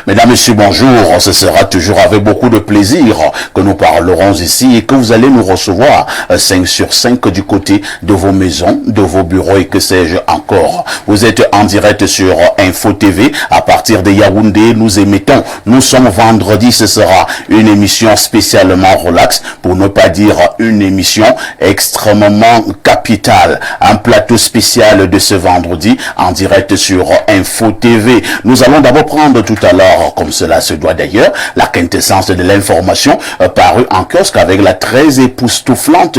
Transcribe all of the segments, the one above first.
Mesdames, Messieurs, bonjour. Ce sera toujours avec beaucoup de plaisir que nous parlerons ici et que vous allez nous recevoir 5 sur 5 du côté de vos maisons, de vos bureaux et que sais-je encore. Vous êtes en direct sur Info TV à partir de Yaoundé. Nous émettons. Nous sommes vendredi. Ce sera une émission spécialement relax, pour ne pas dire une émission extrêmement capitale. Un plateau spécial de ce vendredi en direct sur Info TV. Nous allons d'abord prendre tout à l'heure, comme cela se doit d'ailleurs, la quintessence de l'information parue en kiosque avec la très époustouflante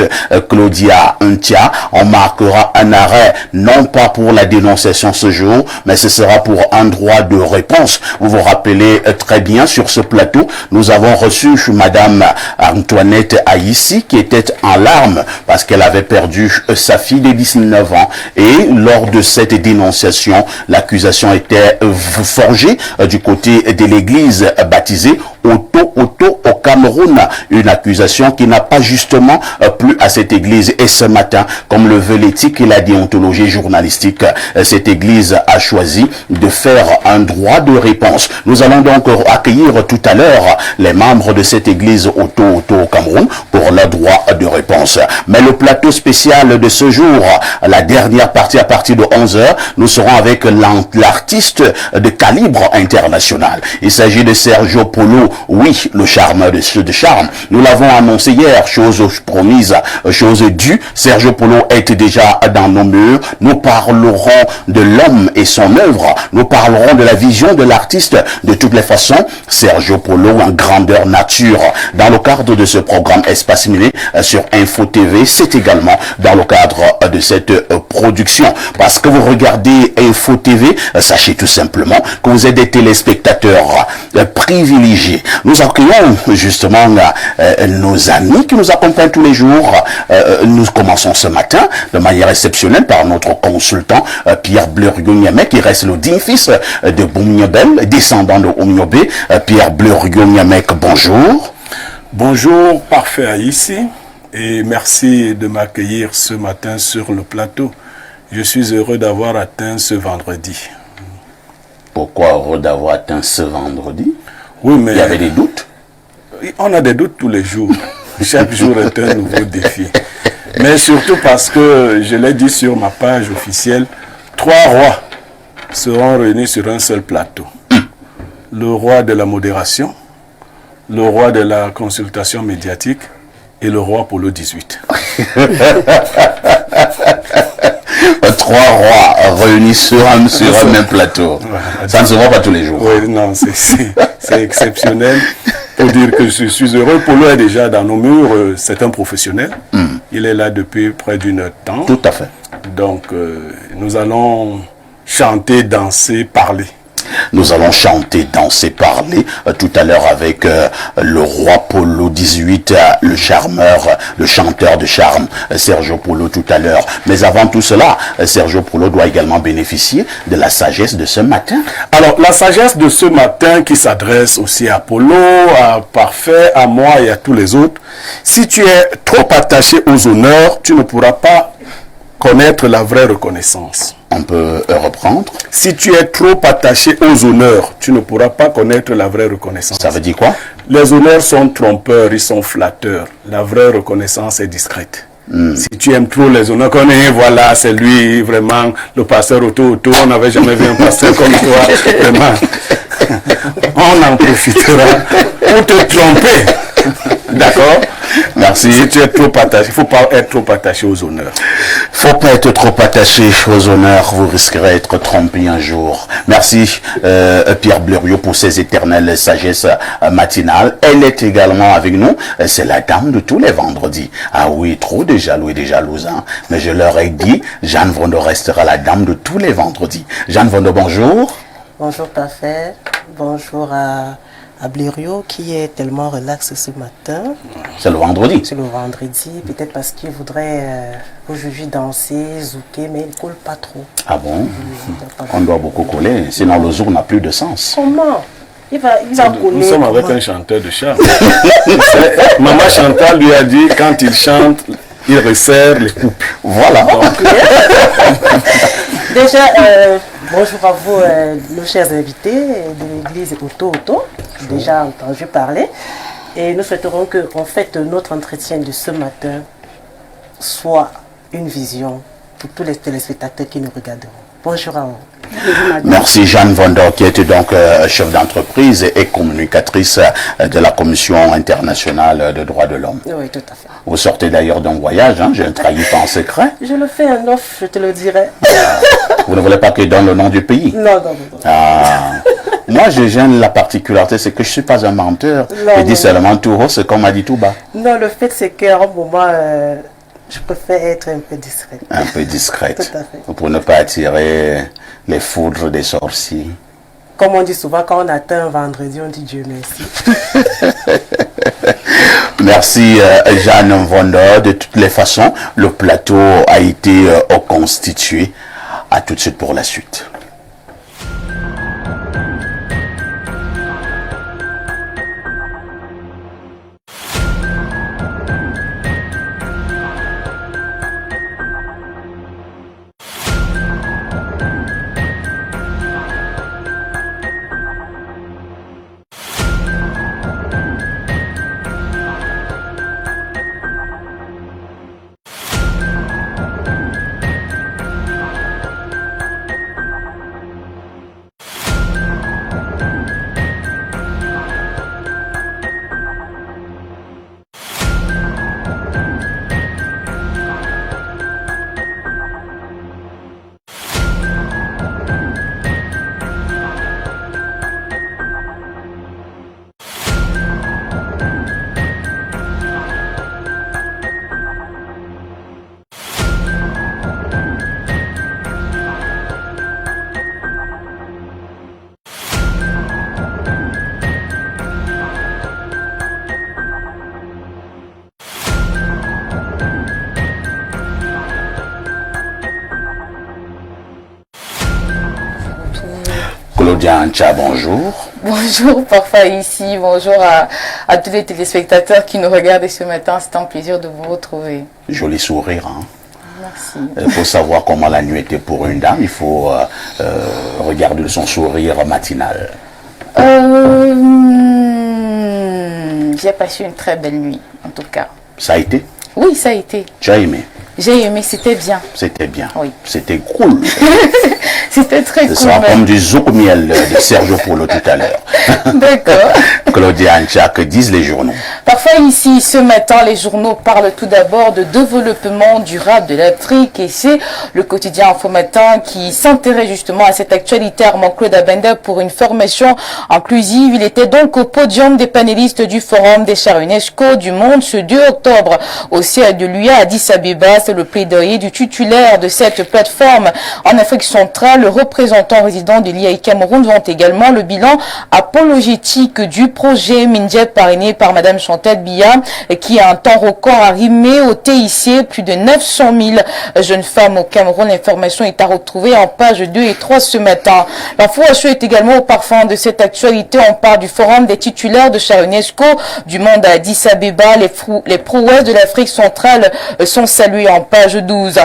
Claudia Untia. On marquera un arrêt, non pas pour la dénonciation ce jour, mais ce sera pour un droit de réponse. Vous vous rappelez très bien, sur ce plateau, nous avons reçu Madame Antoinette Aïssi, qui était en larmes parce qu'elle avait perdu sa fille de 19 ans. Et lors de cette dénonciation, l'accusation était forgée du côté de l'église baptisée Auto au Cameroun. Une accusation qui n'a pas justement plu à cette église. Et ce matin, comme le veut l'éthique et la déontologie journalistique, cette église a choisi de faire un droit de réponse. Nous allons donc accueillir tout à l'heure les membres de cette église Auto au Cameroun pour leur droit de réponse. Mais le plateau spécial de ce jour, la dernière partie à partir de 11h, nous serons avec l'artiste de calibre international. Il s'agit de Sergio Polo, oui, le charmeur de charme. Nous l'avons annoncé hier, chose promise, chose due. Sergio Polo est déjà dans nos murs. Nous parlerons de l'homme et son œuvre. Nous parlerons de la vision de l'artiste. De toutes les façons, Sergio Polo en grandeur nature. Dans le cadre de ce programme Espace Miné sur Info TV, c'est également dans le cadre de cette production. Parce que vous regardez Info TV, sachez tout simplement que vous êtes des téléspectateurs privilégiés. Nous accueillons justement nos amis qui nous accompagnent tous les jours. Nous commençons ce matin de manière exceptionnelle par notre consultant Pierre Bleriot-Niamey, qui reste le digne fils de Boumniabel, descendant de Oumniobé. Pierre Bleriot-Niamey, bonjour. Bonjour, parfait ici, et merci de m'accueillir ce matin sur le plateau. Je suis heureux d'avoir atteint ce vendredi. Pourquoi heureux d'avoir atteint ce vendredi? Oui, mais... Il y avait des doutes? On a des doutes tous les jours. Chaque jour est un nouveau défi. Mais surtout parce que, je l'ai dit sur ma page officielle, 3 rois seront réunis sur un seul plateau. Le roi de la modération, le roi de la consultation médiatique et le roi Polo 18. 3 rois réunis sur un même plateau. Ça ne se voit pas tous les jours. Oui, non, c'est exceptionnel. Pour dire que je suis heureux. Polo est déjà dans nos murs, c'est un professionnel. Il est là depuis près d'1 temps. Tout à fait. Donc, nous allons chanter, danser, parler. Nous allons chanter, danser, parler tout à l'heure avec le roi Polo 18, le charmeur, le chanteur de charme, Sergio Polo tout à l'heure. Mais avant tout cela, Sergio Polo doit également bénéficier de la sagesse de ce matin. Alors, la sagesse de ce matin qui s'adresse aussi à Polo, à Parfait, à moi et à tous les autres. Si tu es trop attaché aux honneurs, tu ne pourras pas connaître la vraie reconnaissance. On peut reprendre. Si tu es trop attaché aux honneurs, tu ne pourras pas connaître la vraie reconnaissance. Ça veut dire quoi? Les honneurs sont trompeurs, ils sont flatteurs. La vraie reconnaissance est discrète. Si tu aimes trop les honneurs, comme voilà, c'est lui, vraiment, le pasteur Auto, on n'avait jamais vu un pasteur comme toi, vraiment. On en profitera pour te tromper. D'accord? Merci. Si tu es trop attaché, il ne faut pas être trop attaché aux honneurs. Il ne faut pas être trop attaché aux honneurs, vous risquerez d'être trompé un jour. Merci Pierre Bleriot pour ses éternelles sagesses matinales. Elle est également avec nous, c'est la dame de tous les vendredis. Ah oui, trop de jaloux et de jalouses, hein. Mais je leur ai dit, Jeanne Vondo restera la dame de tous les vendredis. Jeanne Vondo, bonjour. Bonjour Parfait, bonjour à Bleriot qui est tellement relax ce matin. C'est le vendredi. C'est le vendredi, peut-être parce qu'il voudrait aujourd'hui danser, zouker, mais il ne colle pas trop. Ah bon? On doit beaucoup coller, sinon le jour n'a plus de sens. Comment? Il va coller. Nous sommes avec un chanteur de charme. Maman Chantal lui a dit, quand il chante, il resserre les couples. Voilà. Déjà, Bonjour à vous, nos chers invités de l'église Auto, déjà entendu parler. Et nous souhaiterons que, en fait, notre entretien de ce matin soit une vision pour tous les téléspectateurs qui nous regarderont. Bonjour à vous. Merci Jeanne Vondor, qui était donc chef d'entreprise et communicatrice de la Commission internationale des droits de l'homme. Oui, tout à fait. Vous sortez d'ailleurs d'un voyage, hein, je ne trahis pas en secret. Je le fais en off, je te le dirai. Vous ne voulez pas que je donne le nom du pays? Non. Ah. Moi, je gêne la particularité, c'est que je ne suis pas un menteur. Non, je dis seulement tout haut, c'est comme m'a dit tout bas. Non, le fait, c'est qu'à un moment, je préfère être un peu discrète. Un peu discrète. Tout à fait. Pour ne pas attirer les foudres des sorciers. Comme on dit souvent, quand on atteint un vendredi, on dit Dieu merci. Merci Jeanne Vondor. De toutes les façons, le plateau a été constitué. À tout de suite pour la suite. Claudia Ancha, bonjour. Bonjour, parfois ici, bonjour à tous les téléspectateurs qui nous regardent ce matin, c'est un plaisir de vous retrouver. Joli sourire, hein? Merci. Il faut savoir comment la nuit était pour une dame, il faut regarder son sourire matinal. J'ai passé une très belle nuit, en tout cas. Ça a été? Oui, ça a été. Tu as aimé? J'ai aimé, c'était bien. C'était bien. Oui. C'était cool. C'était très cool. Ce sera comme du zouk miel de Sergio Polo tout à l'heure. D'accord. Claudia Ancha, que disent les journaux? Parfois ici, ce matin, les journaux parlent tout d'abord de développement durable de l'Afrique et c'est le quotidien Info Matin qui s'intéresse justement à cette actualité. Armand Claude Abenda pour une formation inclusive. Il était donc au podium des panélistes du Forum des chars UNESCO du monde ce 2 octobre au siège de l'UA à Addis Abeba. C'est le plaidoyer du titulaire de cette plateforme en Afrique centrale. Le représentant résident de l'IAI Cameroun vante également le bilan apologétique du projet Mindjet parrainé par Madame Chantal Biya qui a un temps record arrimé au TIC. Plus de 900 000 jeunes femmes au Cameroun. L'information est à retrouver en page 2 et 3 ce matin. L'info est également au parfum de cette actualité. On parle du forum des titulaires de chars UNESCO du monde à Addis Abeba. Les prouesses de l'Afrique centrale sont saluées en page 12.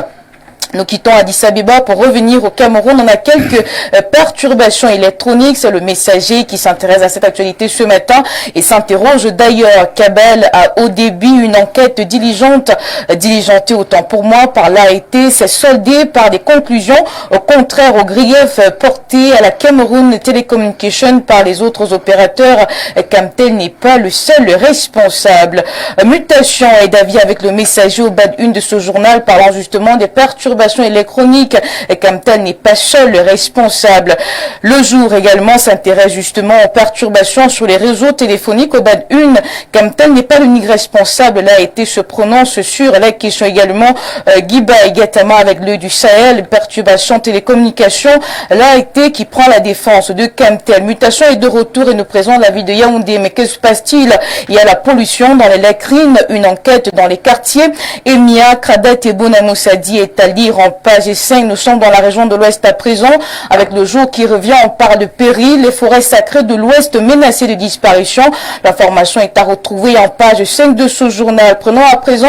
Nous quittons Addis Abeba pour revenir au Cameroun. On a quelques perturbations électroniques. C'est le Messager qui s'intéresse à cette actualité ce matin et s'interroge d'ailleurs. Kabel a au début une enquête diligentée autant pour moi par l'AET, s'est soldée par des conclusions contraires aux griefs portés à la Cameroun Telecommunication par les autres opérateurs. Camtel n'est pas le seul responsable. Mutation et d'avis avec le Messager au bas de une de ce journal parlant justement des perturbations électroniques. Camtel n'est pas seul le responsable. Le Jour également s'intéresse justement aux perturbations sur les réseaux téléphoniques au bas de une. Camtel n'est pas l'unique responsable. L'AET se prononce sur la question également. Guiba et Gatama avec l'œil du Sahel, perturbations télécommunications. L'AET qui prend la défense de Camtel. Mutation est de retour et nous présente la ville de Yaoundé. Mais que se passe-t-il? Il y a la pollution dans les lacrines, une enquête dans les quartiers. Emia, Kradat et Bonamoussadi est à lire lire en page 5. Nous sommes dans la région de l'Ouest à présent. Avec le jour qui revient, on parle de péril. Les forêts sacrées de l'Ouest menacées de disparition. L'information est à retrouver en page 5 de ce journal. Prenons à présent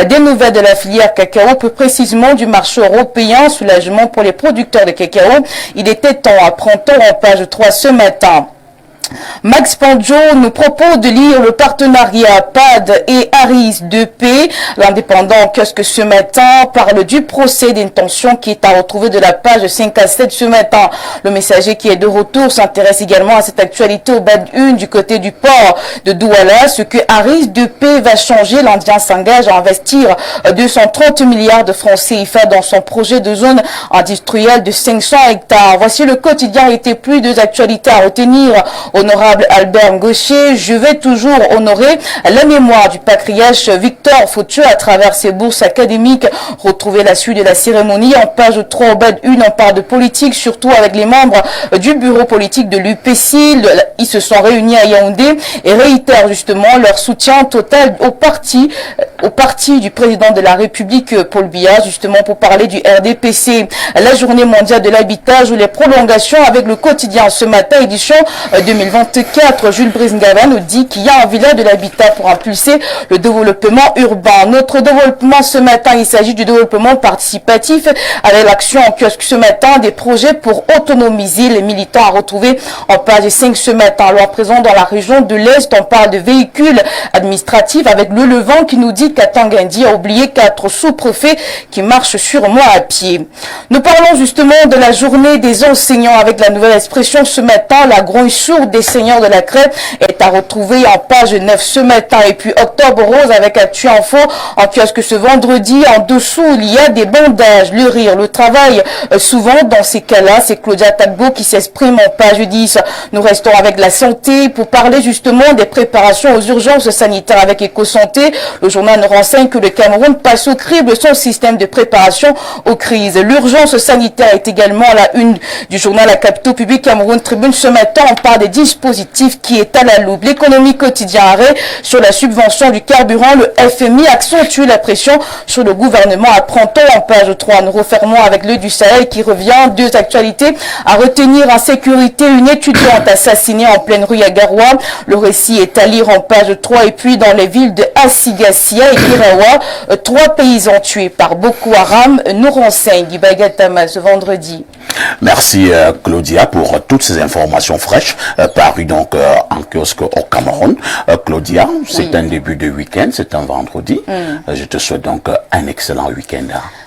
des nouvelles de la filière cacao, plus précisément du marché européen. Soulagement pour les producteurs de cacao. Il était temps, apprend-on en page 3 ce matin. Max Panjo nous propose de lire le partenariat PAD et Aris 2P. L'indépendant kiosque ce matin parle du procès d'intention qui est à retrouver de la page 5 à 7 ce matin. Le messager qui est de retour s'intéresse également à cette actualité au bas de une du côté du port de Douala. Ce que Aris 2P va changer, l'Indien s'engage à investir 230 milliards de francs CFA dans son projet de zone industrielle de 500 hectares. Voici le quotidien été plus deux actualités à retenir. Honorable Albert Gaucher, je vais toujours honorer la mémoire du patriarche Victor Fautueux à travers ses bourses académiques. Retrouver la suite de la cérémonie en page 3 au bas de une, on parle de politique, surtout avec les membres du bureau politique de l'UPC. Ils se sont réunis à Yaoundé et réitèrent justement leur soutien total au parti du président de la République, Paul Biya, justement pour parler du RDPC. La journée mondiale de l'habitat ou les prolongations avec le quotidien ce matin, édition 2024. Jules Brice-Ngava nous dit qu'il y a un village de l'habitat pour impulser le développement urbain. Notre développement ce matin, il s'agit du développement participatif avec l'action en kiosque ce matin, des projets pour autonomiser les militants à retrouver en page 5 ce matin. Alors présent dans la région de l'Est, on parle de véhicules administratifs avec le Levant qui nous dit qu'Atanguindi a oublié 4 sous-préfets qui marchent sûrement à pied. Nous parlons justement de la journée des enseignants avec la nouvelle expression ce matin, la grogne sourde des seigneurs de la crête est à retrouver en page 9 ce matin. Et puis Octobre Rose avec Actu Info en kiosque ce vendredi. En dessous, il y a des bandages, le rire, le travail. Souvent, dans ces cas-là, c'est Claudia Tagbo qui s'exprime en page 10. Nous restons avec la santé pour parler justement des préparations aux urgences sanitaires avec EcoSanté. Le journal nous renseigne que le Cameroun passe au crible son système de préparation aux crises. L'urgence sanitaire est également à la une du journal La Capitale Publique Cameroun Tribune. Ce matin, on parle des dispositifs qui est à la loupe. L'économie quotidien arrêt sur la subvention du carburant. Le FMI accentue la pression sur le gouvernement. Apprend-on en page 3. Nous refermons avec le du Sahel qui revient. Deux actualités à retenir en sécurité. Une étudiante assassinée en pleine rue à Garoua. Le récit est à lire en page 3. Et puis dans les villes de Asigassia et Kirawa, 3 paysans tués par Boko Haram. Nous renseigne Guy Bagatama ce vendredi. Merci Claudia pour toutes ces informations fraîches parues donc en kiosque au Cameroun. Claudia, c'est un début de week-end, c'est un vendredi. Je te souhaite donc un excellent week-end.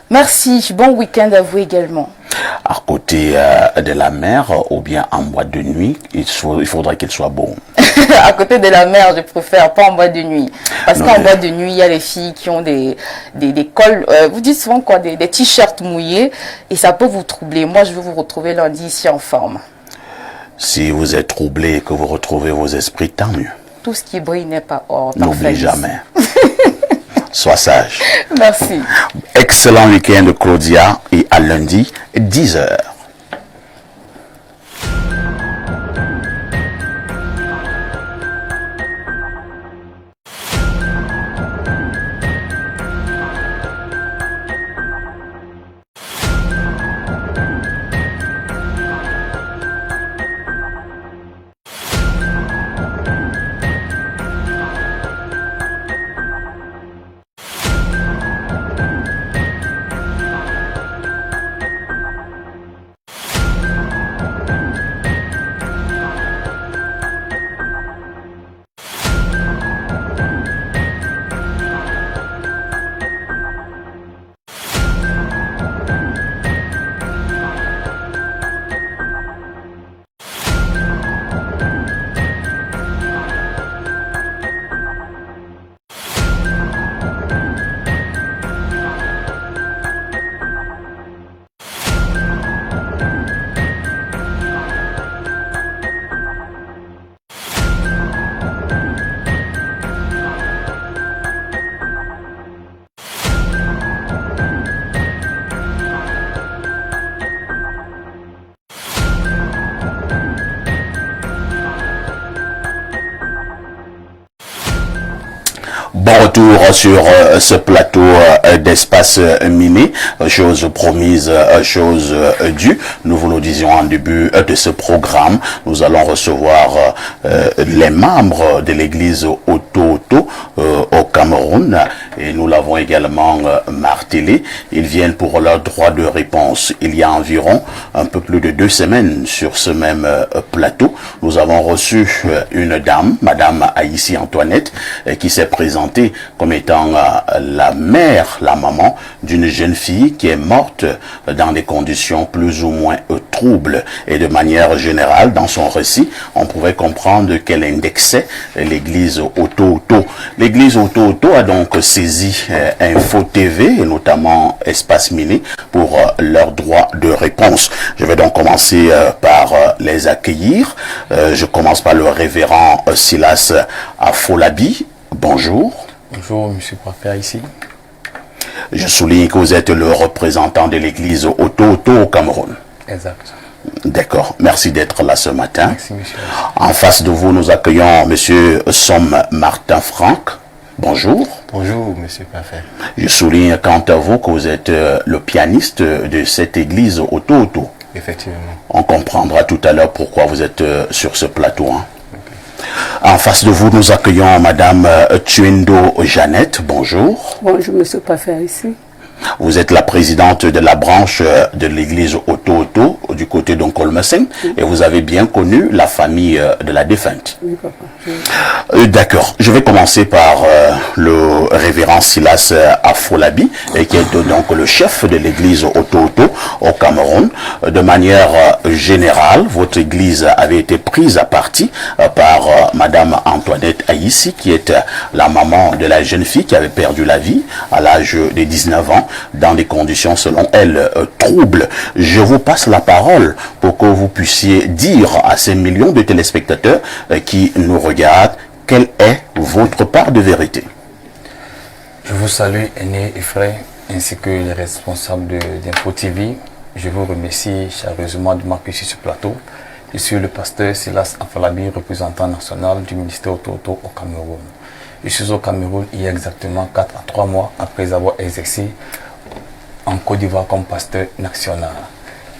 Merci, bon week-end à vous également. À côté de la mer ou bien en boîte de nuit, il faudrait qu'il soit beau. À côté de la mer, je préfère pas en boîte de nuit. Parce qu'en boîte de nuit, il y a les filles qui ont des cols, vous dites souvent quoi, des t-shirts mouillés et ça peut vous troubler. Moi, je veux vous retrouver lundi ici en forme. Si vous êtes troublé et que vous retrouvez vos esprits, tant mieux. Tout ce qui brille n'est pas or. N'oublie jamais. Sois sage. Merci. Excellent week-end Claudia et à lundi 10h. Bon retour sur ce plateau d'Espace Miné, chose promise, chose due. Nous vous le disions en début de ce programme, nous allons recevoir les membres de l'église Oto-Oto au Cameroun, et nous l'avons également martelé. Ils viennent pour leur droit de réponse. Il y a environ un peu plus de 2 semaines sur ce même plateau, nous avons reçu une dame, Madame Aïssi Antoinette, qui s'est présentée comme étant la mère, la maman d'une jeune fille qui est morte dans des conditions plus ou moins troubles. Et de manière générale, dans son récit, on pouvait comprendre qu'elle indexait l'église Oto-Oto. L'église Oto-Oto a donc saisi Info TV et notamment Espace Miné pour leur droit de réponse. Je vais donc commencer par les accueillir. Je commence par le révérend Silas Afolabi. Bonjour. Bonjour, monsieur le préfet ici. Je souligne que vous êtes le représentant de l'église Oto-Oto au Cameroun. Exact. D'accord. Merci d'être là ce matin. Merci, monsieur. En face de vous, nous accueillons monsieur Somme Martin Franck. Bonjour. Bonjour, monsieur le préfet. Je souligne quant à vous que vous êtes le pianiste de cette église Oto-Oto. Effectivement. On comprendra tout à l'heure pourquoi vous êtes sur ce plateau. Hein. En face de vous, nous accueillons Madame Tuendo Jeannette. Bonjour. Bonjour, monsieur le préfet ici. Vous êtes la présidente de la branche de l'église Oto-Oto du côté d'Onkolmesen, et vous avez bien connu la famille de la défunte. Oui, papa. D'accord. Je vais commencer par le révérend Silas Afolabi, qui est donc le chef de l'église Oto-Oto au Cameroun. De manière générale, votre église avait été prise à partie par Madame Antoinette Aïssi, qui est la maman de la jeune fille qui avait perdu la vie à l'âge de 19 ans dans des conditions, selon elle, troubles. Je vous passe la parole pour que vous puissiez dire à ces millions de téléspectateurs qui nous regardent quelle est votre part de vérité. Je vous salue, aînés et frères, ainsi que les responsables d'Info TV. Je vous remercie chaleureusement de m'accueillir sur ce plateau. Je suis le pasteur Silas Afolabi, représentant national du ministère Oto-Oto au Cameroun. Je suis au Cameroun il y a exactement 4 à 3 mois après avoir exercé en Côte d'Ivoire comme pasteur national.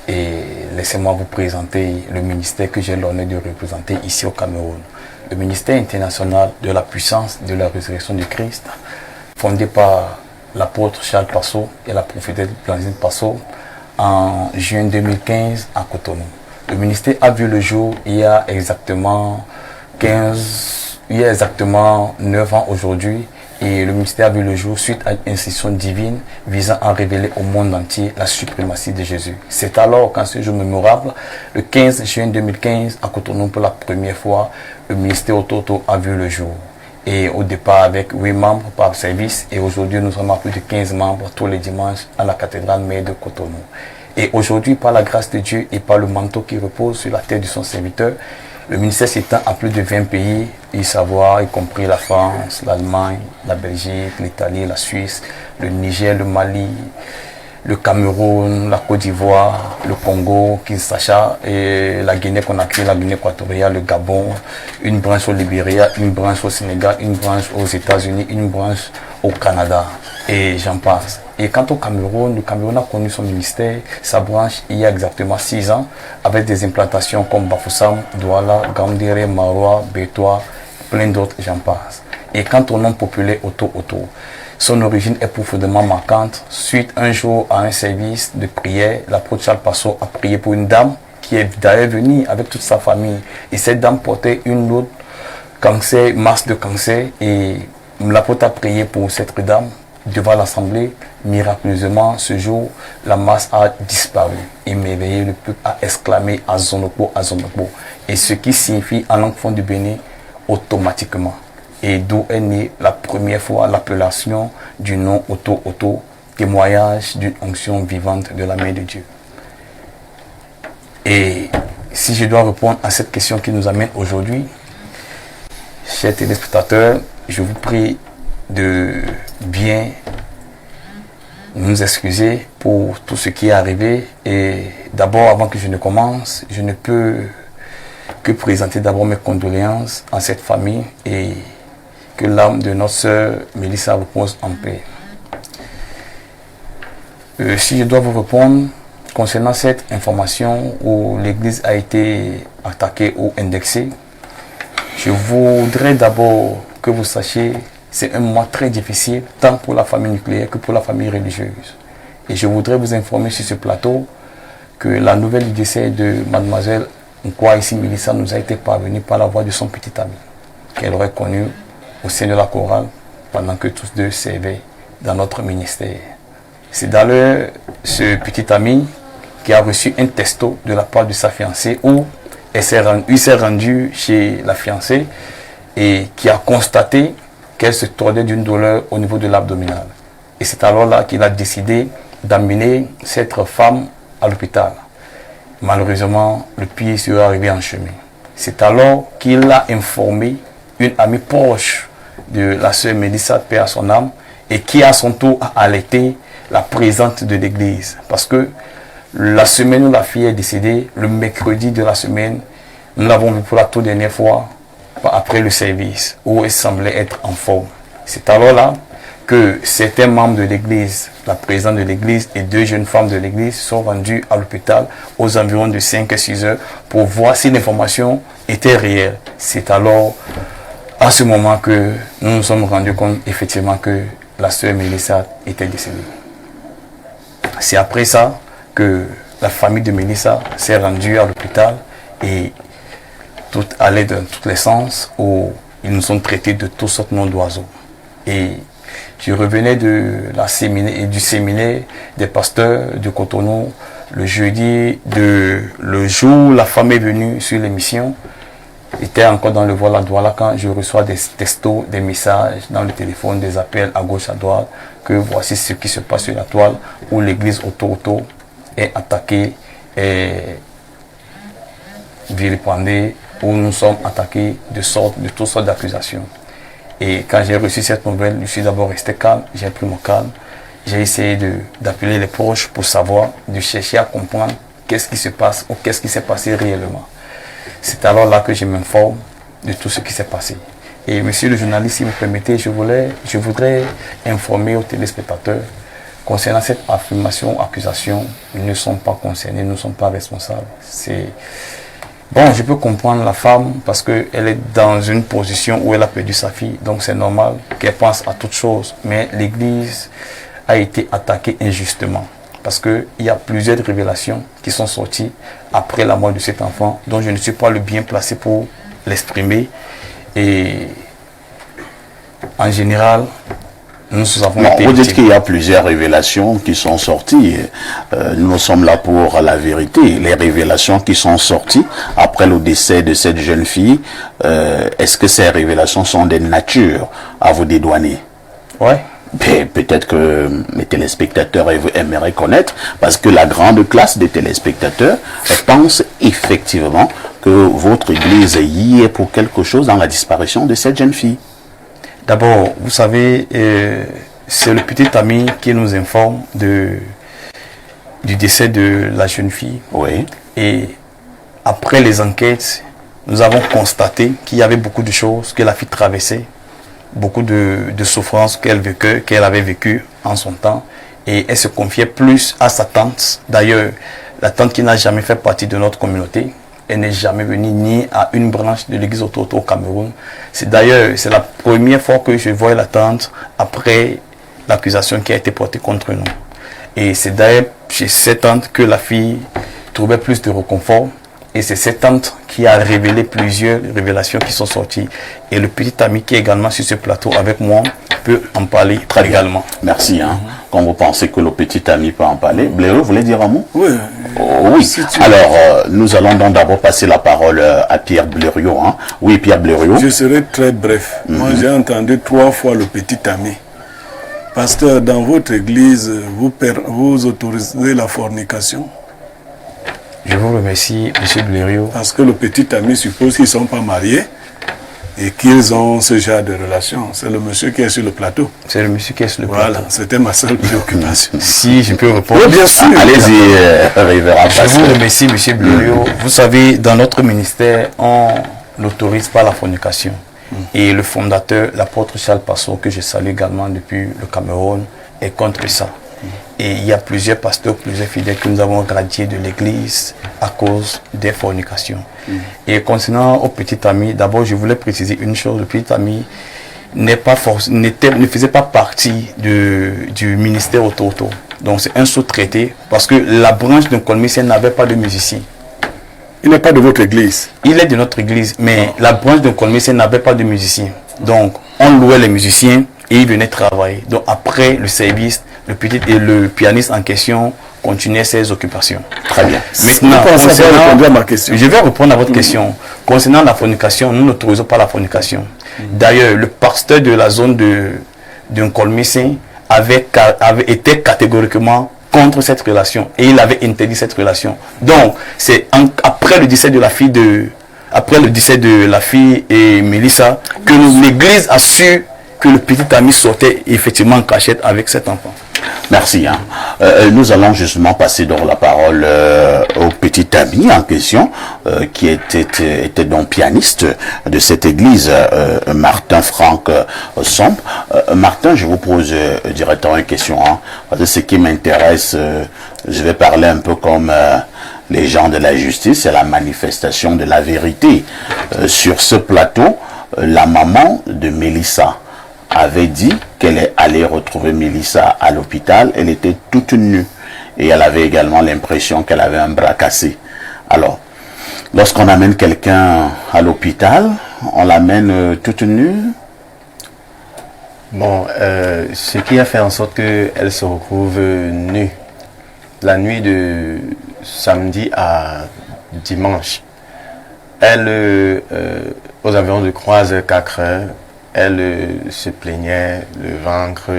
Et laissez-moi vous présenter le ministère que j'ai l'honneur de représenter ici au Cameroun. Le ministère international de la puissance de la résurrection du Christ, fondé par l'apôtre Charles Passot et la prophétesse Blandine Passot en juin 2015 à Cotonou. Le ministère a vu le jour il y a exactement 9 ans aujourd'hui, et le ministère a vu le jour suite à une instruction divine visant à révéler au monde entier la suprématie de Jésus. C'est alors qu'en ce jour mémorable, le 15 juin 2015, à Cotonou pour la première fois, le ministère Oto-Oto a vu le jour. Et au départ avec 8 membres par service, et aujourd'hui nous sommes à plus de 15 membres tous les dimanches à la cathédrale mère de Cotonou. Et aujourd'hui, par la grâce de Dieu et par le manteau qui repose sur la tête de son serviteur, le ministère s'étend à plus de 20 pays, y compris la France, l'Allemagne, la Belgique, l'Italie, la Suisse, le Niger, le Mali, le Cameroun, la Côte d'Ivoire, le Congo, Kinshasa, et la Guinée-Conakry, la Guinée équatoriale, le Gabon, une branche au Libéria, une branche au Sénégal, une branche aux États-Unis, une branche au Canada, et j'en passe. Et quant au Cameroun, le Cameroun a connu son ministère, sa branche, il y a exactement 6 ans, avec des implantations comme Bafoussam, Douala, Gandéré, Maroua, Bétois, plein d'autres, j'en passe. Et quant au nom populaire Oto-Oto, son origine est profondément marquante. Suite un jour à un service de prière, l'apôtre Charles Passot a prié pour une dame qui est d'ailleurs venue avec toute sa famille. Et cette dame portait une lourde cancer, masse de cancer, et l'apôtre a prié pour cette dame devant l'assemblée. Miraculeusement, ce jour, la masse a disparu. Et m'éveillé, le peuple a exclamé « Azonokbo, Azonokbo ». Et ce qui signifie en langue fond du Bénin, automatiquement. Et d'où est née la première fois l'appellation du nom Oto-Oto, témoignage d'une onction vivante de la main de Dieu. Et si je dois répondre à cette question qui nous amène aujourd'hui, chers téléspectateurs, je vous prie de bien nous excuser pour tout ce qui est arrivé. Et d'abord, avant que je ne commence, je ne peux que présenter d'abord mes condoléances à cette famille et Que l'âme de notre sœur Mélissa repose en paix. Si je dois vous répondre concernant cette information où l'église a été attaquée ou indexée, je voudrais d'abord que vous sachiez c'est un moment très difficile tant pour la famille nucléaire que pour la famille religieuse. Et je voudrais vous informer sur ce plateau que la nouvelle du décès de mademoiselle Nkwa ici Mélissa nous a été parvenue par la voix de son petit ami qu'elle aurait connu au sein de la chorale pendant que tous deux servaient dans notre ministère. C'est d'ailleurs ce petit ami qui a reçu un texto de la part de sa fiancée où il s'est rendu chez la fiancée et qui a constaté qu'elle se tordait d'une douleur au niveau de l'abdominal. Et c'est alors là qu'il a décidé d'amener cette femme à l'hôpital. Malheureusement, le pire serait arrivé en chemin. C'est alors qu'il a informé une amie proche de la sœur Mélissa, paix à son âme, et qui à son tour a alerté la présente de l'église. Parce que la semaine où la fille est décédée, le mercredi de la semaine, nous l'avons vu pour la toute dernière fois, après le service, où elle semblait être en forme. C'est alors là que certains membres de l'église, la présidente de l'église et 2 jeunes femmes de l'église sont rendus à l'hôpital aux environs de 5 à 6 heures pour voir si l'information était réelle. C'est alors à ce moment que nous nous sommes rendus compte effectivement que la sœur Mélissa était décédée. C'est après ça que la famille de Mélissa s'est rendue à l'hôpital et tout allait dans tous les sens où ils nous ont traités de toutes sortes de noms d'oiseaux. Et je revenais du séminaire des pasteurs de Cotonou le jeudi, le jour où la femme est venue sur l'émission. J'étais encore dans le vol à Douala quand je reçois des textos, des messages dans le téléphone, des appels à gauche, à droite, que voici ce qui se passe sur la toile, où l'église Oto est attaquée et vilipendée, où nous sommes attaqués de toutes sortes d'accusations. Et quand j'ai reçu cette nouvelle, je suis d'abord resté calme, j'ai pris mon calme, j'ai essayé d'appeler les proches pour savoir, de chercher à comprendre qu'est-ce qui se passe ou qu'est-ce qui s'est passé réellement. C'est alors là que je m'informe de tout ce qui s'est passé. Et monsieur le journaliste, si vous me permettez, je voudrais informer aux téléspectateurs concernant cette affirmation, accusation, ils ne sont pas concernés, nous ne sommes pas responsables. Bon, je peux comprendre la femme parce qu'elle est dans une position où elle a perdu sa fille. Donc c'est normal qu'elle pense à toute chose. Mais l'église a été attaquée injustement. Parce qu'il y a plusieurs révélations qui sont sorties après la mort de cet enfant, dont je ne suis pas le bien placé pour l'exprimer. Et en général, nous avons été... Vous dites qu'il y a plusieurs révélations qui sont sorties. Nous sommes là pour la vérité. Les révélations qui sont sorties après le décès de cette jeune fille, est-ce que ces révélations sont de nature à vous dédouaner? Oui. Peut-être que les téléspectateurs aimeraient connaître, parce que la grande classe des téléspectateurs pense effectivement que votre église y est pour quelque chose dans la disparition de cette jeune fille. D'abord, vous savez, c'est le petit ami qui nous informe du décès de la jeune fille. Oui. Et après les enquêtes, nous avons constaté qu'il y avait beaucoup de choses que la fille traversait, beaucoup de souffrances qu'elle avait vécues en son temps. Et elle se confiait plus à sa tante. D'ailleurs, la tante qui n'a jamais fait partie de notre communauté. Elle n'est jamais venue ni à une branche de l'église Oto au Cameroun. C'est la première fois que je vois la tante après l'accusation qui a été portée contre nous. Et c'est d'ailleurs chez cette tante que la fille trouvait plus de réconfort. Et c'est cette tante qui a révélé plusieurs révélations qui sont sorties. Et le petit ami qui est également sur ce plateau avec moi peut en parler très également. Merci. Quand vous pensez que le petit ami peut en parler, Blaireau, vous voulez dire un mot? Oui. Oui. Alors, nous allons donc d'abord passer la parole à Pierre Blériot. Oui, Pierre Blériot. Je serai très bref. Moi, j'ai entendu 3 fois le petit ami. Pasteur, dans votre église, vous autorisez la fornication? Je vous remercie, M. Blériot. Parce que le petit ami suppose qu'ils ne sont pas mariés et qu'ils ont ce genre de relation. C'est le monsieur qui est sur le plateau. C'est le monsieur qui est sur le plateau. Voilà, c'était ma seule préoccupation. Si je peux répondre. Oui, bien sûr. Allez-y, révérend pasteur. Je vous remercie, M. Blériot. Vous savez, dans notre ministère, on n'autorise pas la fornication. Et le fondateur, l'apôtre Charles Passot, que je salue également depuis le Cameroun, est contre ça. Et il y a plusieurs pasteurs, plusieurs fidèles que nous avons radiés de l'église à cause des fornications. Et concernant au petit ami, d'abord je voulais préciser une chose, le petit ami ne faisait pas partie du ministère Auto. Donc c'est un sous-traité parce que la branche d'un colmicien n'avait pas de musicien. Il n'est pas de votre église. Il est de notre église, mais la branche d'un colmicien n'avait pas de musicien. Donc on louait les musiciens et ils venaient travailler. Donc après le service, le petit et le pianiste en question continuait ses occupations. Très bien. Maintenant, répondre à ma question. Je vais répondre à votre question. Concernant la fornication, nous n'autorisons pas la fornication. D'ailleurs, le pasteur de la zone d'un colmicien avait été catégoriquement contre cette relation et il avait interdit cette relation. Donc, c'est après le décès de la fille et Mélissa que l'église a su que le petit ami sortait effectivement en cachette avec cet enfant. Merci. Nous allons justement passer donc la parole au petit ami en question, qui était donc pianiste de cette église, Martin Franck Sombre. Martin, je vous pose directement une question. Parce que ce qui m'intéresse, je vais parler un peu comme les gens de la justice, c'est la manifestation de la vérité. Sur ce plateau, la maman de Mélissa avait dit qu'elle est allée retrouver Mélissa à l'hôpital. Elle était toute nue et elle avait également l'impression qu'elle avait un bras cassé. Alors, lorsqu'on amène quelqu'un à l'hôpital, on l'amène toute nue. Bon, ce qui a fait en sorte qu'elle se retrouve nue la nuit de samedi à dimanche. Elle, aux environs de 3h, 4h, elle se plaignait, le ventre,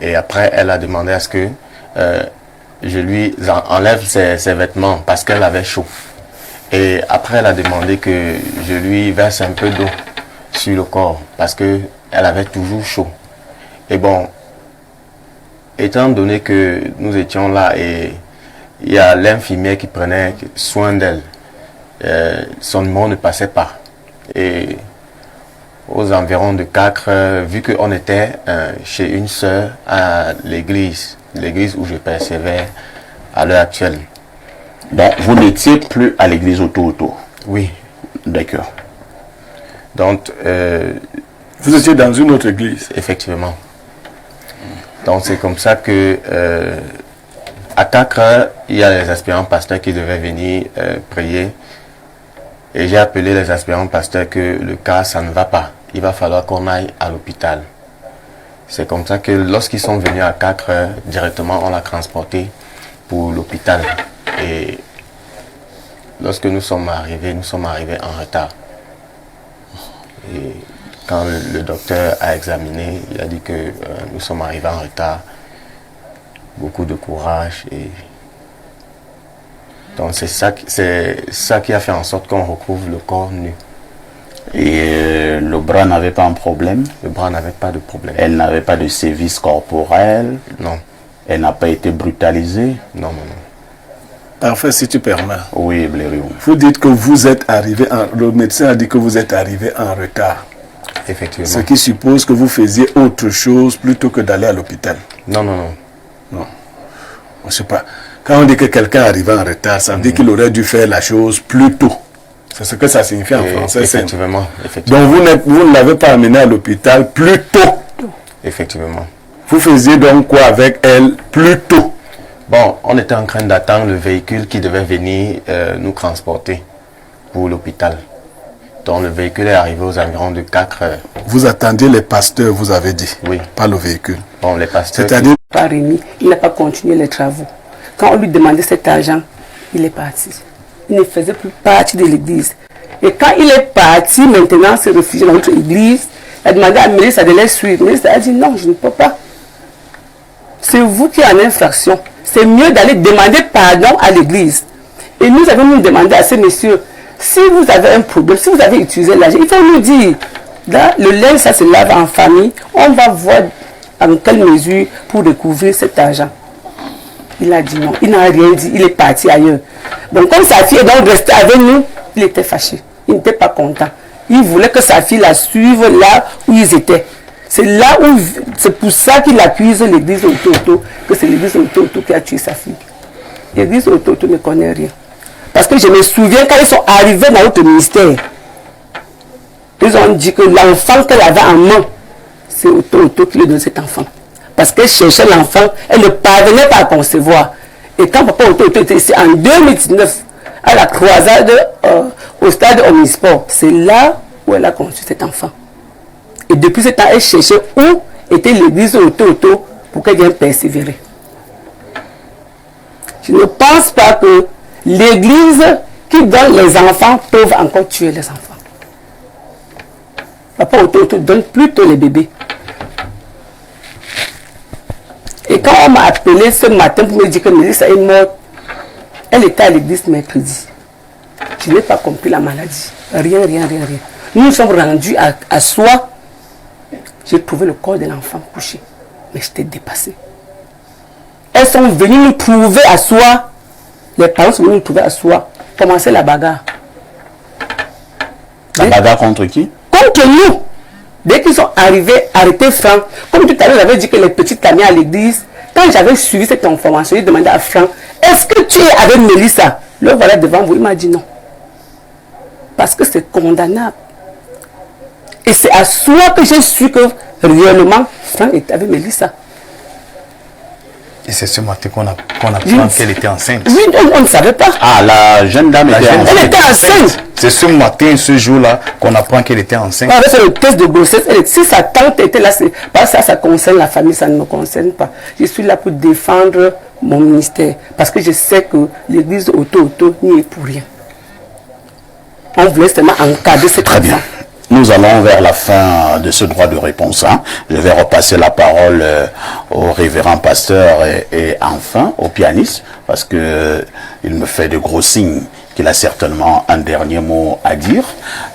et après elle a demandé à ce que je lui enlève ses vêtements parce qu'elle avait chaud. Et après elle a demandé que je lui verse un peu d'eau sur le corps parce qu'elle avait toujours chaud. Et bon, étant donné que nous étions là et il y a l'infirmière qui prenait soin d'elle, son numéro ne passait pas. Et aux environs de 4 heures, vu qu'on était chez une sœur à l'église où je percevais à l'heure actuelle. Donc, vous n'étiez plus à l'église Auto. Oui. D'accord. Donc, vous étiez dans une autre église. Effectivement. Donc, c'est comme ça que à 4 heures, il y a les aspirants pasteurs qui devaient venir prier. Et j'ai appelé les aspirants pasteurs que le cas, ça ne va pas. Il va falloir qu'on aille à l'hôpital. C'est comme ça que lorsqu'ils sont venus à 4 heures, directement, on l'a transporté pour l'hôpital. Et lorsque nous sommes arrivés en retard. Et quand le docteur a examiné, il a dit que nous sommes arrivés en retard. Beaucoup de courage. Et donc c'est ça qui a fait en sorte qu'on retrouve le corps nu. Et le bras n'avait pas un problème? Le bras n'avait pas de problème. Elle n'avait pas de sévices corporels? Non. Elle n'a pas été brutalisée? Non. Parfait, si tu permets. Oui, Blériou. Vous dites que vous êtes arrivé le médecin a dit que vous êtes arrivé en retard. Effectivement. Ce qui suppose que vous faisiez autre chose plutôt que d'aller à l'hôpital. Non. Non. Je ne sais pas. Quand on dit que quelqu'un arrive en retard, ça veut dire qu'il aurait dû faire la chose plus tôt. C'est ce que ça signifie en français. Effectivement. Donc vous ne l'avez pas amené à l'hôpital plus tôt. Effectivement. Vous faisiez donc quoi avec elle plus tôt? Bon, on était en train d'attendre le véhicule qui devait venir nous transporter pour l'hôpital. Donc le véhicule est arrivé aux environs de 4 heures. Vous attendiez les pasteurs, vous avez dit? Oui. Pas le véhicule. Bon, les pasteurs... C'est-à-dire... Par Rémi, il n'a pas continué les travaux. Quand on lui demandait cet argent, il est parti. Il ne faisait plus partie de l'église. Et quand il est parti, maintenant, se réfugier dans notre église, il a demandé à Mélissa de les suivre. Mélissa a dit non, je ne peux pas. C'est vous qui êtes en infraction. C'est mieux d'aller demander pardon à l'église. Et nous avons demandé à ces messieurs, si vous avez un problème, si vous avez utilisé l'argent, il faut nous dire. Là, le linge, ça se lave en famille. On va voir en quelle mesure pour découvrir cet argent. Il a dit non, il n'a rien dit, il est parti ailleurs. Donc comme sa fille est donc restée avec nous, il était fâché, il n'était pas content. Il voulait que sa fille la suive là où ils étaient. C'est pour ça qu'il accuse l'église Ototo, que c'est l'église Ototo qui a tué sa fille. L'église Ototo ne connaît rien. Parce que je me souviens quand ils sont arrivés dans notre ministère, ils ont dit que l'enfant qu'elle avait en main, c'est Ototo qui lui donne cet enfant. Parce qu'elle cherchait l'enfant, elle ne parvenait pas à concevoir. Et quand papa Ototo était ici en 2019, à la croisade au stade Omnisport, c'est là où elle a conçu cet enfant. Et depuis ce temps, elle cherchait où était l'église Ototo pour qu'elle vienne persévérer. Je ne pense pas que l'église qui donne les enfants peuvent encore tuer les enfants. Papa Ototo donne plutôt les bébés. Et quand on m'a appelé ce matin pour me dire que Mélissa est morte, elle était à l'église mercredi. Je n'ai pas compris la maladie. Rien. Nous nous sommes rendus à Soie. J'ai trouvé le corps de l'enfant couché. Mais j'étais dépassée. Elles sont venues nous trouver à Soie. Les parents sont venus nous trouver à Soie. Commencer la bagarre. La bagarre contre qui? Contre nous. Dès qu'ils sont arrivés, arrêtés Franck. Comme tout à l'heure, j'avais dit que les petites amies à l'église, quand j'avais suivi cette information, j'ai demandé à Franck, est-ce que tu es avec Mélissa? Le voilà devant vous, il m'a dit non. Parce que c'est condamnable. Et c'est à soi que j'ai su que réellement, Franck était avec Mélissa. Et c'est ce matin qu'on apprend qu'elle était enceinte. Oui, on ne savait pas. Ah, la jeune dame était enceinte. Elle était enceinte. C'est ce matin, ce jour-là, qu'on apprend qu'elle était enceinte. On avait fait le test de grossesse. Si sa tante était là, ça concerne la famille, ça ne me concerne pas. Je suis là pour défendre mon ministère. Parce que je sais que l'église Ototo n'y est pour rien. On voulait seulement encadrer cette Très bien. Nous allons vers la fin de ce droit de réponse. Je vais repasser la parole au révérend pasteur et enfin au pianiste, parce que il me fait de gros signes qu'il a certainement un dernier mot à dire.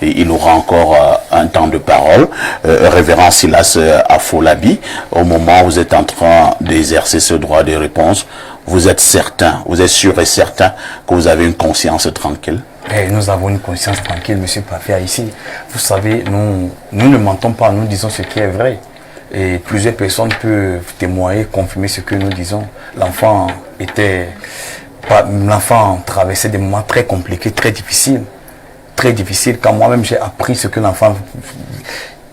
Et il aura encore un temps de parole. Révérend Silas Afolabi, au moment où vous êtes en train d'exercer ce droit de réponse, vous êtes certain, vous êtes sûr et certain que vous avez une conscience tranquille? Et nous avons une conscience tranquille, monsieur Pafia, ici. Vous savez, nous ne mentons pas, nous disons ce qui est vrai. Et plusieurs personnes peuvent témoigner, confirmer ce que nous disons. L'enfant traversait des moments très compliqués, très difficiles. Très difficiles. Quand moi-même j'ai appris ce que l'enfant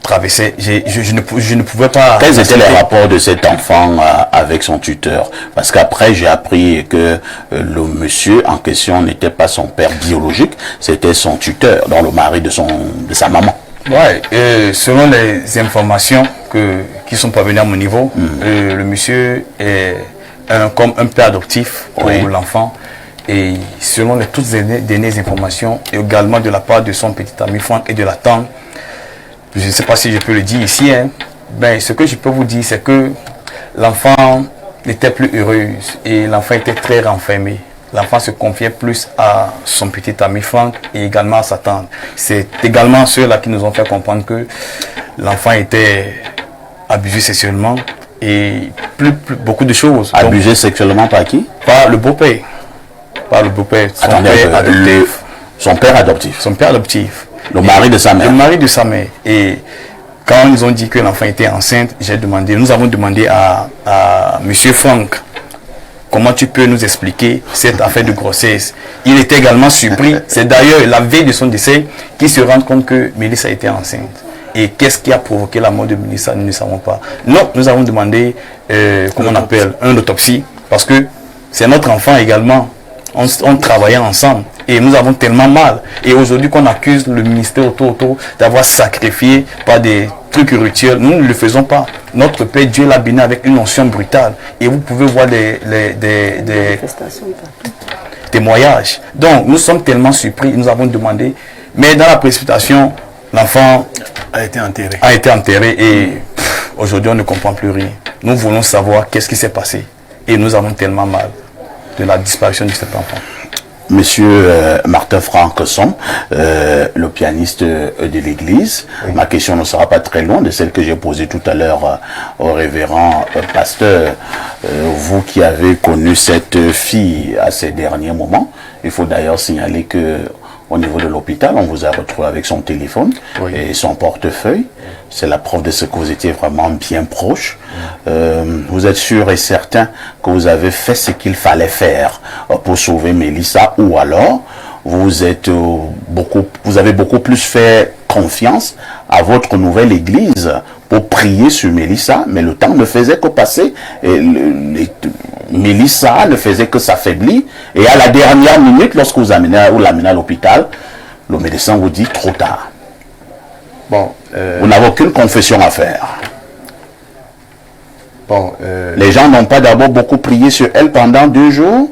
traversait, je ne pouvais pas... Quels étaient les rapports de cet enfant avec son tuteur? Parce qu'après, j'ai appris que le monsieur en question n'était pas son père biologique, c'était son tuteur, donc le mari de sa maman. Ouais, selon les informations qui sont parvenues à mon niveau, le monsieur est comme un père adoptif pour l'enfant. Et selon les toutes dernières informations, et également de la part de son petit ami Franck et de la tante, je ne sais pas si je peux le dire ici, ben, ce que je peux vous dire, c'est que l'enfant n'était plus heureuse et l'enfant était très renfermé. L'enfant se confiait plus à son petit ami Franck et également à sa tante. C'est également ceux-là qui nous ont fait comprendre que l'enfant était abusé sexuellement et beaucoup de choses. Abusé sexuellement par qui? Par le beau-père. Par le beau-père. Son père adoptif. Son père adoptif. Le mari de sa mère. Le mari de sa mère. Et quand ils ont dit que l'enfant était enceinte, nous avons demandé à M. Franck, comment tu peux nous expliquer cette affaire de grossesse? Il était également surpris. C'est d'ailleurs la veille de son décès qu'il se rend compte que Mélissa était enceinte. Et qu'est-ce qui a provoqué la mort de Mélissa, nous ne savons pas. Non, nous avons demandé, comment on appelle, une autopsie, parce que c'est notre enfant également. On travaillait ensemble et nous avons tellement mal. Et aujourd'hui qu'on accuse le ministère autour d'avoir sacrifié par des trucs rituels, nous ne le faisons pas. Notre Père Dieu l'a béni avec une onction brutale. Et vous pouvez voir des témoignages. Donc nous sommes tellement surpris, nous avons demandé. Mais dans la précipitation, l'enfant a été enterré et aujourd'hui on ne comprend plus rien. Nous voulons savoir qu'est-ce qui s'est passé. Et nous avons tellement mal de la disparition de cet enfant. Monsieur Martin Francson, le pianiste de l'église, oui. Ma question ne sera pas très longue de celle que j'ai posée tout à l'heure au révérend pasteur. Vous qui avez connu cette fille à ces derniers moments, il faut d'ailleurs signaler que au niveau de l'hôpital, on vous a retrouvé avec son téléphone Oui. et son portefeuille. C'est la preuve de ce que vous étiez vraiment bien proche. Vous êtes sûr et certain que vous avez fait ce qu'il fallait faire pour sauver Mélissa, ou alors vous avez beaucoup plus fait confiance à votre nouvelle église pour prier sur Mélissa, mais le temps ne faisait que passer et Mélissa ne faisait que s'affaiblir, et à la dernière minute, lorsque vous l'amenez à l'hôpital, le médecin vous dit trop tard. Bon, Vous n'avez aucune confession à faire. bon, Les gens n'ont pas d'abord beaucoup prié sur elle pendant 2 jours,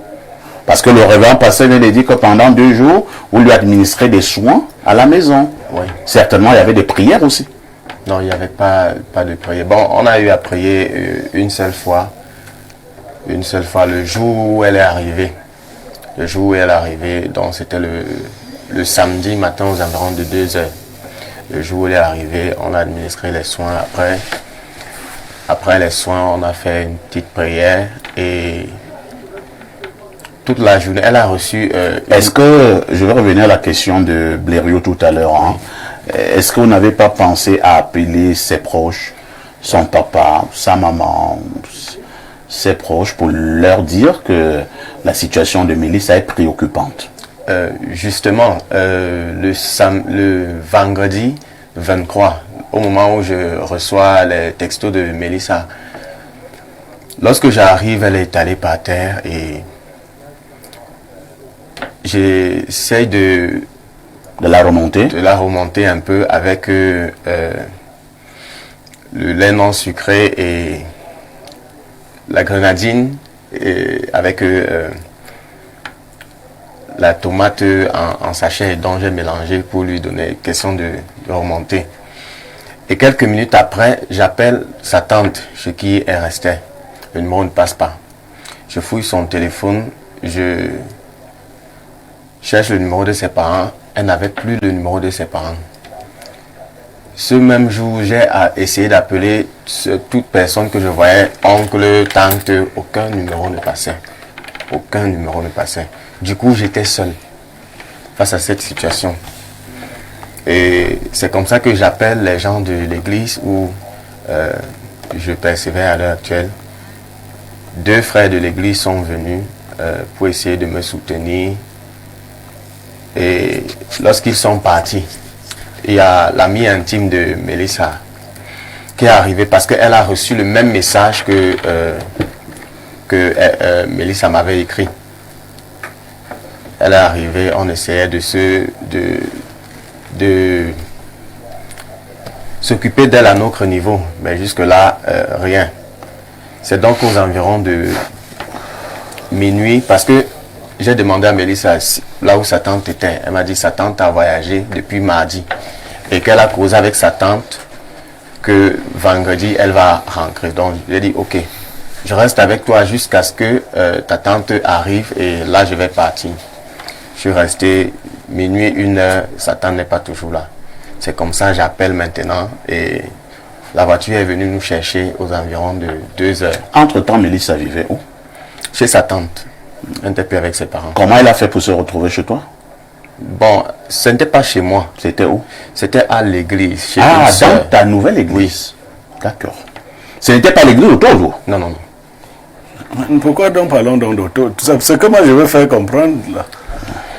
parce que le révérend pasteur vient de dire que pendant 2 jours, vous lui administrez des soins à la maison. oui. Certainement, il y avait des prières aussi. Non, il n'y avait pas de prière. Bon, on a eu à prier une seule fois. Une seule fois, le jour où elle est arrivée. Le jour où elle est arrivée, donc c'était le samedi matin aux environs de 2 heures. Le jour où elle est arrivée, on a administré les soins. Après les soins, on a fait une petite prière et toute la journée, elle a reçu... Est-ce que, je vais revenir à la question de Blériot tout à l'heure, hein. Est-ce que vous n'avez pas pensé à appeler ses proches, son papa, sa maman, ses proches, pour leur dire que la situation de Mélissa est préoccupante? Justement, le vendredi 23, au moment où je reçois les textos de Mélissa, lorsque j'arrive, elle est allée par terre et j'essaie de la remonter? De la remonter un peu avec le lait non sucré et la grenadine, et avec la tomate en sachet dont j'ai mélangé pour lui donner question de remonter. Et quelques minutes après, j'appelle sa tante chez qui elle restait. Le numéro ne passe pas. Je fouille son téléphone, je cherche le numéro de ses parents. Elle n'avait plus le numéro de ses parents. Ce même jour, j'ai essayé d'appeler toute personne que je voyais, oncle, tante, aucun numéro ne passait. Aucun numéro ne passait. Du coup, j'étais seul face à cette situation. Et c'est comme ça que j'appelle les gens de l'église où je persévère à l'heure actuelle. 2 frères de l'église sont venus pour essayer de me soutenir. Et lorsqu'ils sont partis, il y a l'ami intime de Mélissa qui est arrivé parce qu'elle a reçu le même message que Mélissa m'avait écrit. Elle est arrivée, on essayait de s'occuper d'elle à notre niveau, mais jusque-là, rien. C'est donc aux environs de minuit, parce que j'ai demandé à Mélissa là où sa tante était. Elle m'a dit que sa tante a voyagé depuis mardi et qu'elle a causé avec sa tante que vendredi, elle va rentrer. Donc, j'ai dit, ok, je reste avec toi jusqu'à ce que ta tante arrive et là, je vais partir. Je suis resté minuit, 1h, sa tante n'est pas toujours là. C'est comme ça, j'appelle maintenant et la voiture est venue nous chercher aux environs de 2 heures. Entre-temps, Mélissa vivait où? Chez sa tante. Elle n'était plus avec ses parents. Comment elle a fait pour se retrouver chez toi? Bon, ce n'était pas chez moi. C'était où? C'était à l'église. Chez Ah, une sœur. dans ta nouvelle église? Oui. D'accord. Ce n'était pas l'église autour? Non, non, non. Pourquoi donc parlons donc d'auto? Ce que moi je veux faire comprendre là,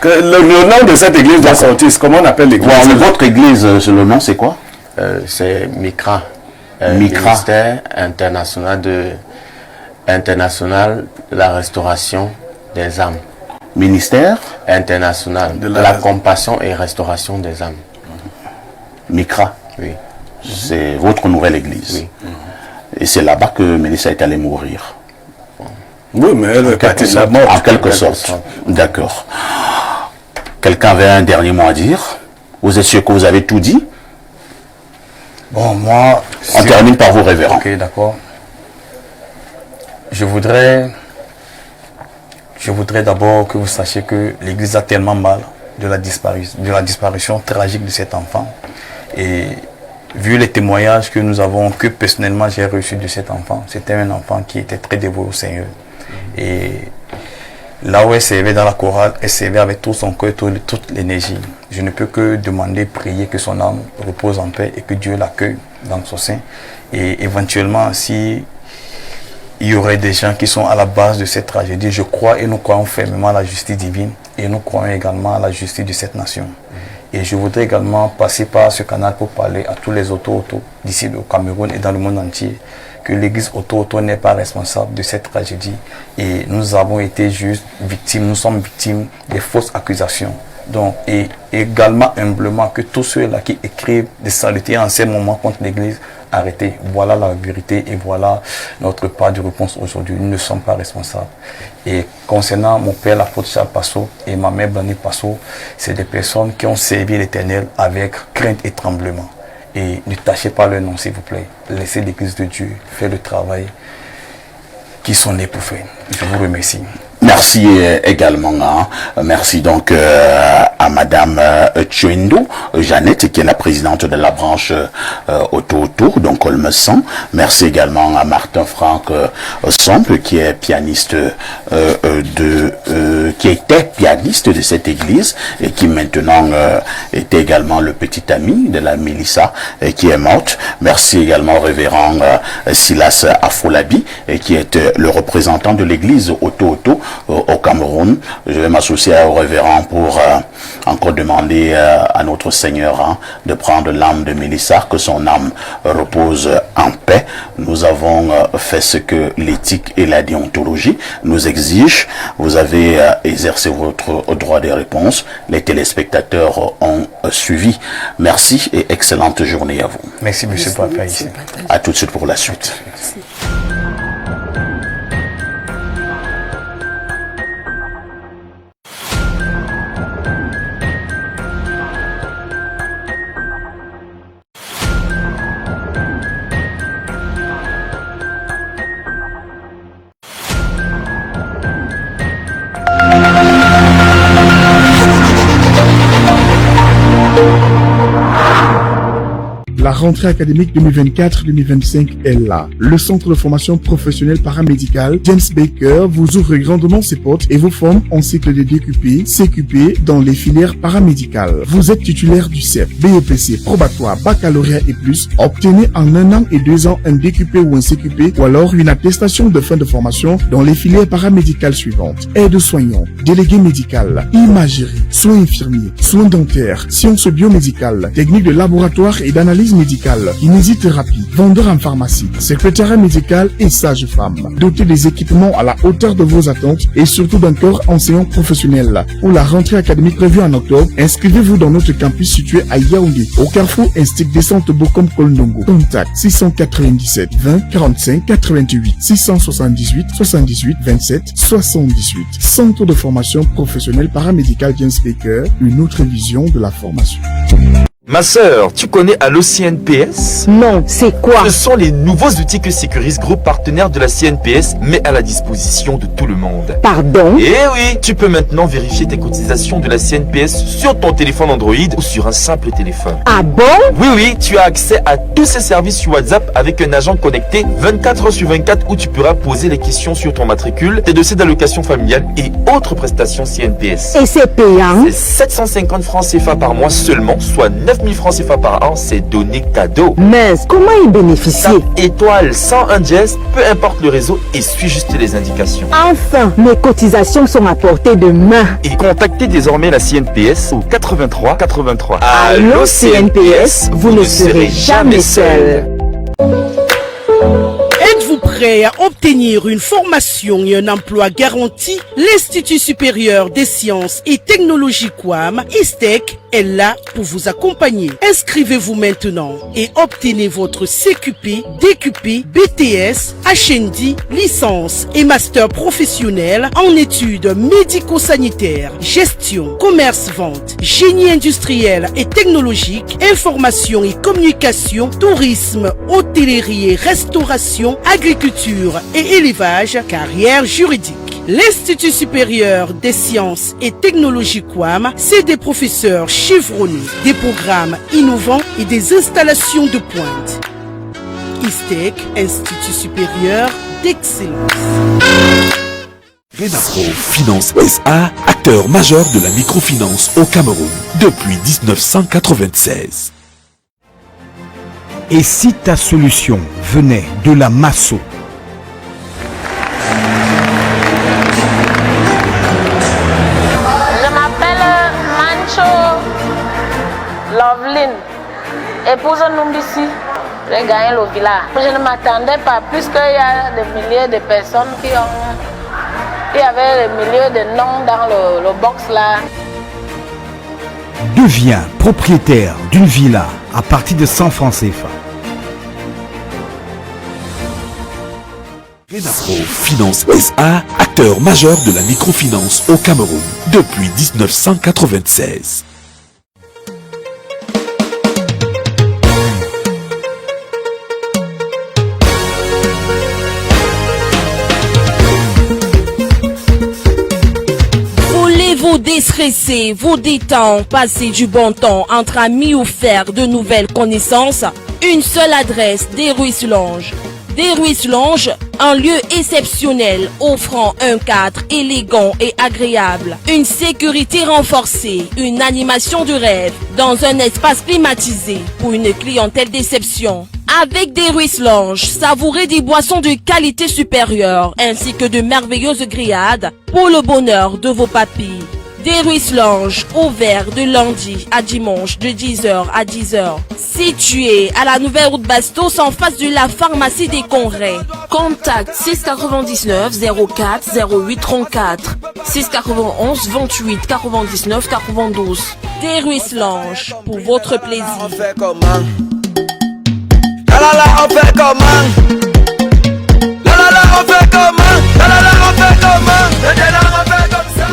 que le nom de cette église doit sortir. Comment on appelle l'église? Ouais, votre église, le nom c'est quoi? C'est MICRA. MICRA. Ministère international de la restauration des âmes. Ministère international de la compassion et restauration des âmes. MICRA. Oui. C'est votre nouvelle église. Oui. Et c'est là-bas que Mélissa est allée mourir. Oui, mais elle est partie de la mort. En quelque sorte. D'accord. Quelqu'un avait un dernier mot à dire? Vous êtes sûr que vous avez tout dit? Bon, moi... On termine par vos révérends. Ok, d'accord. Je voudrais d'abord que vous sachiez que l'Église a tellement mal de la disparition tragique de cet enfant. Et vu les témoignages que nous avons, que personnellement j'ai reçus de cet enfant, c'était un enfant qui était très dévoué au Seigneur. Et Là où elle servait dans la chorale, elle servait avec tout son cœur, toute l'énergie. Je ne peux que demander, prier que son âme repose en paix et que Dieu l'accueille dans son sein. Et éventuellement, si il y aurait des gens qui sont à la base de cette tragédie, je crois et nous croyons fermement à la justice divine et nous croyons également à la justice de cette nation. Et je voudrais également passer par ce canal pour parler à tous les auto d'ici au Cameroun et dans le monde entier que l'église auto n'est pas responsable de cette tragédie et nous avons été juste victimes, nous sommes victimes des fausses accusations. Donc, et également humblement que tous ceux-là qui écrivent des saletés en ces moments contre l'église, arrêtez. Voilà la vérité et voilà notre part de réponse aujourd'hui. Nous ne sommes pas responsables. Et concernant mon père, l'apôtre Charles Passot, et ma mère Blandine Passot, c'est des personnes qui ont servi l'Éternel avec crainte et tremblement. Et ne tâchez pas leur nom, s'il vous plaît. Laissez l'église de Dieu faire le travail qui sont nés pour faire. Je vous remercie. Merci également. Merci donc à Madame Tchouendou Jeannette, qui est la présidente de la branche Auto, donc Olmesan. Merci également à Martin Franck Somple, qui est pianiste qui était pianiste de cette église et qui maintenant était également le petit ami de la Mélissa qui est morte. Merci également au révérend Silas Afolabi, qui est le représentant de l'église Auto au Cameroun. Je vais m'associer au révérend pour encore demander à notre Seigneur de prendre l'âme de Mélissa, que son âme repose en paix. Nous avons fait ce que l'éthique et la déontologie nous exigent. Vous avez exercé votre droit de réponse. Les téléspectateurs ont suivi. Merci et excellente journée à vous. Merci, monsieur Papa. À tout de suite pour la suite. Merci. La rentrée académique 2024-2025 est là. Le centre de formation professionnelle paramédicale James Baker vous ouvre grandement ses portes et vous forme en cycle de DQP, CQP dans les filières paramédicales. Vous êtes titulaire du CEP, BEPC, probatoire, baccalauréat et plus. Obtenez en 1 an et 2 ans un DQP ou un CQP ou alors une attestation de fin de formation dans les filières paramédicales suivantes. Aide-soignant, délégué médical, imagerie, soins infirmiers, soins dentaires, sciences biomédicales, techniques de laboratoire et d'analyse médicale, kinésithérapie, vendeur en pharmacie, secrétariat médical et sage-femme. Dotez des équipements à la hauteur de vos attentes et surtout d'un corps enseignant professionnel. Pour la rentrée académique prévue en octobre, inscrivez-vous dans notre campus situé à Yaoundé, au carrefour Instic Descente Bokom Kolnongo. Contact 697 20 45 88 678 78 27 78. Centre de formation professionnelle paramédicale James Baker, une autre vision de la formation. Ma sœur, tu connais Allo CNPS? Non, c'est quoi? Ce sont les nouveaux outils que Sécuris Group, partenaire de la CNPS, met à la disposition de tout le monde. Pardon? Eh oui, tu peux maintenant vérifier tes cotisations de la CNPS sur ton téléphone Android ou sur un simple téléphone. Ah bon? Oui, tu as accès à tous ces services sur WhatsApp avec un agent connecté 24 heures sur 24 où tu pourras poser les questions sur ton matricule, tes dossiers d'allocation familiale et autres prestations CNPS. Et c'est payant? C'est 750 francs CFA par mois seulement, soit 9000 francs CFA par an, c'est donné cadeau. Mince, comment y bénéficier? Étoile 101 dièse, peu importe le réseau et suis juste les indications. Enfin, mes cotisations sont à portée de main. Et contactez désormais la CNPS au 83 83. Allô CNPS, vous ne serez jamais seul. Êtes-vous prêt à obtenir une formation et un emploi garanti? L'Institut supérieur des sciences et technologies QUAM, ISTEC, est là pour vous accompagner. Inscrivez-vous maintenant et obtenez votre CQP, DQP, BTS, HND, licence et master professionnel en études médico-sanitaires, gestion, commerce-vente, génie industriel et technologique, information et communication, tourisme, hôtellerie et restauration, agriculture et élevage, carrière juridique. L'Institut supérieur des sciences et technologies QUAM, c'est des professeurs chevronnés, des programmes innovants et des installations de pointe. ISTEC, Institut supérieur d'excellence. Renapro Finance SA, acteur majeur de la microfinance au Cameroun depuis 1996. Et si ta solution venait de la Masso? Je m'appelle Mancho Loveline, épouse Numbisi. J'ai gagné le village. Je ne m'attendais pas, puisqu'il y a des milliers de personnes qui avaient des milliers de noms dans le box là. Deviens propriétaire d'une villa à partir de 100 francs CFA. Renapro Finance SA, acteur majeur de la microfinance au Cameroun depuis 1996. Vous déstresser, vous détendre, passer du bon temps entre amis ou faire de nouvelles connaissances. Une seule adresse, Des Ruisses Lounge. Des Ruisses Lounge, un lieu exceptionnel offrant un cadre élégant et agréable, une sécurité renforcée, une animation de rêve dans un espace climatisé pour une clientèle d'exception. Avec Des Ruisses Lounge, savourez des boissons de qualité supérieure ainsi que de merveilleuses grillades pour le bonheur de vos papilles. Des Ruisses Lounge, ouvert de lundi à dimanche de 10h à 10h. Situé à la nouvelle route Bastos en face de la pharmacie des Congrès. Contact 699 04 08 34 691 28 99 92. Des Ruisses Lounge, pour votre plaisir. On fait comment? La la la, on fait comment? La la la, on fait comment? La la la, on fait comment? Le délat, on fait comme ça.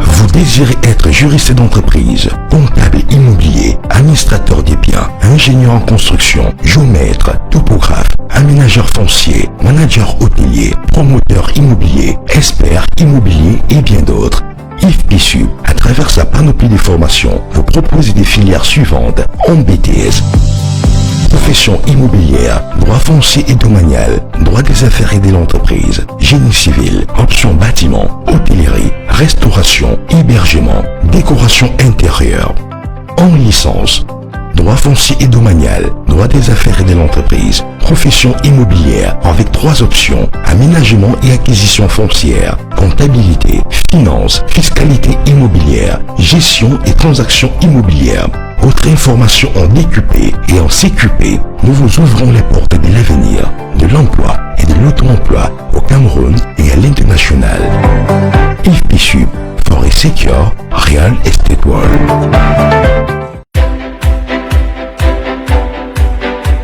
Vous désirez être juriste d'entreprise, comptable immobilier, administrateur des biens, ingénieur en construction, géomètre, topographe, aménageur foncier, manager hôtelier, promoteur immobilier, expert immobilier et bien d'autres. IFPSU, à travers sa panoplie de formations, vous propose des filières suivantes en BTS. Profession immobilière, droit foncier et domanial, droit des affaires et de l'entreprise, génie civil, option bâtiment, hôtellerie, restauration, hébergement, décoration intérieure. En licence, droit foncier et domanial, droit des affaires et de l'entreprise, profession immobilière avec 3 options, aménagement et acquisition foncière, comptabilité, finance, fiscalité immobilière, gestion et transactions immobilières. Autre information en DQP et en CQP, nous vous ouvrons les portes de l'avenir, de l'emploi et de l'auto-emploi au Cameroun et à l'international. IFPSU, Forêt Secure, Real Estate World.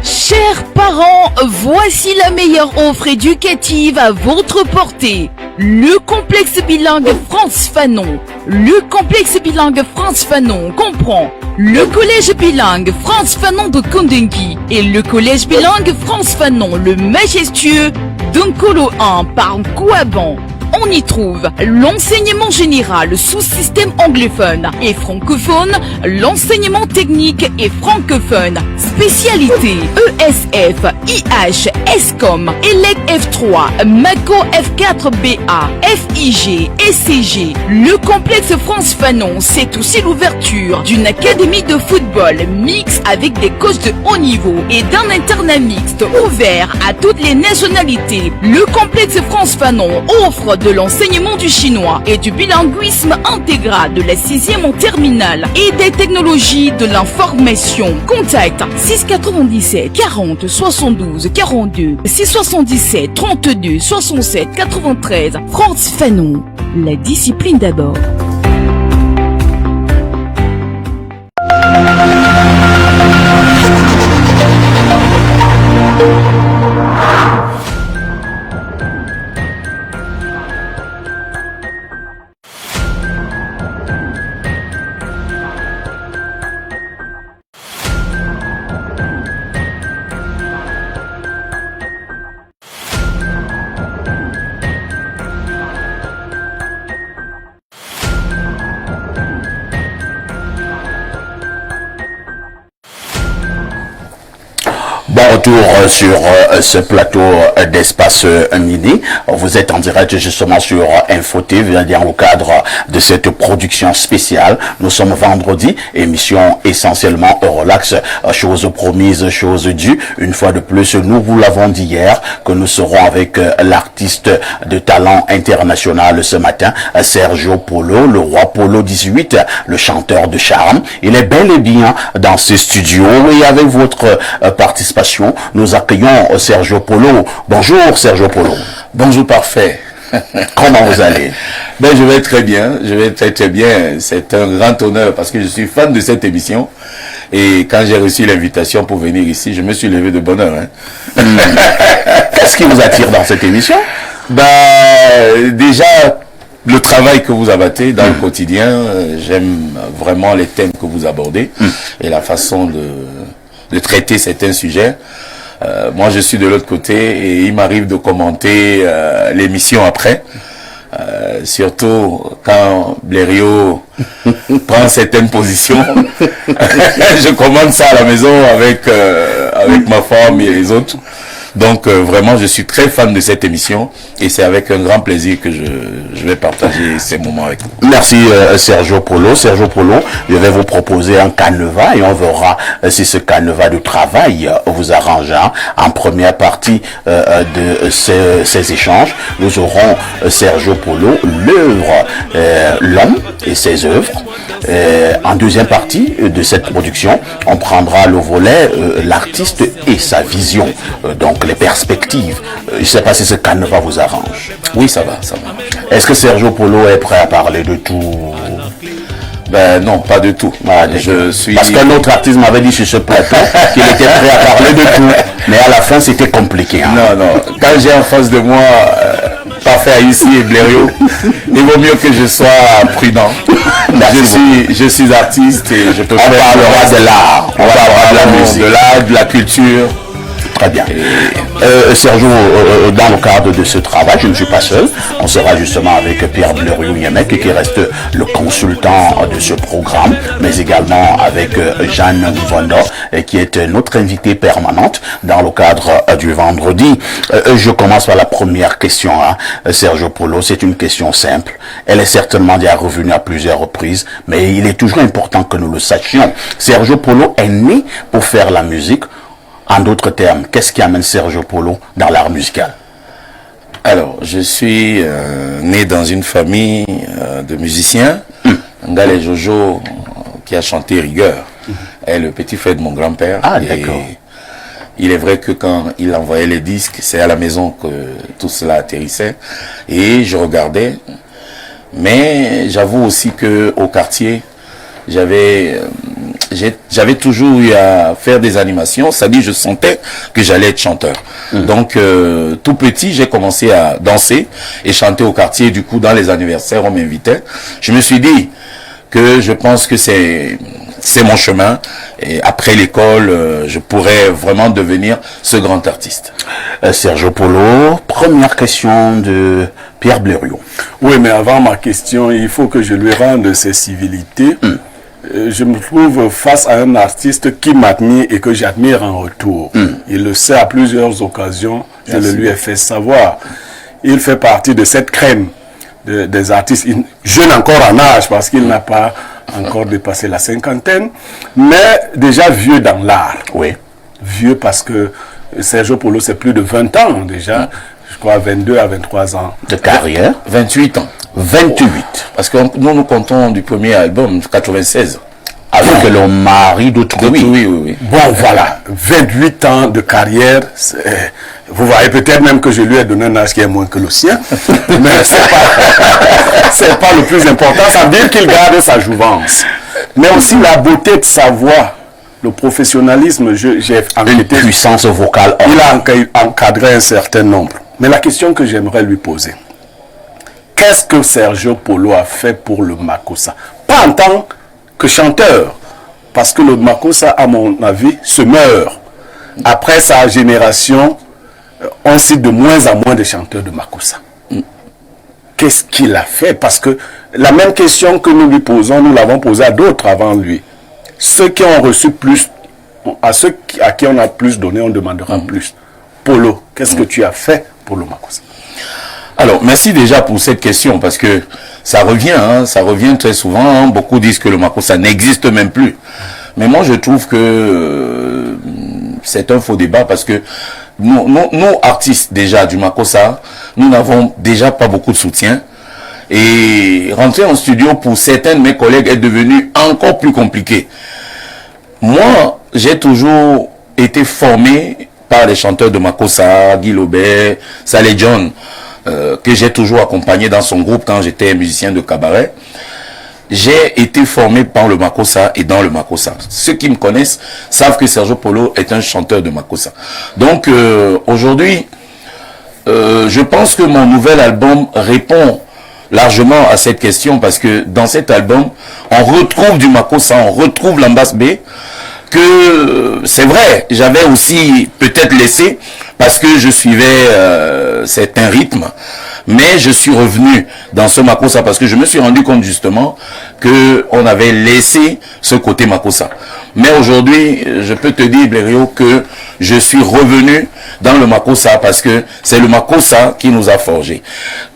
Chers parents, voici la meilleure offre éducative à votre portée. Le complexe bilingue France Fanon. Le complexe bilingue France Fanon comprend le collège bilingue France Fanon de Kondengui et le collège bilingue France Fanon le majestueux d'Unkolo 1 par Kouaban. On y trouve l'enseignement général sous système anglophone et francophone, l'enseignement technique et francophone, spécialité ESF, IH, ESCOM, ELEC F3, MACO F4BA, FIG, SCG. Le complexe France Fanon, c'est aussi l'ouverture d'une académie de football mixte avec des coachs de haut niveau et d'un internat mixte ouvert à toutes les nationalités. Le complexe France Fanon offre de l'enseignement du chinois et du bilinguisme intégral de la 6e en terminale et des technologies de l'information. Contact 697 40 72 42 677 32 67 93. France Fanon, la discipline d'abord. retour sur ce plateau d'Espace Midi. Vous êtes en direct justement sur Info TV dans le cadre de cette production spéciale. Nous sommes vendredi, émission essentiellement relax, chose promise, chose due. Une fois de plus, nous vous l'avons dit hier que nous serons avec l'artiste de talent international ce matin, Sergio Polo, le roi Polo 18, le chanteur de charme. Il est bel et bien dans ce studio et avec votre participation, nous accueillons Sergio Polo. Bonjour Sergio Polo. Bonjour parfait. Comment vous allez? Ben, je vais très bien, très bien. C'est un grand honneur parce que je suis fan de cette émission. Et quand j'ai reçu l'invitation pour venir ici, je me suis levé de bonne heure. Qu'est-ce qui vous attire dans cette émission? Ben, déjà, le travail que vous abattez dans le quotidien, j'aime vraiment les thèmes que vous abordez et la façon de traiter certains sujets. Moi, je suis de l'autre côté et il m'arrive de commenter l'émission après. Surtout quand Blériot prend certaines positions. Je commande ça à la maison avec ma femme et les autres. Donc vraiment, je suis très fan de cette émission et c'est avec un grand plaisir que je vais partager ces moments avec vous. Merci Sergio Polo. Sergio Polo, je vais vous proposer un canevas et on verra si ce canevas de travail vous arrange. En première partie de ces échanges, nous aurons Sergio Polo, l'œuvre, l'homme et ses œuvres. En deuxième partie de cette production, on prendra le volet l'artiste et sa vision, donc les perspectives. Je ne sais pas si ce canevas vous arrange. Oui, ça va, ça va. Est-ce que Sergio Polo est prêt à parler de tout? Ben non, pas du tout. Parce qu'un autre artiste m'avait dit sur ce plateau qu'il était prêt à parler de tout, mais à la fin c'était compliqué. Non. Quand j'ai en face de moi Parfait ici et Blériot, il vaut mieux que je sois prudent. Je suis artiste et je peux faire. On parlera de l'art, on parlera de la musique, de l'art, de la culture. Très bien. Sergio, dans le cadre de ce travail, je ne suis pas seul. On sera justement avec Pierre Blériot-Yemek, qui reste le consultant de ce programme, mais également avec Jeanne Vondo, qui est notre invitée permanente dans le cadre du vendredi. Je commence par la première question, Sergio Polo. C'est une question simple. Elle est certainement déjà revenue à plusieurs reprises, mais il est toujours important que nous le sachions. Sergio Polo est né pour faire la musique. En d'autres termes, qu'est-ce qui amène Sergio Polo dans l'art musical? Alors, je suis né dans une famille de musiciens. Ngale Jojo, qui a chanté Rigueur, est le petit frère de mon grand-père. Ah, d'accord. Il est vrai que quand il envoyait les disques, c'est à la maison que tout cela atterrissait. Et je regardais. Mais j'avoue aussi qu'au quartier, j'avais toujours eu à faire des animations, c'est-à-dire je sentais que j'allais être chanteur. Donc tout petit, j'ai commencé à danser et chanter au quartier. Du coup, dans les anniversaires, on m'invitait. Je me suis dit que je pense que c'est mon chemin. Et après l'école, je pourrais vraiment devenir ce grand artiste. Sergio Polo, première question de Pierre Blériot. Oui, mais avant ma question, il faut que je lui rende ses civilités. Je me trouve face à un artiste qui m'admire et que j'admire en retour. Il le sait à plusieurs occasions, je le lui ai fait savoir. Il fait partie de cette crème des artistes, jeune encore en âge parce qu'il n'a pas encore dépassé la cinquantaine, mais déjà vieux dans l'art. Oui. Vieux parce que Sergio Polo, c'est plus de 20 ans déjà, je crois 22 à 23 ans. De carrière? 28 ans. 28. Parce que nous comptons du premier album, 96. Avec le mari d'autrui. Oui. Bon, voilà. 28 ans de carrière. Vous voyez peut-être même que je lui ai donné un âge qui est moins que le sien. Mais c'est pas le plus important. Ça veut dire qu'il garde sa jouvence. Mais aussi la beauté de sa voix. Le professionnalisme, j'ai enquêté. Une puissance vocale. Il a encadré un certain nombre. Mais la question que j'aimerais lui poser. Qu'est-ce que Sergio Polo a fait pour le Makossa? Pas en tant que chanteur, parce que le Makossa, à mon avis, se meurt. Après sa génération, on cite de moins en moins de chanteurs de Makossa. Qu'est-ce qu'il a fait? Parce que la même question que nous lui posons, nous l'avons posée à d'autres avant lui. Ceux qui ont reçu plus à ceux à qui on a plus donné, on demandera plus. Polo, qu'est-ce que tu as fait pour le Makossa? Alors, merci déjà pour cette question, parce que ça revient très souvent. Beaucoup disent que le Makossa n'existe même plus. Mais moi, je trouve que c'est un faux débat, parce que nous, artistes déjà du Makossa, nous n'avons déjà pas beaucoup de soutien. Et rentrer en studio pour certains de mes collègues est devenu encore plus compliqué. Moi, j'ai toujours été formé par les chanteurs de Makossa, Guy Lobet, Saleh John, que j'ai toujours accompagné dans son groupe quand j'étais musicien de cabaret. J'ai été formé par le Makossa et dans le Makossa. Ceux qui me connaissent savent que Sergio Polo est un chanteur de Makossa. Donc aujourd'hui, je pense que mon nouvel album répond largement à cette question, parce que dans cet album, on retrouve du Makossa, on retrouve l'Ambass B, que c'est vrai, j'avais aussi peut-être laissé parce que je suivais certains rythmes, mais je suis revenu dans ce Makossa parce que je me suis rendu compte justement que on avait laissé ce côté Makossa. Mais aujourd'hui, je peux te dire, Blériot, que je suis revenu dans le Makossa parce que c'est le Makossa qui nous a forgés.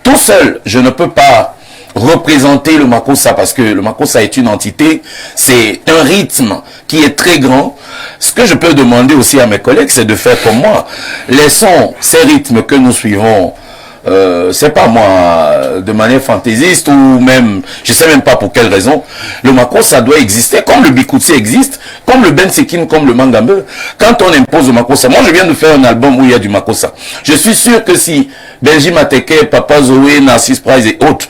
Tout seul, je ne peux pas représenter le Makossa parce que le Makossa est une entité, c'est un rythme qui est très grand. Ce que je peux demander aussi à mes collègues, c'est de faire comme moi. Laissons ces rythmes que nous suivons, c'est pas moi, de manière fantaisiste ou même, je sais même pas pour quelle raison. Le Makossa doit exister comme le Bikutsi existe, comme le Ben Sekin, comme le Mangambe. Quand on impose le Makossa, moi je viens de faire un album où il y a du Makossa. Je suis sûr que si Benji Mateke, Papa Zoé, Narcisse Price et autres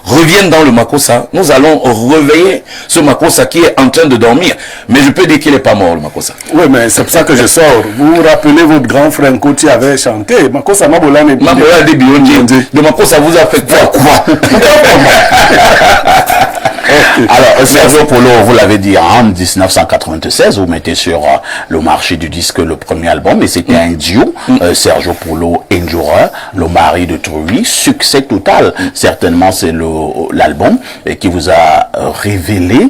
reviennent dans le Makossa, nous allons réveiller ce Makossa qui est en train de dormir. Mais je peux dire qu'il n'est pas mort, le Makossa. Oui, mais c'est pour ça que je sors. Vous vous rappelez, votre grand frère Nkoti avait chanté Makossa Mabola de Biondi. Le Makossa vous a fait quoi? Alors, Sergio Polo, vous l'avez dit, en 1996, vous mettez sur le marché du disque le premier album, et c'était un duo, Sergio Polo et Njora, le mari de Truy, succès total. Certainement, c'est l'album qui vous a révélé.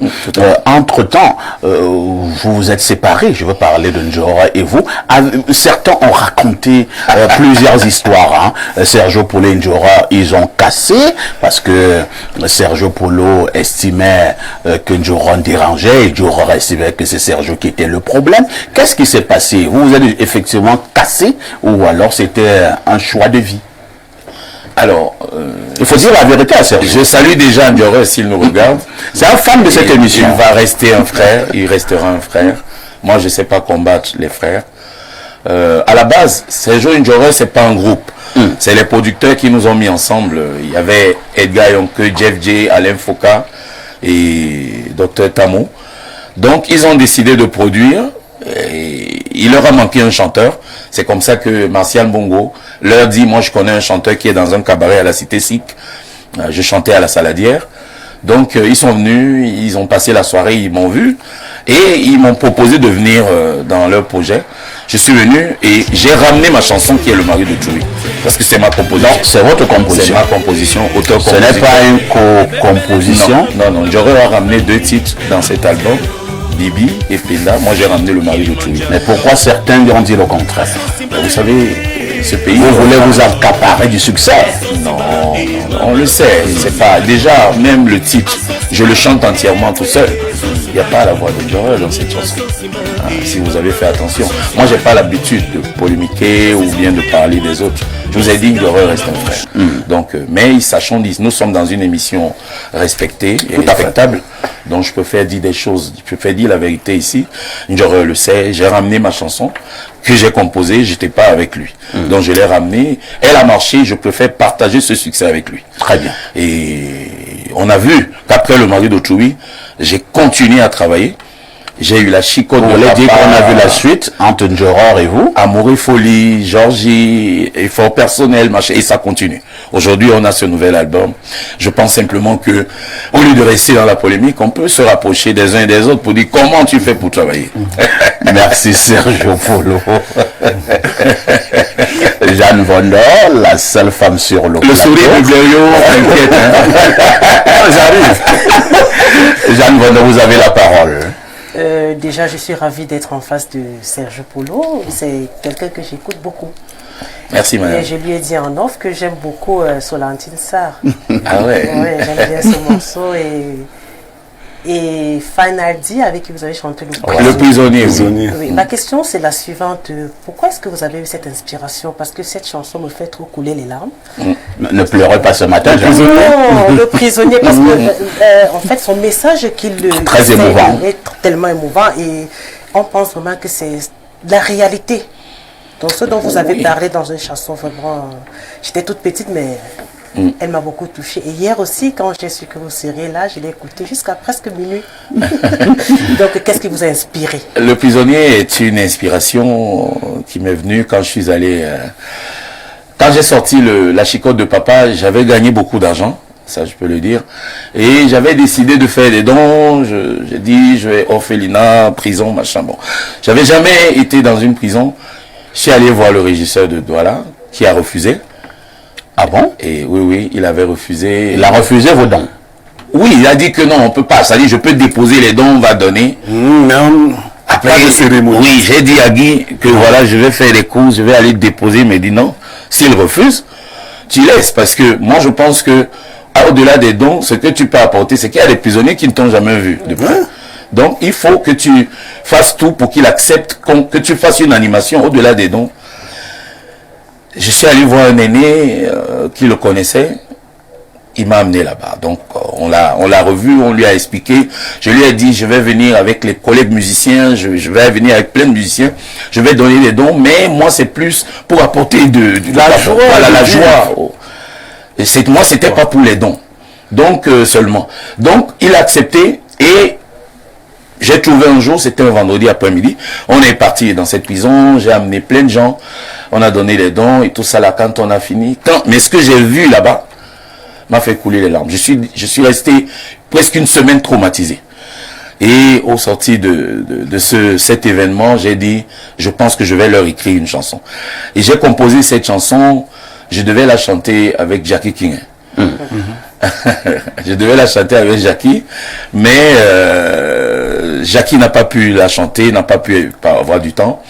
Entre-temps, vous vous êtes séparés, je veux parler de Njora et vous. Certains ont raconté plusieurs histoires. Sergio Polo et Njora, ils ont cassé, parce que Sergio Polo estimait que Njora dérangeait, et Njora estimait que c'est Sergio qui était le problème. Qu'est-ce qui s'est passé? Vous vous êtes effectivement cassé, ou alors c'était un choix de vie? Alors, il faut dire la vérité à Sergio. Je salue déjà Njora s'il nous regarde. C'est un fan de cette émission. Il va rester un frère, il restera un frère. Moi, je ne sais pas combattre les frères. À la base, Sergio et Njora, c'est pas un groupe. C'est les producteurs qui nous ont mis ensemble. Il y avait Edgar Yonke, Jeff J, Alain Foucault et Dr Tamo. Donc, ils ont décidé de produire. Et il leur a manqué un chanteur. C'est comme ça que Martial Bongo leur dit, moi je connais un chanteur qui est dans un cabaret à la Cité Sic. Je chantais à la Saladière. Donc ils sont venus, ils ont passé la soirée, ils m'ont vu et ils m'ont proposé de venir dans leur projet. Je suis venu et j'ai ramené ma chanson qui est Le Mari de Tchoui. Parce que c'est ma composition. C'est votre composition. C'est ma composition, auteur-composition. Ce n'est pas une co-composition. Non, j'aurais ramené 2 titres dans cet album. Bibi et Penda, moi j'ai ramené Le Mari de Tchoui. Mais pourquoi certains ont dit le contraire? Vous savez, ce pays... Vous voulez vous accaparer du succès? Non, on le sait. C'est pas... Déjà, même le titre, je le chante entièrement tout seul. Il n'y a pas la voix de Njora dans cette chanson. Si vous avez fait attention. Moi, j'ai pas l'habitude de polémiquer ou bien de parler des autres. Je vous ai dit que Njora reste un frère. Donc, mais sachons, nous sommes dans une émission respectée et respectable. Donc, je peux faire dire des choses. Je peux faire dire la vérité ici. Njora le sait. J'ai ramené ma chanson que j'ai composée. J'étais pas avec lui. Donc, je l'ai ramenée. Elle a marché. Je préfère partager ce succès avec lui. Très bien. Et on a vu qu'après Le Mari de Tchoui, j'ai continué à travailler. J'ai eu la chicote de la dit qu'on a vu la suite entre Njora et vous. Amour et folie, Georgie, effort personnel, machin, et ça continue. Aujourd'hui, on a ce nouvel album. Je pense simplement que, au lieu de rester dans la polémique, on peut se rapprocher des uns et des autres pour dire comment tu fais pour travailler. Merci Sergio Polo. Jeanne Vondor, la seule femme sur le plateau. Sourire de Blériot, t'inquiète. J'arrive. Jeanne Vondor, vous avez la parole. Déjà, je suis ravie d'être en face de Serge Polo. C'est quelqu'un que j'écoute beaucoup. Merci, madame. Et je lui ai dit en off que j'aime beaucoup Solantine Sarr. Ah ouais? Ouais, j'aime bien ce morceau. Et Fanaldi, avec qui vous avez chanté Le prisonnier. Oui. Ma question, c'est la suivante. Pourquoi est-ce que vous avez eu cette inspiration? Parce que cette chanson me fait trop couler les larmes. Ne pleurez pas ce matin. Non, le prisonnier, parce que en fait, son message très émouvant. Est tellement émouvant et on pense vraiment que c'est la réalité. Donc ce dont vous avez parlé dans une chanson, vraiment, j'étais toute petite, mais elle m'a beaucoup touchée. Et hier aussi, quand j'ai su que vous seriez là, je l'ai écouté jusqu'à presque minuit. Donc, qu'est-ce qui vous a inspiré? Le prisonnier est une inspiration qui m'est venue quand je suis allé... Quand j'ai sorti la chicotte de papa, j'avais gagné beaucoup d'argent, ça je peux le dire. Et j'avais décidé de faire des dons. J'ai dit, je vais orphelinat, prison, machin. Bon, j'avais jamais été dans une prison. Je suis allé voir le régisseur de Douala, qui a refusé. Ah bon? Et oui, il avait refusé. Il a refusé vos dons? Oui, il a dit que non, on peut pas. Ça dit, je peux déposer les dons, on va donner. Non. Après, oui, j'ai dit à Guy que voilà, je vais faire les courses, je vais aller déposer. Il m'a dit non. S'il refuse, tu laisses. Parce que moi, je pense que, au-delà des dons, ce que tu peux apporter, c'est qu'il y a des prisonniers qui ne t'ont jamais vu de près. Donc, il faut que tu fasses tout pour qu'il accepte que tu fasses une animation au-delà des dons. Je suis allé voir un aîné qui le connaissait. Il m'a amené là-bas. Donc, on l'a revu, on lui a expliqué. Je lui ai dit, je vais venir avec les collègues musiciens, je vais venir avec plein de musiciens. Je vais donner des dons, mais moi, c'est plus pour apporter de la joie. Voilà, la joie. Et moi, c'était pas pour les dons. Donc, seulement. Donc, il a accepté et j'ai trouvé un jour, c'était un vendredi après-midi, on est parti dans cette prison, j'ai amené plein de gens, on a donné les dons et tout ça là, quand on a fini. Mais ce que j'ai vu là-bas m'a fait couler les larmes. Je suis resté presque une semaine traumatisé. Et au sorti de cet événement, j'ai dit, je pense que je vais leur écrire une chanson. Et j'ai composé cette chanson, je devais la chanter avec Jackie King. Je devais la chanter avec Jackie, mais Jackie n'a pas pu la chanter, n'a pas pu avoir du temps.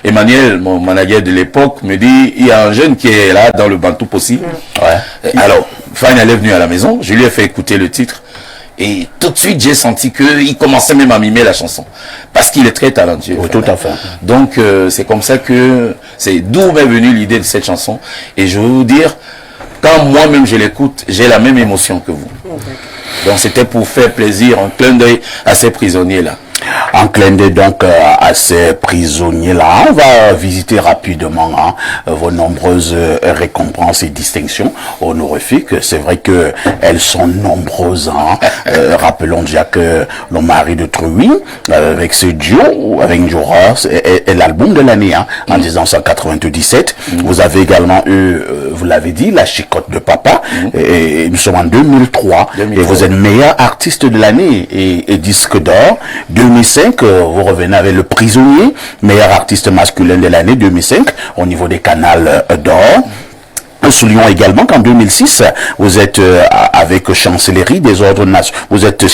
Emmanuel, mon manager de l'époque, me dit, il y a un jeune qui est là dans le Bantou Possi. Alors, Fanny elle est venue à la maison, je lui ai fait écouter le titre. Et tout de suite, j'ai senti qu'il commençait même à mimer la chanson. Parce qu'il est très talentueux. Oui, tout à fait. Donc, c'est comme ça que c'est d'où m'est venue l'idée de cette chanson. Et je veux vous dire, quand moi-même je l'écoute, j'ai la même émotion que vous. Donc c'était pour faire plaisir, un clin d'œil à ces prisonniers-là. En clin d'œil donc à ces prisonniers-là, on va visiter rapidement vos nombreuses récompenses et distinctions honorifiques. C'est vrai que elles sont nombreuses. Rappelons déjà que le mari de Truy, avec ce duo, avec Njora, est l'album de l'année en 1997. Vous avez également eu, vous l'avez dit, la chicotte de papa. Et nous sommes en 2003. Et vous êtes meilleur artiste de l'année et disque d'or. 2005, vous revenez avec Le Prisonnier, meilleur artiste masculin de l'année 2005 au niveau des canals d'or. Nous soulignons également qu'en 2006, vous êtes avec chancellerie des ordres nationaux. Vous êtes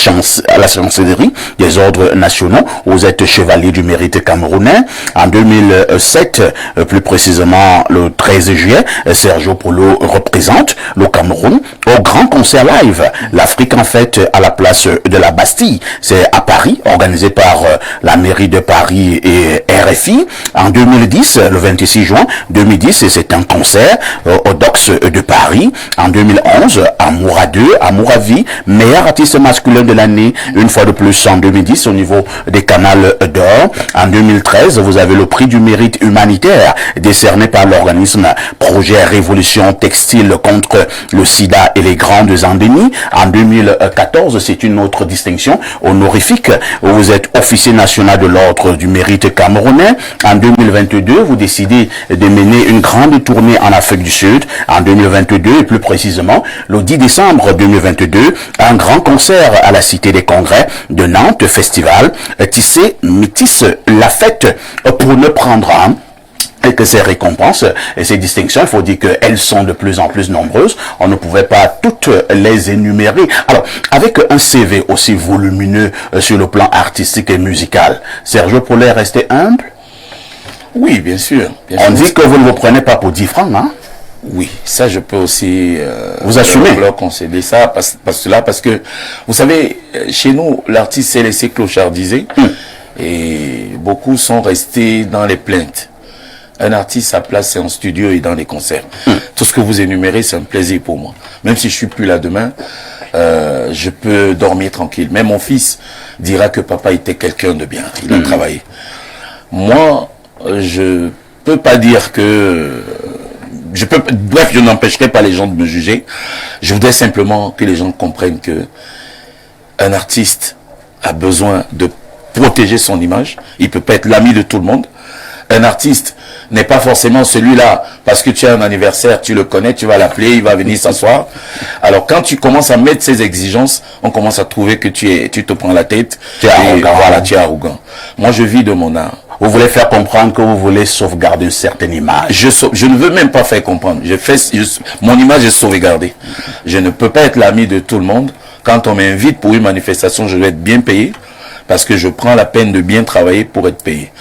à la chancellerie des ordres nationaux. Vous êtes chevalier du mérite camerounais. En 2007, plus précisément le 13 juillet, Serge Polo représente le Cameroun au grand concert live. L'Afrique en fête à la place de la Bastille. C'est à Paris, organisé par la mairie de Paris et RFI. En 2010, le 26 juin 2010, c'est un concert au Dox de Paris. En 2011, Amoura 2, Amoura Vie, meilleur artiste masculin de l'année, une fois de plus en 2010 au niveau des canals d'or. En 2013, vous avez le prix du mérite humanitaire décerné par l'organisme Projet Révolution Textile contre le sida et les grandes endémies. En 2014, c'est une autre distinction honorifique. Vous êtes officier national de l'ordre du mérite camerounais. En 2022, vous décidez de mener une grande tournée en Afrique du Sud. En 2022, et plus précisément, le 10 décembre 2022, un grand concert à la Cité des Congrès de Nantes, festival Tissé Métis la fête pour ne prendre et que ces récompenses et ces distinctions, il faut dire qu'elles sont de plus en plus nombreuses. On ne pouvait pas toutes les énumérer. Alors, avec un CV aussi volumineux sur le plan artistique et musical, Sergio Polo est resté humble? Oui, bien sûr. On dit que vous ne vous prenez pas pour 10 francs, hein? Oui, ça je peux aussi vous assumer leur concéder ça parce que vous savez, chez nous l'artiste s'est laissé clochardiser et beaucoup sont restés dans les plaintes. Un artiste, sa place c'est en studio et dans les concerts. Tout ce que vous énumérez, c'est un plaisir pour moi. Même si je suis plus là demain, je peux dormir tranquille. Même mon fils dira que papa était quelqu'un de bien. Il a travaillé. Moi, je peux pas dire que bref, je n'empêcherai pas les gens de me juger. Je voudrais simplement que les gens comprennent que un artiste a besoin de protéger son image. Il peut pas être l'ami de tout le monde. Un artiste n'est pas forcément celui-là parce que tu as un anniversaire, tu le connais, tu vas l'appeler, il va venir s'asseoir. Alors quand tu commences à mettre ces exigences, on commence à trouver que tu te prends la tête. Tu es arrogant. Voilà, tu es arrogant. Moi, je vis de mon art. Vous voulez faire comprendre que vous voulez sauvegarder une certaine image. Je ne veux même pas faire comprendre. Mon image est sauvegardée. Je ne peux pas être l'ami de tout le monde. Quand on m'invite pour une manifestation, je dois être bien payé. Parce que je prends la peine de bien travailler pour être payé.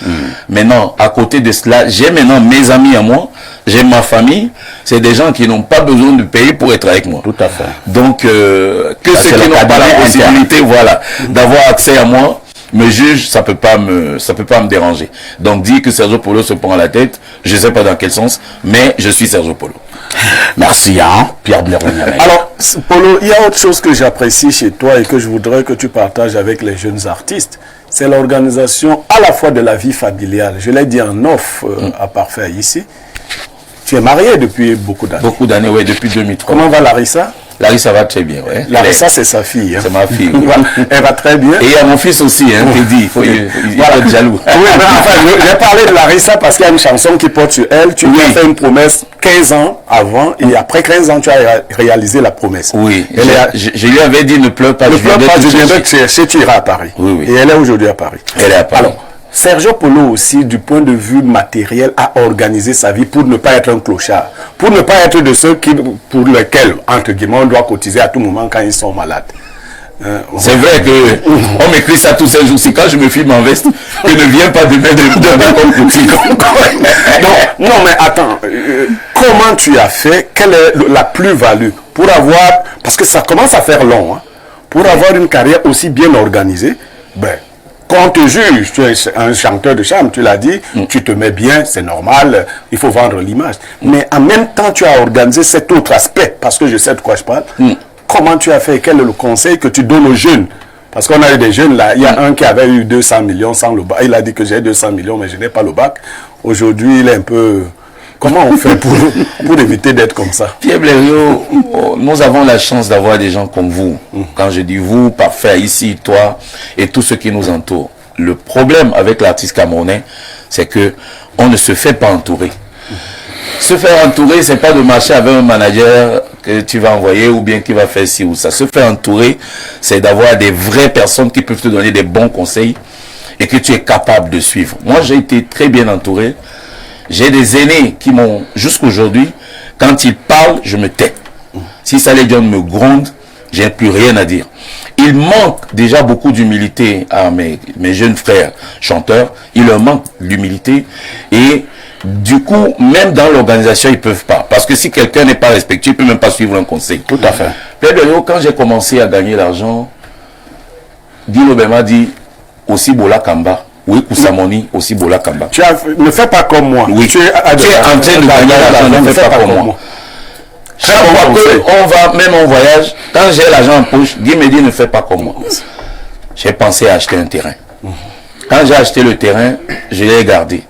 Maintenant, à côté de cela, j'ai maintenant mes amis à moi, j'ai ma famille, c'est des gens qui n'ont pas besoin de payer pour être avec moi. Tout à fait. Donc, que ceux qui n'ont pas la possibilité, voilà, d'avoir accès à moi, me juge, ça peut pas me déranger. Donc, dire que Sergio Polo se prend à la tête, je sais pas dans quel sens, mais je suis Sergio Polo. Merci, hein, Pierre Blair. Alors, Polo, il y a autre chose que j'apprécie chez toi et que je voudrais que tu partages avec les jeunes artistes. C'est l'organisation à la fois de la vie familiale. Je l'ai dit en off à Parfait ici. Tu es marié depuis beaucoup d'années. Beaucoup d'années, oui, depuis 2003. Comment va Larissa? Larissa va très bien, ouais. Larissa, c'est sa fille. Hein. C'est ma fille. Oui. Elle va très bien. Et il y a mon fils aussi, hein, qui dit, il faut être jaloux. Oui, mais enfin, j'ai parlé de Larissa parce qu'il y a une chanson qui porte sur elle. Tu lui as fait une promesse 15 ans avant, et après 15 ans, tu as réalisé la promesse. Oui, je lui avais dit, ne pleure pas, je viendrai te chercher, tu iras à Paris. Oui, oui. Et elle est aujourd'hui à Paris. Elle est à Paris. Alors, Sergio Polo aussi, du point de vue matériel, a organisé sa vie pour ne pas être un clochard. Pour ne pas être de ceux pour lesquels, entre guillemets, on doit cotiser à tout moment quand ils sont malades. C'est vrai que on m'écrit ça tous ces jours. C'est quand je me filme en veste que ne viens pas de mettre comme petit. Non, mais attends. Comment tu as fait? Quelle est la plus-value pour avoir... Parce que ça commence à faire long. Hein, pour avoir une carrière aussi bien organisée, quand on te juge, tu es un chanteur de charme, tu l'as dit, tu te mets bien, c'est normal, il faut vendre l'image. Mais en même temps, tu as organisé cet autre aspect, parce que je sais de quoi je parle. Comment tu as fait? Quel est le conseil que tu donnes aux jeunes? Parce qu'on a eu des jeunes là, il y a un qui avait eu 200 millions sans le bac. Il a dit que j'ai 200 millions, mais je n'ai pas le bac. Aujourd'hui, il est un peu... Comment on fait pour éviter d'être comme ça? Pierre Blériot, nous avons la chance d'avoir des gens comme vous. Quand je dis vous, Parfait, ici, toi et tous ceux qui nous entourent. Le problème avec l'artiste camerounais, c'est que on ne se fait pas entourer. Se faire entourer, c'est pas de marcher avec un manager que tu vas envoyer ou bien qui va faire ci ou ça. Se faire entourer, c'est d'avoir des vraies personnes qui peuvent te donner des bons conseils et que tu es capable de suivre. Moi, j'ai été très bien entouré. J'ai des aînés qui m'ont, jusqu'aujourd'hui, quand ils parlent, je me tais. Si Saleh John me gronde, j'ai plus rien à dire. Il manque déjà beaucoup d'humilité à mes jeunes frères chanteurs. Il leur manque l'humilité. Et du coup, même dans l'organisation, ils peuvent pas. Parce que si quelqu'un n'est pas respectueux, il peut même pas suivre un conseil. Tout à fait. Quand j'ai commencé à gagner l'argent, Guy Lobé m'a dit, aussi Bola Kamba. Oui, Koussamoni, aussi Bola Kamba. Ne fais pas comme moi. Oui, tu es en train de gagner l'argent, ne fais pas comme moi. Chaque fois qu'on va, même en voyage, quand j'ai l'argent en poche, Guy me dit ne fais pas comme moi. J'ai pensé à acheter un terrain. Quand j'ai acheté le terrain, je l'ai gardé.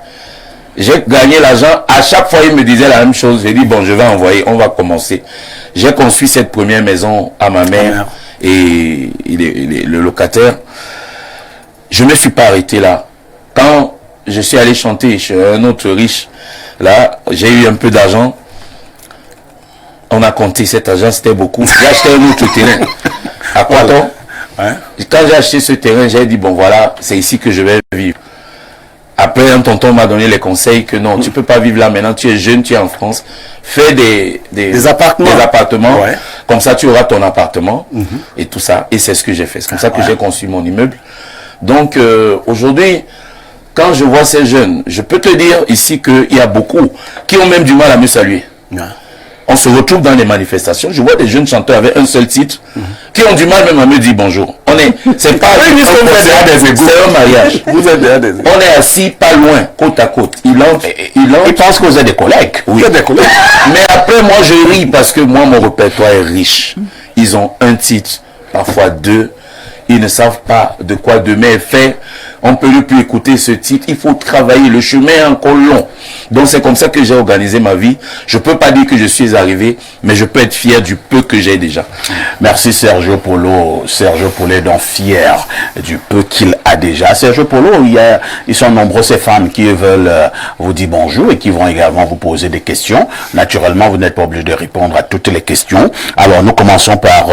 J'ai gagné l'argent, à chaque fois il me disait la même chose. J'ai dit bon, je vais envoyer, on va commencer. J'ai construit cette première maison à ma mère et le locataire. Je ne me suis pas arrêté là. Quand je suis allé chanter chez un autre riche, là, j'ai eu un peu d'argent. On a compté cet argent, c'était beaucoup. J'ai acheté un autre terrain. À Quaton. Quand j'ai acheté ce terrain, j'ai dit, bon voilà, c'est ici que je vais vivre. Après, un tonton m'a donné les conseils que non, tu peux pas vivre là maintenant, tu es jeune, tu es en France. Fais des appartements. Ouais. Comme ça, tu auras ton appartement et tout ça. Et c'est ce que j'ai fait. C'est comme ça que j'ai conçu mon immeuble. Donc, aujourd'hui, quand je vois ces jeunes, je peux te dire ici qu'il y a beaucoup qui ont même du mal à me saluer. Ouais. On se retrouve dans les manifestations. Je vois des jeunes chanteurs avec un seul titre qui ont du mal même à me dire bonjour. C'est pas un mariage. Vous êtes déjà des On est assis pas loin, côte à côte. Il pense que vous êtes des collègues. Oui. Des collègues. Mais après, moi, je ris parce que moi, mon répertoire est riche. Ils ont un titre, parfois deux. Ils ne savent pas de quoi demain est fait. On ne peut plus écouter ce titre. Il faut travailler. Le chemin est encore long. Donc c'est comme ça que j'ai organisé ma vie. Je ne peux pas dire que je suis arrivé, mais je peux être fier du peu que j'ai déjà. Merci Sergio Polo. Sergio Polo est donc fier du peu qu'il a déjà. Sergio Polo, ils sont nombreux ces femmes qui veulent vous dire bonjour et qui vont également vous poser des questions. Naturellement, vous n'êtes pas obligé de répondre à toutes les questions. Alors nous commençons par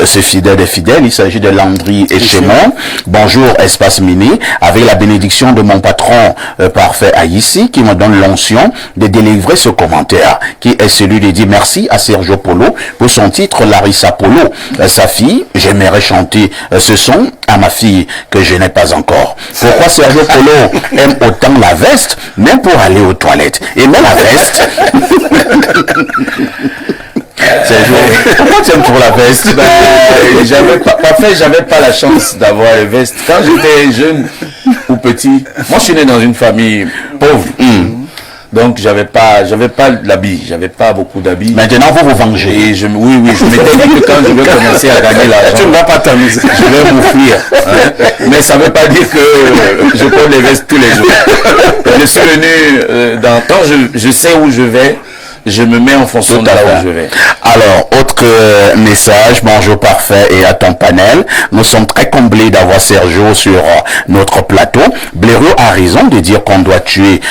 ces fidèles des fidèles. Il s'agit de Landry et Chémon. Bonjour Espace Mini. Avec la bénédiction de mon patron parfait Aïssi qui me donne l'onction de délivrer ce commentaire qui est celui de dire merci à Sergio Polo pour son titre Larissa Polo. Sa fille, j'aimerais chanter ce son à ma fille que je n'ai pas encore. Pourquoi Sergio Polo aime autant la veste, même pour aller aux toilettes? Et même la veste. Pourquoi tu aimes pour la veste? J'avais pas la chance d'avoir les vestes. Quand j'étais jeune ou petit, moi je suis né dans une famille pauvre. Donc j'avais pas l'habit, j'avais pas beaucoup d'habits. Maintenant vous vous vengez. Et je m'étais dit que quand je vais commencer à gagner l'argent, tu ne vas pas t'amuser. Je vais m'offrir. Mais ça ne veut pas dire que je porte les vestes tous les jours. Je suis venu dans le temps, je sais où je vais. Je me mets en fonction de là où je vais. Alors, autre message, bonjour parfait et à ton panel. Nous sommes très comblés d'avoir Sergio sur notre plateau. Blaireau a raison de dire qu'on doit tuer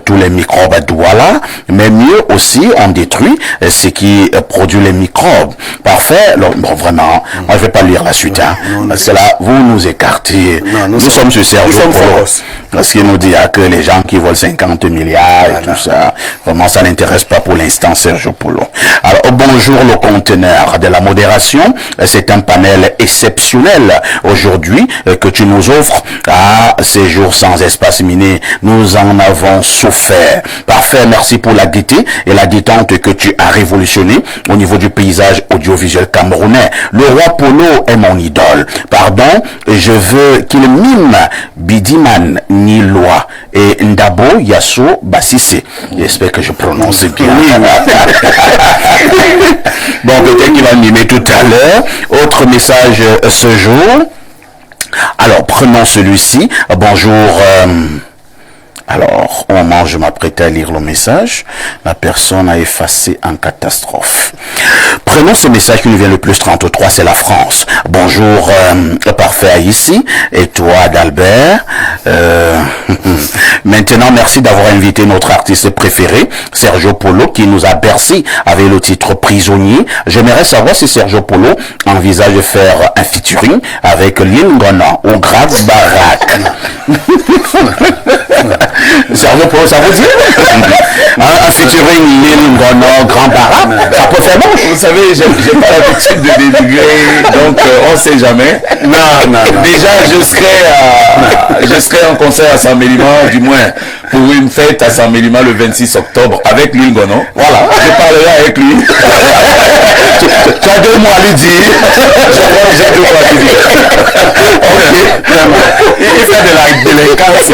tous les microbes à Douala, mais mieux aussi, on détruit ce qui produit les microbes. Parfait. Alors, bon, vraiment, moi je vais pas lire la suite. C'est là, vous nous écartez. Nous sommes sur Sergio Polo. Parce qu'il nous dit que les gens qui volent 50 milliards et tout ça, vraiment ça n'intéresse pas pour l'instant Sergio Polo. Alors bonjour le conteneur de la modération, c'est un panel exceptionnel aujourd'hui que tu nous offres à ces jours sans espace miné. Nous en avons souffert. Parfait, merci pour la gaieté et la détente que tu as révolutionné au niveau du paysage audiovisuel camerounais. Le roi Polo est mon idole. Pardon, je veux qu'il mime Bidiman Niloa et Ndabo Yasso Bassissé. J'espère que je prononce bien. Bon, peut-être qu'il va mimer tout à l'heure. Autre message ce jour. Alors, prenons celui-ci. Bonjour. Alors, au moment où je m'apprêtais à lire le message, la personne a effacé en catastrophe. Prenons ce message qui nous vient le plus 33, c'est la France. Bonjour, parfait ici, et toi d'Albert. Maintenant, merci d'avoir invité notre artiste préféré, Sergio Polo, qui nous a bercé avec le titre Prisonnier. J'aimerais savoir si Sergio Polo envisage de faire un featuring avec Lil Ngona au Grave Barack. Sergio Polo, ça vous dit? Un featuring Lil Ngona, Grand Barack, ça peut faire manche. Vous savez, j'ai pas l'habitude de dénigrer, donc on ne sait jamais. Non. Déjà, je serai en concert à Saint-Mélima, du moins pour une fête à Saint-Mélima le 26 octobre avec Lil Ngona. Voilà, je parlerai avec lui. Tu as 2 mois à lui dire. J'ai 2 mois à lui dire. Ok. Il fait de la délinquance.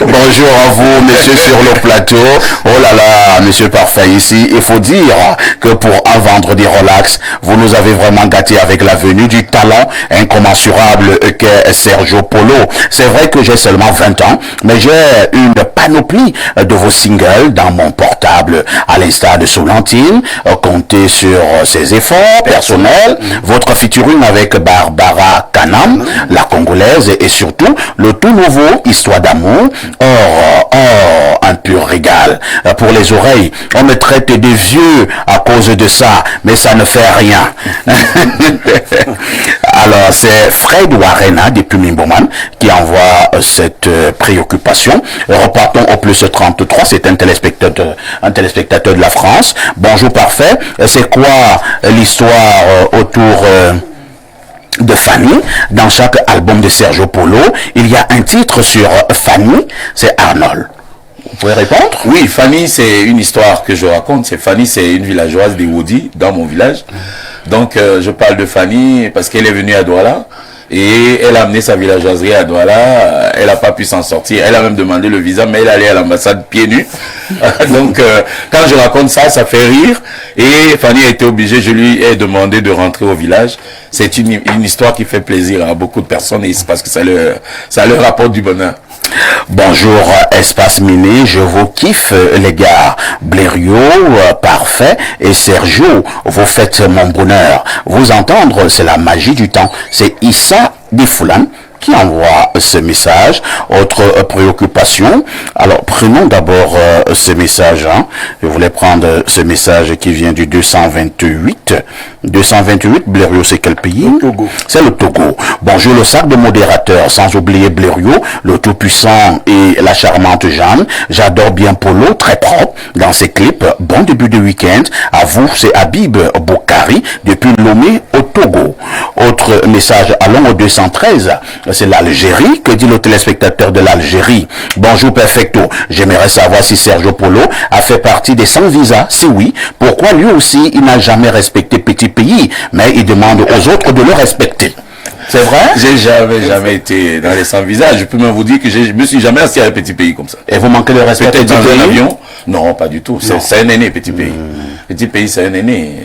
Bonjour à vous, messieurs sur le plateau. Oh là là, monsieur parfait ici. Il faut dire que pour un vendredi relax, vous nous avez vraiment gâté avec la venue du talent incommensurable qu'est Sergio Polo. C'est vrai que j'ai seulement 20 ans, mais j'ai une panoplie de vos singles dans mon portable, à l'instar de Solentine. Comptez sur ses efforts personnels. Votre featuring avec Barbara Kanam, la Congolaise congolaise et surtout le tout nouveau Histoire d'amour. Or, un pur régal. Pour les oreilles, on me traite de vieux à cause de ça, mais ça ne fait rien. Alors, c'est Fred Warena depuis Mimboman qui envoie cette préoccupation. Repartons au plus 33, c'est un téléspectateur de la France. Bonjour parfait, c'est quoi l'histoire autour de Fanny? Dans chaque album de Sergio Polo, il y a un titre sur Fanny, c'est Arnold. Vous pouvez répondre? Oui, Fanny, c'est une histoire que je raconte. Fanny, c'est une villageoise des Woudi, dans mon village. Donc, je parle de Fanny parce qu'elle est venue à Douala et elle a amené sa villageoiserie à Douala. Elle n'a pas pu s'en sortir. Elle a même demandé le visa, mais elle est allée à l'ambassade pieds nus. Donc, quand je raconte ça, ça fait rire. Et Fanny a été obligée, je lui ai demandé de rentrer au village. C'est une histoire qui fait plaisir à beaucoup de personnes et c'est parce que ça leur apporte du bonheur. Bonjour Espace Miné, je vous kiffe les gars. Blériot, parfait, et Sergio, vous faites mon bonheur. Vous entendre, c'est la magie du temps. C'est Issa Difoulan qui envoie ce message. Autre préoccupation. Alors, prenons d'abord ce message. Je voulais prendre ce message qui vient du 228. 228, Blériot, c'est quel pays? Le Togo. C'est le Togo. Bonjour, le sac de modérateur, sans oublier Blériot, le tout-puissant et la charmante Jeanne. J'adore bien Polo, très propre dans ses clips. Bon début de week-end. À vous, c'est Habib Boukari, depuis Lomé au Togo. Autre message, allons au 213. C'est l'Algérie. Que dit le téléspectateur de l'Algérie? Bonjour Perfecto. J'aimerais savoir si Sergio Polo a fait partie des 100 visas. Si oui, pourquoi lui aussi il n'a jamais respecté Petit Pays, mais il demande aux autres de le respecter? C'est vrai? J'ai jamais été dans les 100 visas. Je peux même vous dire que je me suis jamais assis à un Petit Pays comme ça. Et vous manquez de respect peut-être dans Petit un Pays? avion? Non, pas du tout. C'est un aîné, Petit Pays. Petit Pays, c'est un aîné.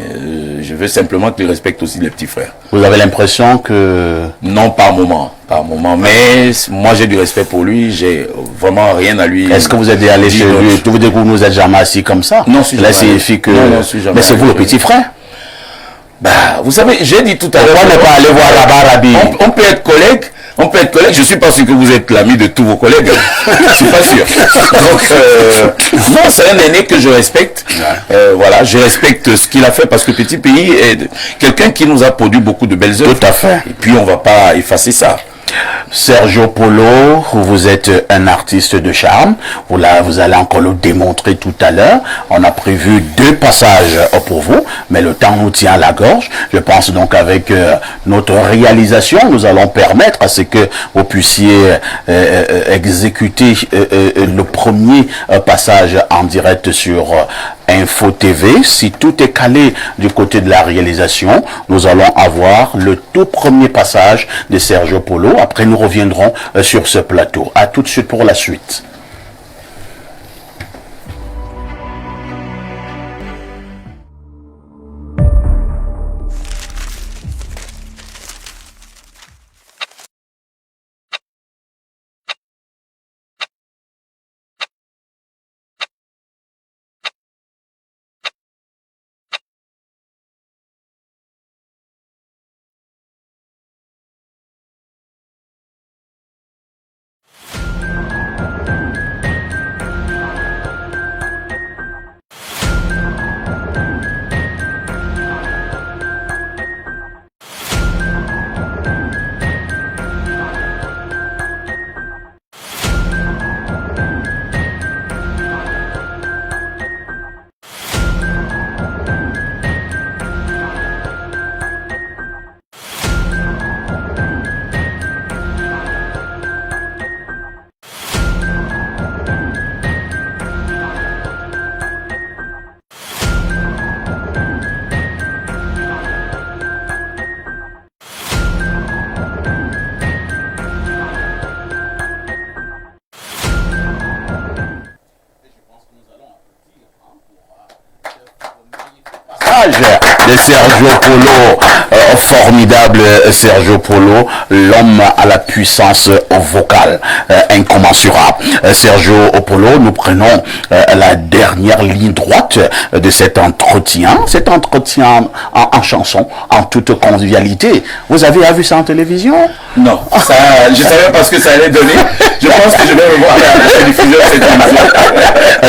Je veux simplement qu'il respecte aussi les petits frères. Vous avez l'impression que... Non, par moment. Mais moi, j'ai du respect pour lui. J'ai vraiment rien à lui. Est-ce que vous êtes allé chez lui? Vous dites que vous nous êtes jamais assis comme ça? Non, là, signifie que... Non, je suis jamais. Mais c'est vous le petit frère? Bah, vous savez, j'ai dit tout à l'heure. Pourquoi ne pas aller voir là-bas, Rabi? On peut être collègue. Je suis pas sûr que vous êtes l'ami de tous vos collègues. Je suis pas sûr. Donc, non, c'est un aîné que je respecte. Voilà, je respecte ce qu'il a fait parce que Petit Pays est quelqu'un qui nous a produit beaucoup de belles œuvres. Tout à fait. Et puis, on va pas effacer ça. Sergio Polo, vous êtes un artiste de charme. Vous allez encore le démontrer tout à l'heure. On a prévu 2 passages pour vous, mais le temps nous tient à la gorge. Je pense donc avec notre réalisation, nous allons permettre à ce que vous puissiez exécuter le premier passage en direct sur Info TV. Si tout est calé du côté de la réalisation, nous allons avoir le tout premier passage de Sergio Polo. Après, nous reviendrons sur ce plateau. À tout de suite pour la suite. Sergio Polo, formidable Sergio Polo, l'homme à la puissance vocale incommensurable. Sergio Polo, nous prenons la dernière ligne droite de cet entretien en chanson, en toute convivialité. Vous avez vu ça en télévision? Non, ça, je savais pas ce que ça allait donner. Je pense que je vais revoir la diffusion de cette émission.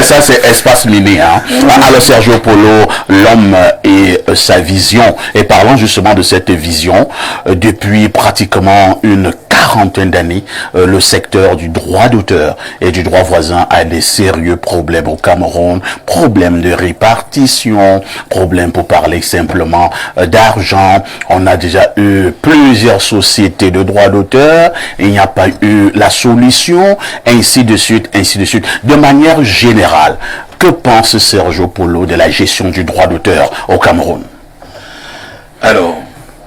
Ça, c'est Espace Mimi. Hein. Alors, Sergio Polo, l'homme et sa vision. Et parlons justement de cette vision. Depuis pratiquement une quarantaine d'années, le secteur du droit d'auteur et du droit voisin a des sérieux problèmes au Cameroun. Problèmes de répartition, problèmes pour parler simplement d'argent. On a déjà eu plusieurs sociétés de droit d'auteur. Il n'y a pas eu la solution, ainsi de suite, ainsi de suite. De manière générale, que pense Sergio Polo de la gestion du droit d'auteur au Cameroun? Alors,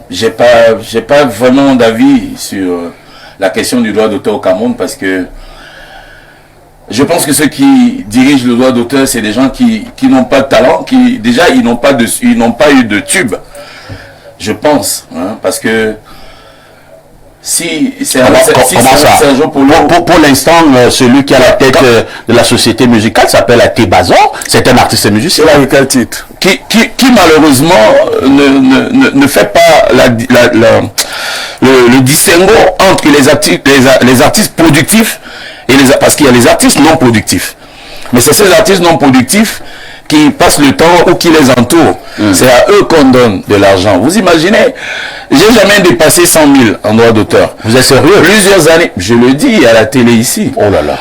j'ai pas vraiment d'avis sur la question du droit d'auteur au Cameroun parce que je pense que ceux qui dirigent le droit d'auteur, c'est des gens qui n'ont pas de talent, qui déjà ils n'ont pas eu de tube. Je pense, hein, parce que si c'est Sergio Polo. Pour l'instant, celui qui a la tête de la société musicale s'appelle Até Bazor. C'est un artiste musicien. Avec quel titre? Qui malheureusement ne fait pas le distinguo entre les artistes productifs et parce qu'il y a les artistes non productifs. Mais c'est ces artistes non productifs qui passent le temps ou qui les entourent. C'est à eux qu'on donne de l'argent. Vous imaginez, j'ai jamais dépassé 100 000 en droit d'auteur. Vous êtes sérieux? Plusieurs années, je le dis à la télé ici. Oh là là.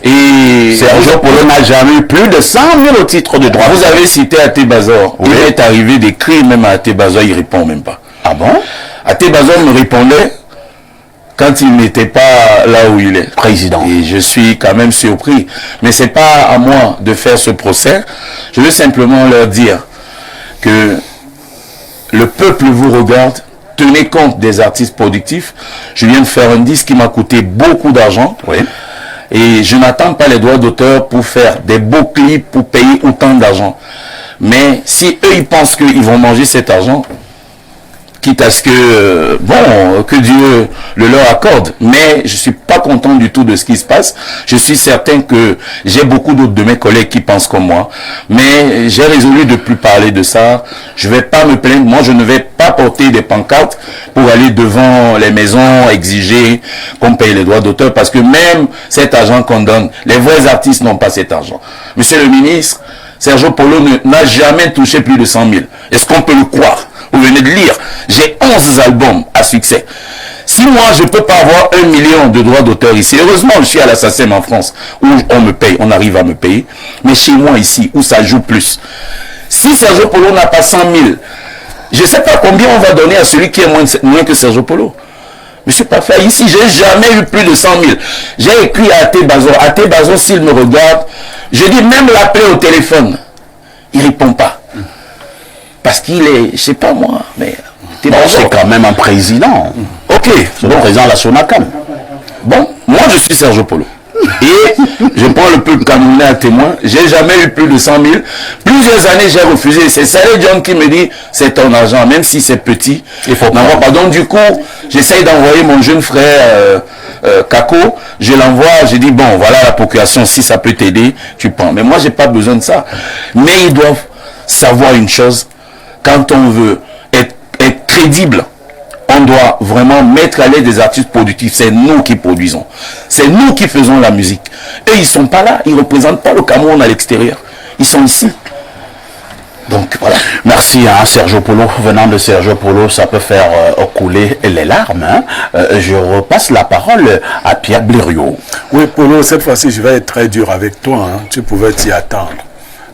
Et Sergio Polo n'a jamais eu plus de 100 000 au titre de droit. Vous avez cité Até Bazor. Oui. Il est arrivé d'écrire même à Até Bazor, il répond même pas. Ah bon? Até Bazor me répondait quand il n'était pas là où il est président. Et je suis quand même surpris. Mais c'est pas à moi de faire ce procès. Je veux simplement leur dire que le peuple vous regarde. Tenez compte des artistes productifs. Je viens de faire un disque qui m'a coûté beaucoup d'argent. Oui. Et je n'attends pas les droits d'auteur pour faire des beaux clips, pour payer autant d'argent. Mais si eux, ils pensent qu'ils vont manger cet argent, quitte à ce que, que Dieu le leur accorde. Mais je suis pas content du tout de ce qui se passe. Je suis certain que j'ai beaucoup d'autres de mes collègues qui pensent comme moi. Mais j'ai résolu de plus parler de ça. Je vais pas me plaindre. Moi, je ne vais pas porter des pancartes pour aller devant les maisons exiger qu'on paye les droits d'auteur. Parce que même cet argent qu'on donne, les vrais artistes n'ont pas cet argent. Monsieur le ministre, Sergio Polo n'a jamais touché plus de 100 000. Est-ce qu'on peut le croire? Vous venez de lire, j'ai 11 albums à succès. Si moi, je ne peux pas avoir 1 million de droits d'auteur ici, heureusement, je suis à la SACEM en France, où on me paye, on arrive à me payer. Mais chez moi ici, où ça joue plus. Si Sergio Polo n'a pas 100 000, je ne sais pas combien on va donner à celui qui est moins que Sergio Polo. Monsieur Parfait, ici, j'ai jamais eu plus de 100 000. J'ai écrit à Até Bazor. Até Bazor, s'il me regarde, je dis même l'appeler au téléphone. Il ne répond pas. Parce qu'il est, je sais pas moi, mais... Bon, c'est quand même un président. Ok. C'est le président de la Sonacam. Bon, moi je suis Sergio Polo. Et je prends le peuple camerounais à témoin. J'ai jamais eu plus de 100 000. Plusieurs années j'ai refusé. C'est Saleh John qui me dit, c'est ton argent, même si c'est petit. Il faut n'avoir pas. Donc du coup, j'essaye d'envoyer mon jeune frère Kako. Je l'envoie, j'ai dit, bon, voilà la procuration, si ça peut t'aider, tu prends. Mais moi, j'ai pas besoin de ça. Mais ils doivent savoir une chose. Quand on veut être crédible, on doit vraiment mettre à l'aise des artistes productifs. C'est nous qui produisons. C'est nous qui faisons la musique. Eux, ils ne sont pas là. Ils ne représentent pas le Cameroun à l'extérieur. Ils sont ici. Donc, voilà. Merci, hein, Sergio Polo. Venant de Sergio Polo, ça peut faire couler les larmes. Hein. Je repasse la parole à Pierre Blériot. Oui, Polo, cette fois-ci, je vais être très dur avec toi. Hein. Tu pouvais t'y attendre.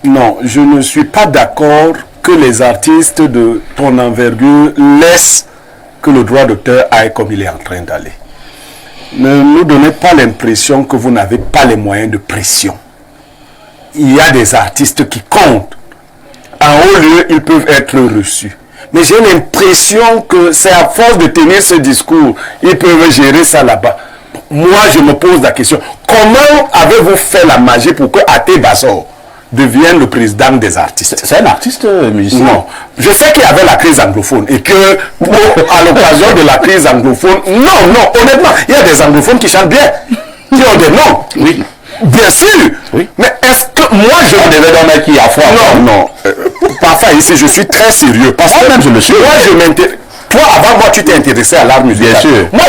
Non, je ne suis pas d'accord que les artistes de ton envergure laissent que le droit d'auteur aille comme il est en train d'aller. Ne nous donnez pas l'impression que vous n'avez pas les moyens de pression. Il y a des artistes qui comptent. En haut lieu, ils peuvent être reçus. Mais j'ai l'impression que c'est à force de tenir ce discours, ils peuvent gérer ça là-bas. Moi, je me pose la question, comment avez-vous fait la magie pour que Até Bazor devienne le président des artistes. C'est un artiste musicien? Non. Je sais qu'il y avait la crise anglophone et que, à l'occasion de la crise anglophone, non, honnêtement, il y a des anglophones qui chantent bien, qui ont des noms. Oui. Bien sûr. Oui. Mais est-ce que moi, je devais donner qui à foi? Non. Parfois, ici, je suis très sérieux. Parce que même je le suis. Moi, je m'intéresse. Toi, avant moi, tu t'es intéressé à l'art musical. Bien sûr. Moi,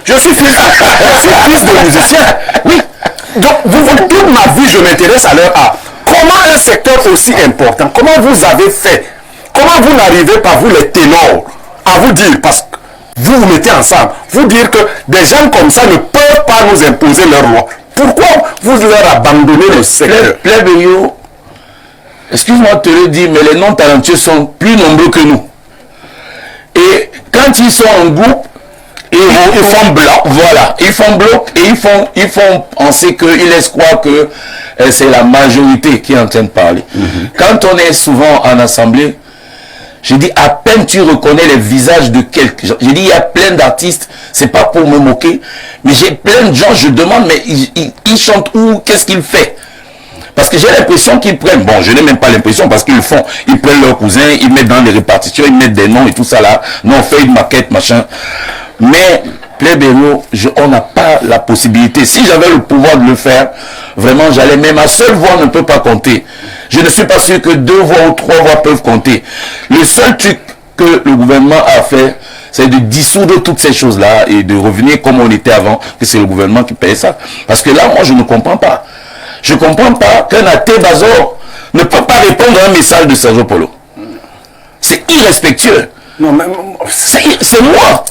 je suis fils de musicien. Oui. Donc, toute ma vie, je m'intéresse à leur art. Comment un secteur aussi important, comment vous avez fait, comment vous n'arrivez pas, vous les ténors, à vous dire, parce que vous vous mettez ensemble, vous dire que des gens comme ça ne peuvent pas nous imposer leur loi. Pourquoi vous leur abandonnez le secteur? Plébéio, excuse-moi de te le dire, mais les non-talentueux sont plus nombreux que nous. Et quand ils sont en groupe, ils font bloc, voilà, ils font bloc et ils font penser qu'ils laissent croire que c'est la majorité qui est en train de parler. Quand on est souvent en assemblée, j'ai dit à peine tu reconnais les visages de quelqu'un. J'ai dit il y a plein d'artistes, c'est pas pour me moquer, mais j'ai plein de gens, je demande mais ils chantent où, qu'est-ce qu'ils font? Parce que j'ai l'impression qu'ils prennent, bon je n'ai même pas l'impression parce qu'ils le font, ils prennent leurs cousins, ils mettent dans les répartitions, ils mettent des noms et tout ça là, non on fait une maquette machin. Mais plébéio, on n'a pas la possibilité. Si j'avais le pouvoir de le faire, vraiment j'allais, mais ma seule voix ne peut pas compter. Je ne suis pas sûr que 2 voix ou 3 voix peuvent compter. Le seul truc que le gouvernement a fait, c'est de dissoudre toutes ces choses-là et de revenir comme on était avant, que c'est le gouvernement qui paye ça. Parce que là, moi, je ne comprends pas. Je ne comprends pas qu'un athée Bazor ne peut pas répondre à un message de Sergio Polo. C'est irrespectueux. Non, mais c'est moi.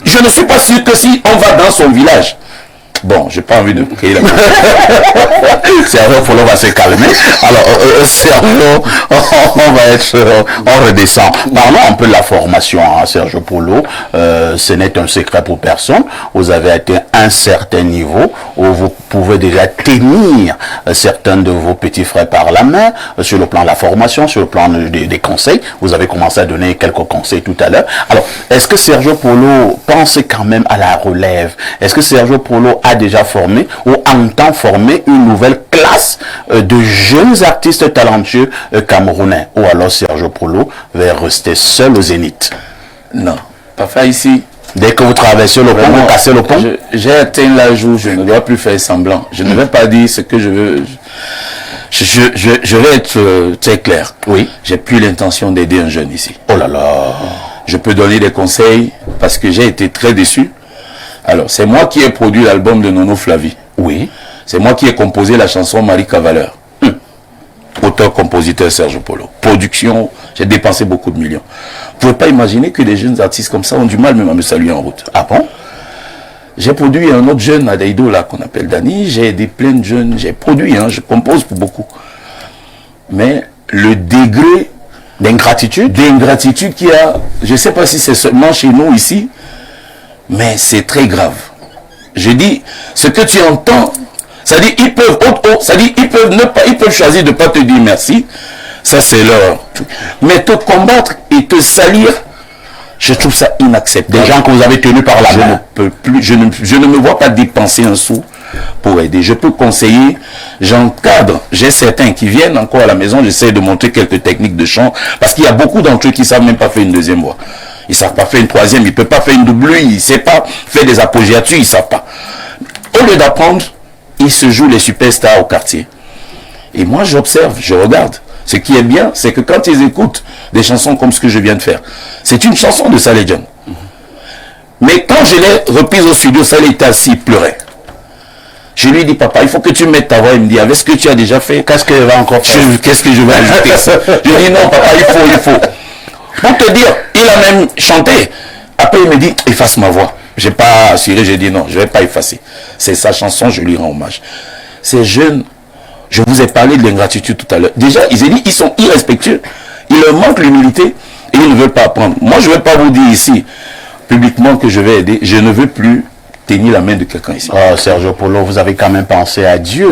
Je ne suis pas sûr que si on va dans son village, bon, j'ai pas envie de créer la Sergio Polo va se calmer. Alors, Sergio, on va être, on redescend. Parlons un peu de la formation, hein, Sergio Polo. Ce n'est un secret pour personne. Vous avez atteint un certain niveau où vous pouvez déjà tenir certains de vos petits frères par la main sur le plan de la formation, sur le plan des conseils. Vous avez commencé à donner quelques conseils tout à l'heure. Alors, est-ce que Sergio Polo pense quand même à la relève? Est-ce que Sergio Polo a déjà formé ou entend former une nouvelle classe de jeunes artistes talentueux camerounais? Ou alors Sergio Polo va rester seul au Zénith? Non, parfois ici. Dès que vous traversez le pont, vous cassez le pont? J'ai atteint l'âge où je ne dois plus faire semblant. Je ne vais pas dire ce que je veux. Je vais être très clair. Oui. J'ai plus l'intention d'aider un jeune ici. Oh là là. Je peux donner des conseils parce que j'ai été très déçu. Alors, c'est moi qui ai produit l'album de Nono Flavie. Oui. C'est moi qui ai composé la chanson Marie Cavaleur. Auteur-compositeur Sergio Polo. Production, j'ai dépensé beaucoup de millions. Vous ne pouvez pas imaginer que des jeunes artistes comme ça ont du mal même à me saluer en route. Ah bon? J'ai produit un autre jeune à Daido là qu'on appelle Dani. J'ai aidé plein de jeunes. J'ai produit, hein, je compose pour beaucoup. Mais le degré d'ingratitude qu'il y a, je ne sais pas si c'est seulement chez nous ici, mais c'est très grave. Je dis, ce que tu entends, c'est-à-dire ils peuvent choisir de ne pas te dire merci, ça c'est leur. Mais te combattre et te salir, je trouve ça inacceptable. Des gens que vous avez tenus par la main. Je ne peux plus, je ne me vois pas dépenser un sou pour aider. Je peux conseiller, j'encadre. J'ai certains qui viennent encore à la maison, j'essaie de montrer quelques techniques de chant, parce qu'il y a beaucoup d'entre eux qui ne savent même pas faire une deuxième voix. Ils ne savent pas faire une troisième, ils ne peuvent pas faire une doublure, ils ne savent pas faire des appoggiatures, ils ne savent pas. Au lieu d'apprendre, ils se jouent les superstars au quartier. Et moi, j'observe, je regarde. Ce qui est bien, c'est que quand ils écoutent des chansons comme ce que je viens de faire, c'est une chanson de Saleh John. Mais quand je l'ai reprise au studio, Saleh était assis, il pleurait. Je lui ai dit, papa, il faut que tu mettes ta voix. Il me dit, avec ce que tu as déjà fait, qu'est-ce que je vais encore faire? Qu'est-ce que je vais ajouter ça? Je lui ai dit, non, papa, il faut. Pour te dire, il a même chanté. Après, il me dit, efface ma voix. Je n'ai pas assuré, j'ai dit non, je ne vais pas effacer. C'est sa chanson, je lui rends hommage. Ces jeunes, je vous ai parlé de l'ingratitude tout à l'heure. Déjà, ils sont irrespectueux. Il leur manque l'humilité et ils ne veulent pas apprendre. Moi, je ne vais pas vous dire ici, publiquement, que je vais aider. Je ne veux plus tenir la main de quelqu'un ici. Oh, Sergio Polo, vous avez quand même pensé à Dieu,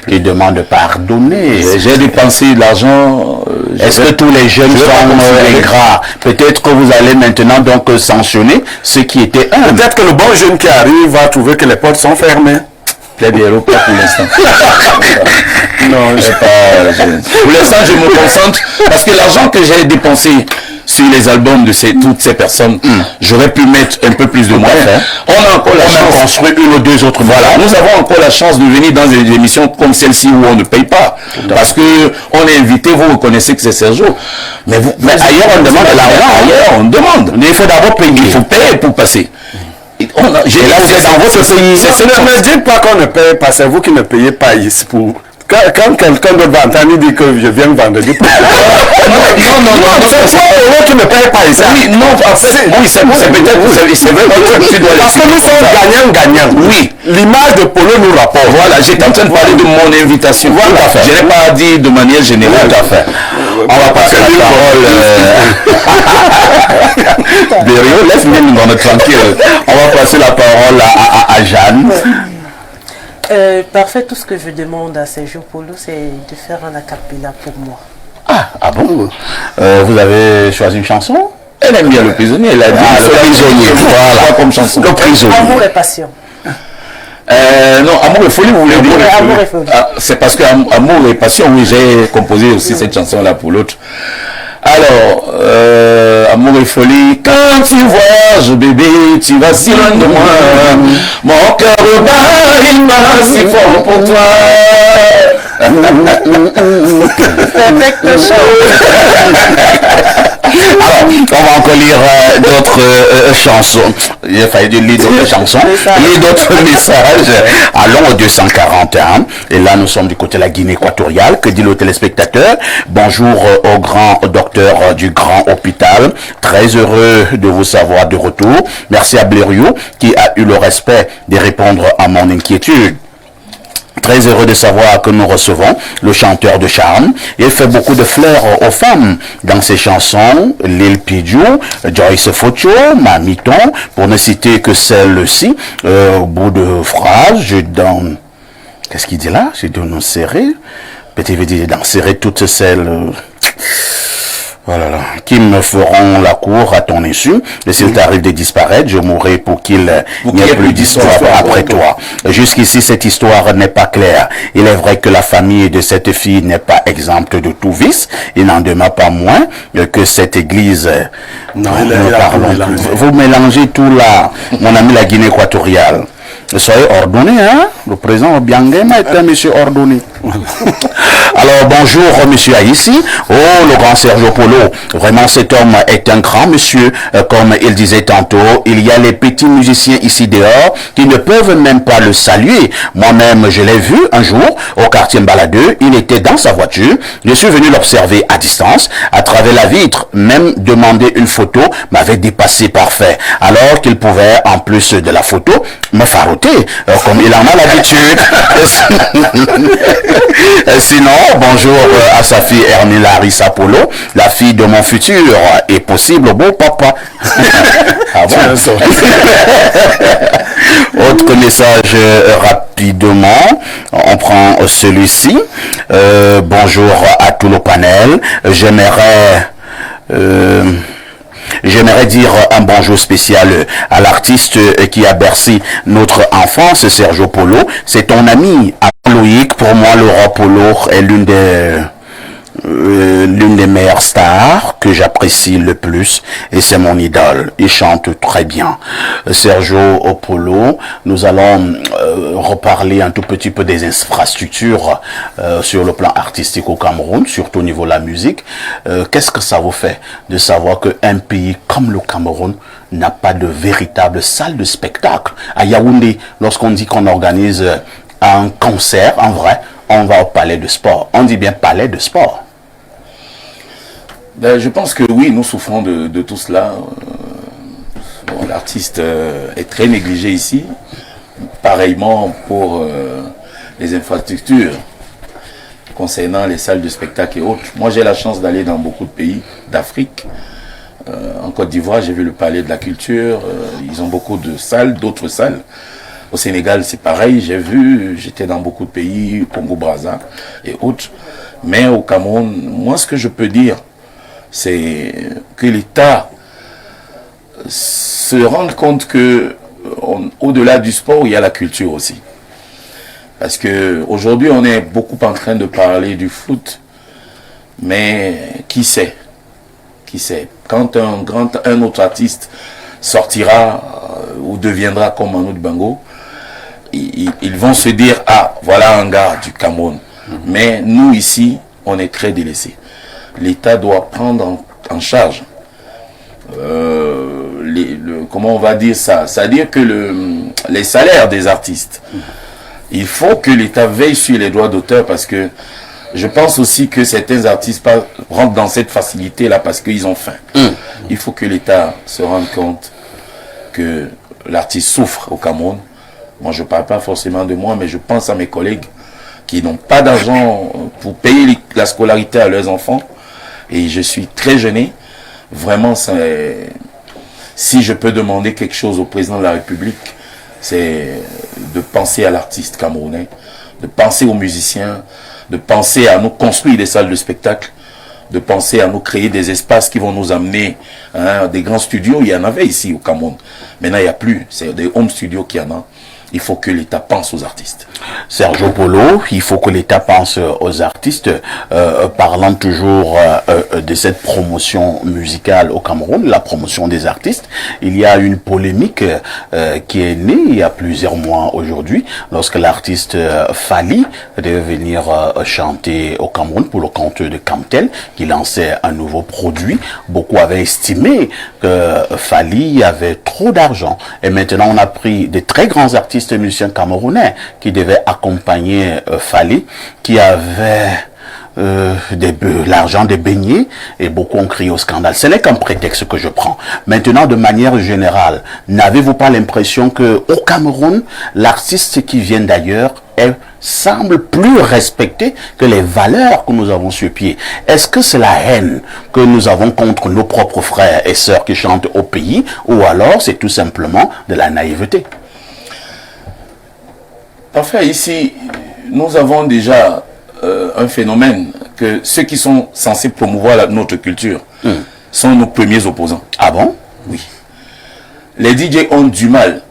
qui demande de pardonner. J'ai dépensé de l'argent. Est-ce que tous les jeunes sont ingrats? Peut-être que vous allez maintenant donc sanctionner ceux qui étaient humbles. Peut-être que le bon jeune qui arrive va trouver que les portes sont fermées. Plaid Yellow, pas pour l'instant. Non, pour l'instant, je me concentre parce que l'argent que j'ai dépensé sur les albums de toutes ces personnes, j'aurais pu mettre un peu plus de moyens. On a encore la chance de construire une ou deux autres. Voilà, nous avons encore la chance de venir dans des émissions comme celle-ci où on ne paye pas. Parce que on est invité, vous reconnaissez que c'est Sergio. Mais ailleurs, on demande de l'argent. Ailleurs, on demande. Mais il faut d'abord payer. Il faut payer pour passer. Là, vous êtes dans votre pays. Ne me dites pas qu'on ne paye pas, c'est vous qui ne payez pas ici pour... Quand quelqu'un d'autre va entendre dire que je viens vendredi. Non, c'est eux qui ne payent pas ici. Oui, non, en fait, oui, c'est peut-être, c'est vrai, parce que nous sommes gagnants. Oui. L'image de Polo nous rapporte. Voilà, j'étais en train de parler de mon invitation. Voilà. Je n'ai pas dit de manière générale. Tout à fait. On va passer la parole. Bério, laisse-moi nous en être tranquille. On va passer la parole à Jeanne. Parfait, tout ce que je demande à Sergio Polo, c'est de faire un acapella pour moi. Ah bon vous avez choisi une chanson? Elle aime bien Le Prisonnier, elle a dit Le Prisonnier, voilà comme chanson. Le Prisonnier. Amour et passion. Non, Amour et folie, vous voulez dire? Amour et folie. C'est parce que Amour et passion, oui, j'ai composé aussi cette chanson-là pour l'autre. Alors, Amour et folie, quand tu voyages, bébé, tu vas si loin de moi. Mon cœur bat, il bat si fort pour toi. Alors, on va encore lire d'autres chansons. Il a fallu lire d'autres chansons, lire d'autres messages. Allons au 241. Et là, nous sommes du côté de la Guinée équatoriale. Que dit le téléspectateur? Bonjour au grand docteur du grand hôpital. Très heureux de vous savoir de retour. Merci à Blériot qui a eu le respect de répondre à mon inquiétude. Très heureux de savoir que nous recevons le chanteur de charme. Il fait beaucoup de fleurs aux femmes dans ses chansons. Lil Pidgeot, Joyce Focho, Mamiton, pour ne citer que celle-ci. Au bout de phrase, je donne... Qu'est-ce qu'il dit là? Je donne serré. Peut-être veut dire d'en serrer toutes celles... Voilà, qui me feront la cour à ton insu. Et s'il t'arrive de disparaître, je mourrai pour qu'il n'y ait plus d'histoire après toi. Jusqu'ici, cette histoire n'est pas claire. Il est vrai que la famille de cette fille n'est pas exempte de tout vice. Il n'en demeure pas moins que cette église... Non, vous mélangez tout là, mon ami la Guinée équatoriale. Soyez ordonné, hein? Le président Obiangema est un monsieur ordonné. Alors, bonjour, monsieur Aïssi. Oh, le grand Sergio Polo. Vraiment, cet homme est un grand monsieur. Comme il disait tantôt, il y a les petits musiciens ici dehors qui ne peuvent même pas le saluer. Moi-même, je l'ai vu un jour au quartier Mbaladeux. Il était dans sa voiture. Je suis venu l'observer à distance, à travers la vitre. Même demander une photo m'avait dépassé parfait. Alors qu'il pouvait, en plus de la photo, me farouter, comme il en a l'habitude. Sinon, bonjour à sa fille Ernie Larissa Polo, la fille de mon futur et possible beau papa. Ah bon? Autre message rapidement, on prend celui-ci. Bonjour à tout le panel. J'aimerais dire un bonjour spécial à l'artiste qui a bercé notre enfance, Sergio Polo. C'est ton ami, Loïc. Pour moi, Laurent Polo est l'une des meilleures stars que j'apprécie le plus et c'est mon idole. Il chante très bien. Sergio Polo, nous allons reparler un tout petit peu des infrastructures sur le plan artistique au Cameroun, surtout au niveau de la musique. Qu'est-ce que ça vous fait de savoir qu'un pays comme le Cameroun n'a pas de véritable salle de spectacle? À Yaoundé, lorsqu'on dit qu'on organise un concert, en vrai, on va au palais de sport. On dit bien palais de sport. Ben, je pense que oui, nous souffrons de tout cela. Bon, l'artiste est très négligé ici. Pareillement pour les infrastructures concernant les salles de spectacle et autres. Moi, j'ai la chance d'aller dans beaucoup de pays d'Afrique. En Côte d'Ivoire, j'ai vu le palais de la culture. Ils ont beaucoup de salles, d'autres salles. Au Sénégal, c'est pareil. J'étais dans beaucoup de pays, Congo-Brazza et autres. Mais au Cameroun, moi, ce que je peux dire, c'est que l'État se rende compte que au-delà du sport, il y a la culture aussi. Parce que aujourd'hui, on est beaucoup en train de parler du foot, mais qui sait? Qui sait? Quand un autre artiste sortira ou deviendra comme Manu Dibango, ils vont se dire, ah, voilà un gars du Cameroun. Mais nous ici, on est très délaissés. L'État doit prendre en charge, comment on va dire ça? C'est-à-dire que les salaires des artistes, il faut que l'État veille sur les droits d'auteur, parce que je pense aussi que certains artistes rentrent dans cette facilité-là parce qu'ils ont faim. Il faut que l'État se rende compte que l'artiste souffre au Cameroun. Moi, je ne parle pas forcément de moi, mais je pense à mes collègues qui n'ont pas d'argent pour payer la scolarité à leurs enfants. Et je suis très gêné. Vraiment, si je peux demander quelque chose au président de la République, c'est de penser à l'artiste camerounais, de penser aux musiciens, de penser à nous construire des salles de spectacle, de penser à nous créer des espaces qui vont nous amener des grands studios. Il y en avait ici au Cameroun. Maintenant, il n'y a plus. C'est des home studios qu'il y en a. Il faut que l'État pense aux artistes. Sergio Polo, il faut que l'État pense aux artistes. Parlant toujours de cette promotion musicale au Cameroun, la promotion des artistes, il y a une polémique qui est née il y a plusieurs mois aujourd'hui, lorsque l'artiste Fally devait venir chanter au Cameroun pour le compte de Camtel, qui lançait un nouveau produit. Beaucoup avaient estimé que Fally avait trop d'argent. Et maintenant, on a pris de très grands artistes musiciens camerounais qui devaient accompagner Fally, qui avait l'argent des beignets, et beaucoup ont crié au scandale. Ce n'est qu'un prétexte que je prends. Maintenant, de manière générale, n'avez-vous pas l'impression que au Cameroun, l'artiste qui vient d'ailleurs semble plus respecté que les valeurs que nous avons sur pied? Est-ce que c'est la haine que nous avons contre nos propres frères et sœurs qui chantent au pays, ou alors c'est tout simplement de la naïveté? Parfait, ici, nous avons déjà un phénomène que ceux qui sont censés promouvoir notre culture sont nos premiers opposants. Ah bon? Oui. Les DJ ont du mal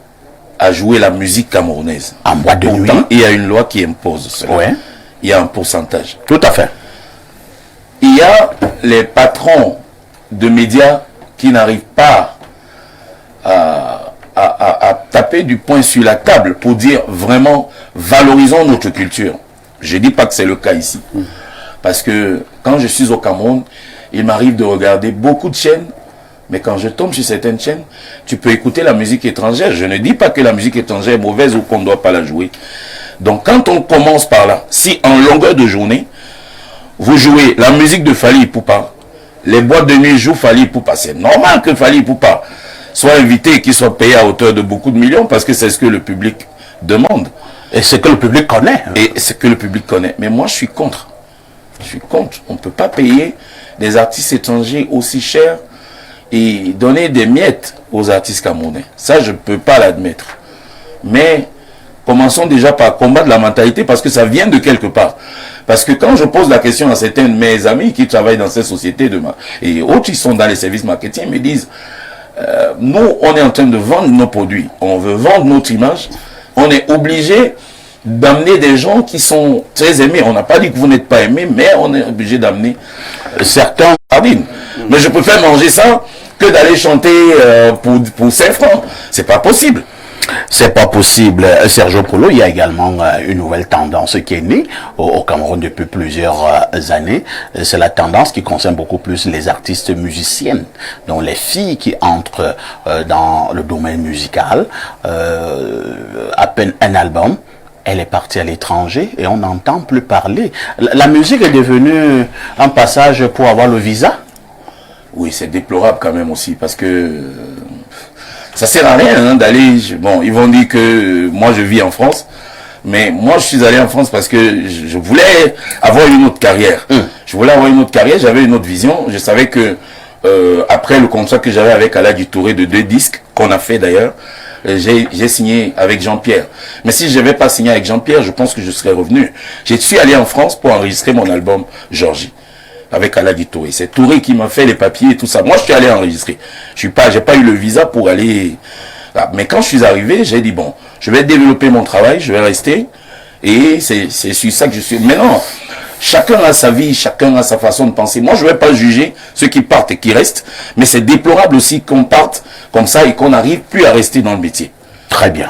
à jouer la musique camerounaise. En boîte de nuit. Il y a une loi qui impose cela. Ouais. Il y a un pourcentage. Tout à fait. Il y a les patrons de médias qui n'arrivent pas à taper du poing sur la table pour dire vraiment valorisons notre culture. Je ne dis pas que c'est le cas ici. Parce que quand je suis au Cameroun, il m'arrive de regarder beaucoup de chaînes, mais quand je tombe sur certaines chaînes, tu peux écouter la musique étrangère. Je ne dis pas que la musique étrangère est mauvaise ou qu'on ne doit pas la jouer. Donc quand on commence par là, si en longueur de journée, vous jouez la musique de Fally Ipupa, les boîtes de nuit jouent Fally Ipupa, c'est normal que Fally Ipupa soit invité et qu'il soit payé à hauteur de beaucoup de millions, parce que c'est ce que le public demande. Et c'est que le public connaît. Et c'est que le public connaît. Mais moi, je suis contre. Je suis contre. On ne peut pas payer des artistes étrangers aussi chers et donner des miettes aux artistes camerounais. Ça, je ne peux pas l'admettre. Mais commençons déjà par combattre la mentalité, parce que ça vient de quelque part. Parce que quand je pose la question à certains de mes amis qui travaillent dans ces sociétés et autres qui sont dans les services marketing, me disent nous, on est en train de vendre nos produits. On veut vendre notre image. On est obligé d'amener des gens qui sont très aimés. On n'a pas dit que vous n'êtes pas aimés, mais on est obligé d'amener certains sardines. Mais je préfère manger ça que d'aller chanter pour 5 francs. C'est pas possible. C'est pas possible. Sergio Polo, il y a également une nouvelle tendance qui est née au Cameroun depuis plusieurs années. C'est la tendance qui concerne beaucoup plus les artistes musiciennes, donc les filles qui entrent dans le domaine musical. À peine un album, elle est partie à l'étranger et on n'entend plus parler. La musique est devenue un passage pour avoir le visa? Oui, c'est déplorable quand même aussi, parce que ça sert à rien d'aller. Bon, ils vont dire que moi je vis en France, mais moi je suis allé en France parce que je voulais avoir une autre carrière. Je voulais avoir une autre carrière, j'avais une autre vision. Je savais que après le contrat que j'avais avec Aladji Touré de 2 disques, qu'on a fait d'ailleurs, j'ai signé avec Jean-Pierre. Mais si je n'avais pas signé avec Jean-Pierre, je pense que je serais revenu. Je suis allé en France pour enregistrer mon album Georgie avec Aladji Touré. C'est Touré qui m'a fait les papiers et tout ça. Moi, je suis allé enregistrer. J'ai pas eu le visa pour aller là. Mais quand je suis arrivé, j'ai dit bon, je vais développer mon travail, je vais rester Et c'est sur ça que je suis. Maintenant, chacun a sa vie, chacun a sa façon de penser. Moi, je ne vais pas juger ceux qui partent et qui restent, mais c'est déplorable aussi qu'on parte comme ça et qu'on n'arrive plus à rester dans le métier. Très bien.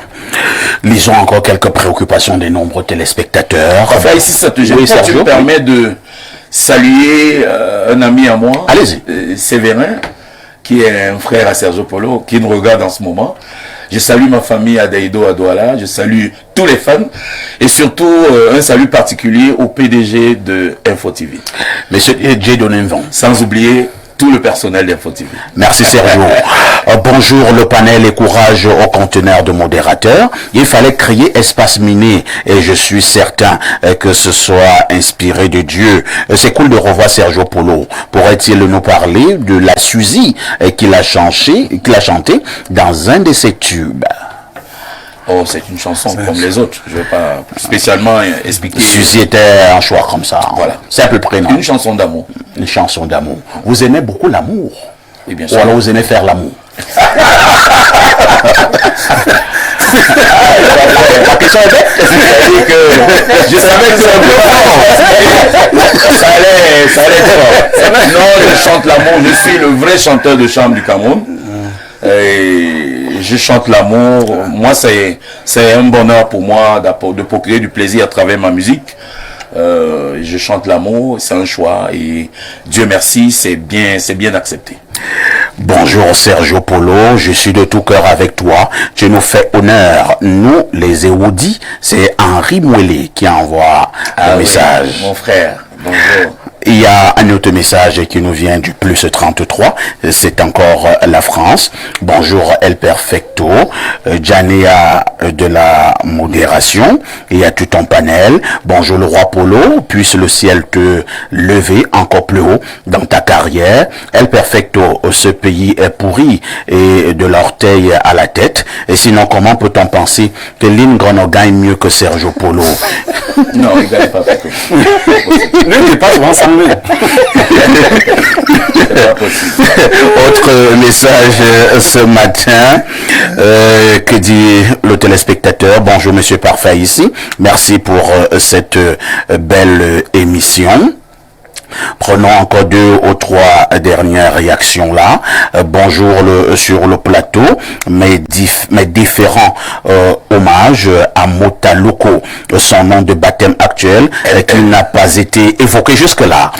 Lisons encore quelques préoccupations des nombreux téléspectateurs. Enfin, ici, ça te gêne pas, tu me permets de saluer un ami à moi, Séverin, qui est un frère à Sergio Polo, qui nous regarde en ce moment. Je salue ma famille à Daïdo, à Douala. Je salue tous les fans. Et surtout, un salut particulier au PDG de Info TV. Monsieur J. Doninvon. Sans oublier tout le personnel d'Info TV. Merci Sergio. Bonjour le panel et courage au conteneur de modérateurs. Il fallait créer espace miné et je suis certain que ce soit inspiré de Dieu. C'est cool de revoir Sergio Polo. Pourrait-il nous parler de la Suzy qu'il a chanté dans un de ses tubes? Oh, c'est une chanson comme les autres. Je ne vais pas spécialement expliquer. Suzy était un choix comme ça. Voilà. C'est à peu près, non? Une chanson d'amour. Une chanson d'amour. Vous aimez beaucoup l'amour? Et bien sûr. sûr. Ou alors vous aimez faire l'amour? La question est bête. Je savais que c'était un peu fort. Ça allait être fort. Non, je chante l'amour. Je suis le vrai chanteur de chambre du Cameroun. Et je chante l'amour. Moi, c'est un bonheur pour moi de procurer du plaisir à travers ma musique. Je chante l'amour, c'est un choix et Dieu merci, c'est bien accepté. Bonjour Sergio Polo, je suis de tout cœur avec toi. Tu nous fais honneur. Nous, les Éoudis, c'est Henri Mouelé qui envoie le message. Oui, mon frère, bonjour. Il y a un autre message qui nous vient du plus 33, c'est encore la France. Bonjour El Perfecto, Janea de la modération, il y a tout ton panel. Bonjour le roi Polo, puisse le ciel te lever encore plus haut dans ta carrière. El Perfecto, ce pays est pourri et de l'orteil à la tête. Et sinon, comment peut-on penser que Lynn Grono gagne mieux que Sergio Polo? Non, il gagne pas. Lui, il n'est pas souvent semblé. Autre message ce matin, que dit le téléspectateur? Bonjour Monsieur Parfait ici, merci pour cette belle émission. Prenons encore 2 ou 3 dernières réactions là. Bonjour sur le plateau, mes différents hommages à Motaloko, son nom de baptême actuel, qui n'a pas été évoqué jusque-là.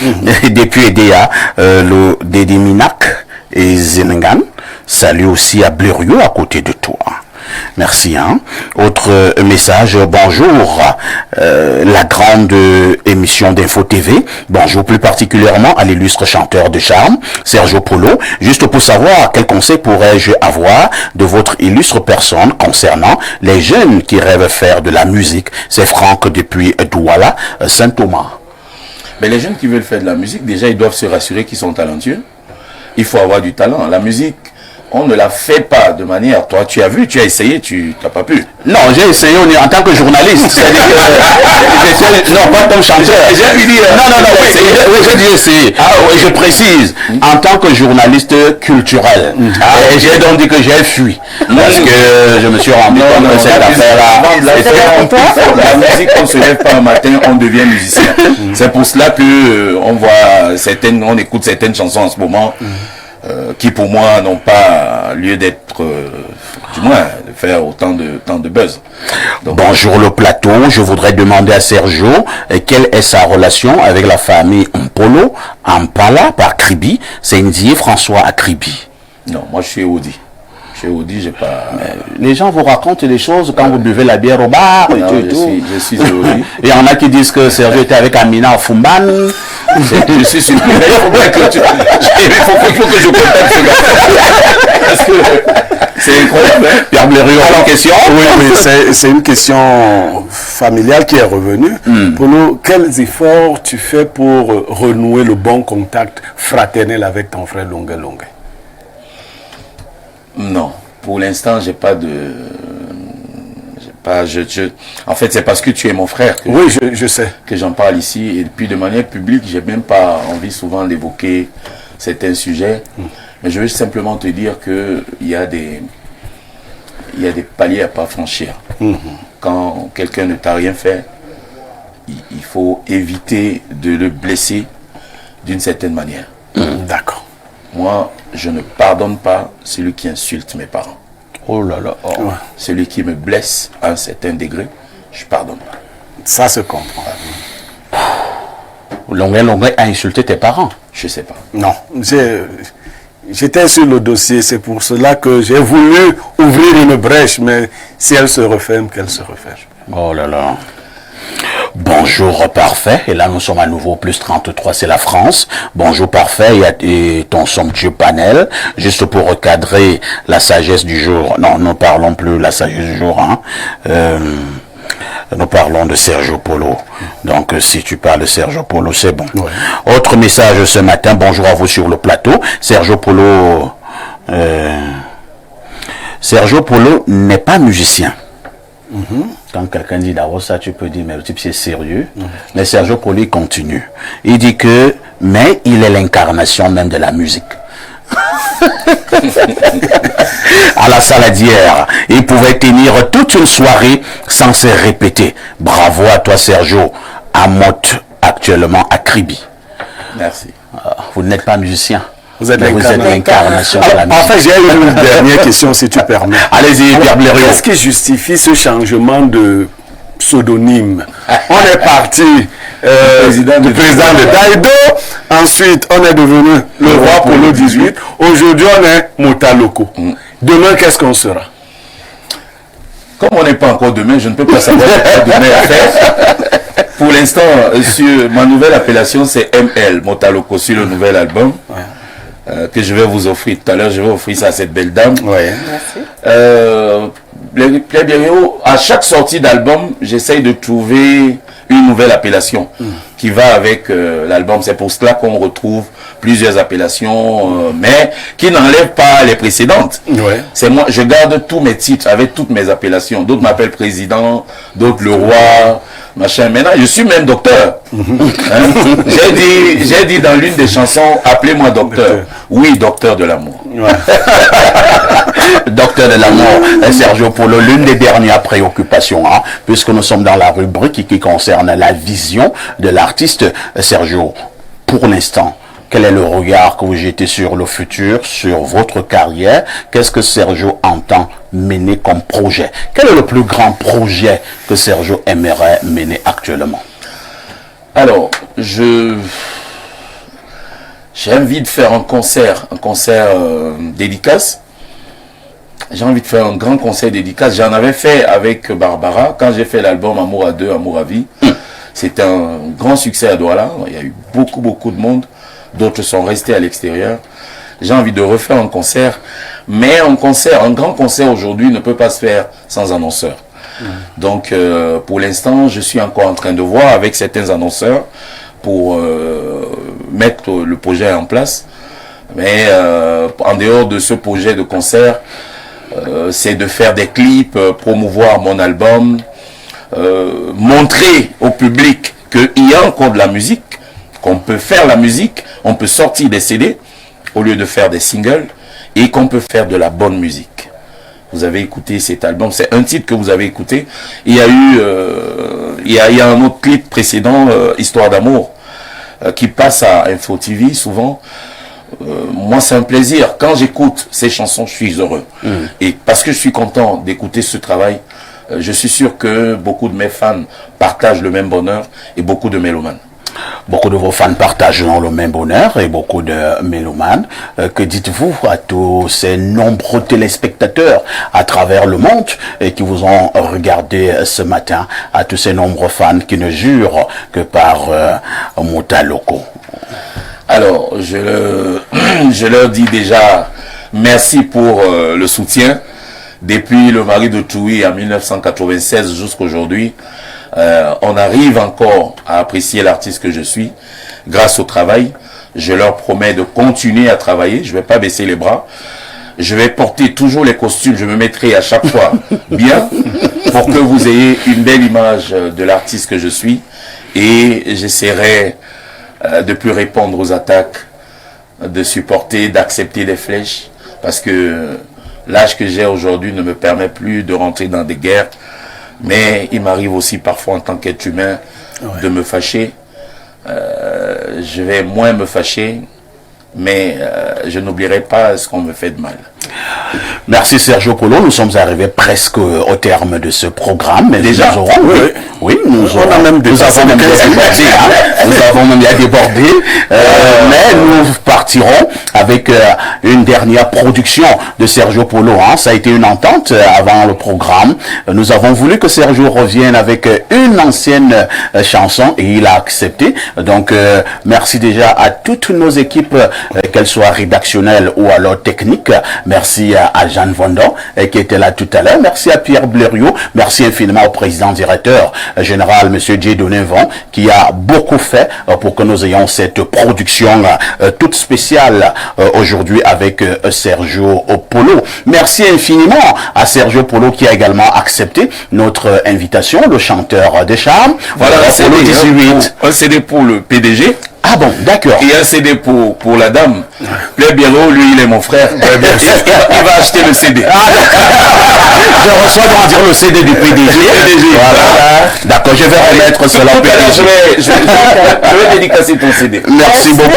Depuis EDA, le Dédéminac et Zenengan. Salut aussi à Blériot à côté de toi. Merci. Autre message, bonjour, la grande émission d'Info TV, bonjour plus particulièrement à l'illustre chanteur de charme, Sergio Polo, juste pour savoir quel conseil pourrais-je avoir de votre illustre personne concernant les jeunes qui rêvent faire de la musique. C'est Franck depuis Douala, Saint-Thomas. Mais les jeunes qui veulent faire de la musique, déjà ils doivent se rassurer qu'ils sont talentueux. Il faut avoir du talent. La musique, on ne la fait pas de manière... Toi, tu as vu, tu as essayé, tu n'as pas pu. Non, j'ai essayé en tant que journaliste. C'est-à-dire que... non, pas comme chanteur. J'ai dit... oui, j'ai dit essayer. Ah oui, je précise. En tant que journaliste culturel. Et j'ai donc dit que j'ai fui. Parce que je me suis rendu compte que cette affaire-là... La musique, on ne se lève pas un matin, on devient musicien. C'est pour cela que on écoute certaines chansons en ce moment. Qui pour moi n'ont pas lieu d'être, du moins, de faire autant de buzz. Donc, bonjour le plateau, je voudrais demander à Sergio quelle est sa relation avec la famille Mpolo, Ampala par Kribi, c'est Ndié François à Kribi. Non, moi je suis Audi. Chez Audi, j'ai pas... Les gens vous racontent des choses quand vous buvez la bière au bar et tout et tout. Je suis Audi. Il y en a qui disent que Sergio était avec Amina Fumban. Je suis surpris. Il faut que je contacte ce gars. Parce que c'est incroyable. Pierre Blériot, une question? Oui, c'est une question familiale qui est revenue. Pour nous, quels efforts tu fais pour renouer le bon contact fraternel avec ton frère Longue Longue? Non, pour l'instant, j'ai pas de... En fait, c'est parce que tu es mon frère que, oui, je sais, que j'en parle ici. Et puis de manière publique, j'ai même pas envie souvent d'évoquer certains sujets. Mais je veux simplement te dire que il y a des paliers à pas franchir. Quand quelqu'un ne t'a rien fait, il faut éviter de le blesser d'une certaine manière. D'accord. Moi, je ne pardonne pas celui qui insulte mes parents. Oh là là. Oh. Ouais. Celui qui me blesse à un certain degré, je pardonne pas. Ça se comprend. Longuet a insulté tes parents. Je sais pas. Non, j'étais sur le dossier, c'est pour cela que j'ai voulu ouvrir une brèche, mais si elle se referme, qu'elle se referme. Oh là là. Bonjour Parfait, et là nous sommes à nouveau plus 33, c'est la France. Bonjour Parfait et ton somptueux panel, juste pour recadrer la sagesse du jour. Non, nous parlons plus de la sagesse du jour, hein. Nous parlons de Sergio Polo. Donc, si tu parles de Sergio Polo, c'est bon. Ouais. Autre message ce matin. Bonjour à vous sur le plateau. Sergio Polo n'est pas musicien. Quand quelqu'un dit d'abord ça, tu peux dire, mais le type c'est sérieux. Mais Sergio Polo, il continue. Il dit que, mais il est l'incarnation même de la musique. À la Saladière, il pouvait tenir toute une soirée sans se répéter. Bravo à toi Sergio, à Motte actuellement à Kribi. Merci. Vous n'êtes pas musicien. Vous êtes l'incarnation de la musique. En fait, j'ai une dernière question si tu permets. Allez-y, Pierre Blériot. Qu'est-ce qui justifie ce changement de pseudonyme? On est parti du président de Daïdo, ensuite on est devenu le roi Polo 18, aujourd'hui on est Motaloko. Demain, qu'est-ce qu'on sera? Comme on n'est pas encore demain, je ne peux pas savoir ce que demain à faire. Pour l'instant, sur ma nouvelle appellation, c'est ML, Motaloko, sur le nouvel album. Que je vais vous offrir tout à l'heure, je vais offrir ça à cette belle dame. Merci. Pierre Blériot, à chaque sortie d'album, j'essaye de trouver une nouvelle appellation qui va avec l'album. C'est pour cela qu'on retrouve plusieurs appellations, mais qui n'enlèvent pas les précédentes. C'est moi, je garde tous mes titres avec toutes mes appellations. D'autres m'appellent président, d'autres le roi, machin. Maintenant, je suis même docteur. J'ai dit dans l'une des chansons, appelez-moi docteur. Oui, docteur de l'amour. Docteur de l'amour, Sergio Polo, l'une des dernières préoccupations, hein, puisque nous sommes dans la rubrique qui concerne la vision de l'artiste. Sergio, pour l'instant, quel est le regard que vous jetez sur le futur, sur votre carrière? Qu'est-ce que Sergio entend mener comme projet? Quel est le plus grand projet que Sergio aimerait mener actuellement? Alors, j'ai envie de faire un concert dédicace. J'ai envie de faire un grand concert dédicace. J'en avais fait avec Barbara quand j'ai fait l'album Amour à deux, Amour à vie. C'était un grand succès à Douala. Il y a eu beaucoup de monde. D'autres sont restés à l'extérieur. J'ai envie de refaire un concert. Mais un grand concert aujourd'hui ne peut pas se faire sans annonceur. Donc, pour l'instant, je suis encore en train de voir avec certains annonceurs pour mettre le projet en place. Mais en dehors de ce projet de concert, c'est de faire des clips, promouvoir mon album, montrer au public qu'il y a encore de la musique, qu'on peut faire la musique, on peut sortir des CD au lieu de faire des singles et qu'on peut faire de la bonne musique. Vous avez écouté cet album, c'est un titre que vous avez écouté. Il y a eu, il y a un autre clip précédent, Histoire d'amour, qui passe à Info TV souvent. Moi, c'est un plaisir. Quand j'écoute ces chansons, je suis heureux. Et parce que je suis content d'écouter ce travail, je suis sûr que beaucoup de mes fans partagent le même bonheur et beaucoup de mélomanes. Beaucoup de vos fans partagent le même bonheur et beaucoup de mélomanes. Que dites-vous à tous ces nombreux téléspectateurs à travers le monde et qui vous ont regardé ce matin, à tous ces nombreux fans qui ne jurent que par Motaloko? Alors, je leur dis déjà merci pour le soutien. Depuis le Mari de Touy en 1996 jusqu'aujourd'hui, on arrive encore à apprécier l'artiste que je suis grâce au travail. Je leur promets de continuer à travailler. Je ne vais pas baisser les bras. Je vais porter toujours les costumes. Je me mettrai à chaque fois bien pour que vous ayez une belle image de l'artiste que je suis. Et j'essaierai de plus répondre aux attaques, de supporter, d'accepter les flèches, parce que l'âge que j'ai aujourd'hui ne me permet plus de rentrer dans des guerres, mais il m'arrive aussi parfois en tant qu'être humain de me fâcher. Je vais moins me fâcher, mais je n'oublierai pas ce qu'on me fait de mal. Merci Sergio Polo, nous sommes arrivés presque au terme de ce programme. Mais déjà, nous aurons, nous avons même débordé, mais nous partirons avec une dernière production de Sergio Polo. Ça a été une entente avant le programme. Nous avons voulu que Sergio revienne avec une ancienne chanson et il a accepté. Donc merci déjà à toutes nos équipes, qu'elles soient rédactionnelles ou alors techniques. Merci à Jeanne Vondon qui était là tout à l'heure. Merci à Pierre Blériot. Merci infiniment au président directeur général, monsieur Dieudonné Von, qui a beaucoup fait pour que nous ayons cette production toute spéciale aujourd'hui avec Sergio Polo. Merci infiniment à Sergio Polo qui a également accepté notre invitation, le chanteur des charmes. Voilà, un CD pour le PDG. Ah bon, d'accord. Et un CD pour la dame. Pierre Biero, lui, il est mon frère. Il va acheter le CD. Je reçois donc dire le CD du PDG. Voilà. D'accord, je vais remettre cela au PDG. Je vais dédicacer ton CD. Merci beaucoup.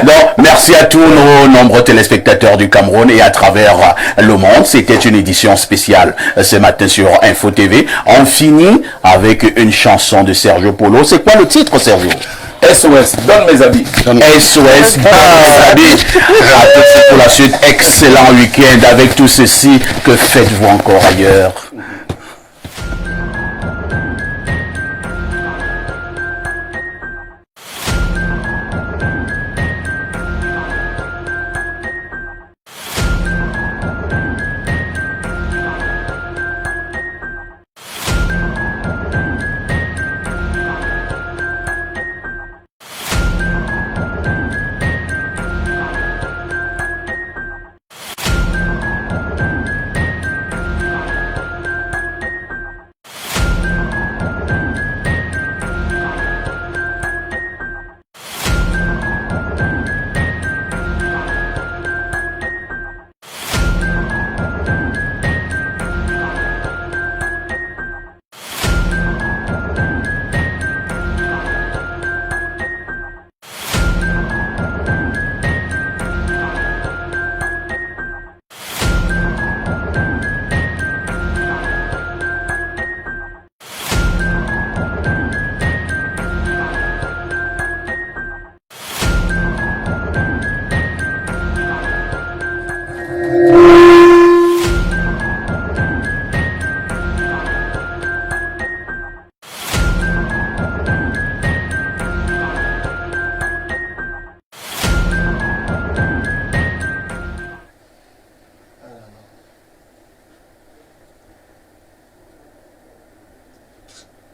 Donc, merci à tous nos nombreux téléspectateurs du Cameroun et à travers le monde. C'était une édition spéciale ce matin sur Info TV. On finit avec une chanson de Sergio Polo. C'est quoi le titre, Sergio? SOS, donne mes habits. SOS, donne mes habits. À tout de suite pour la suite. Excellent week-end. Avec tout ceci, que faites-vous encore ailleurs?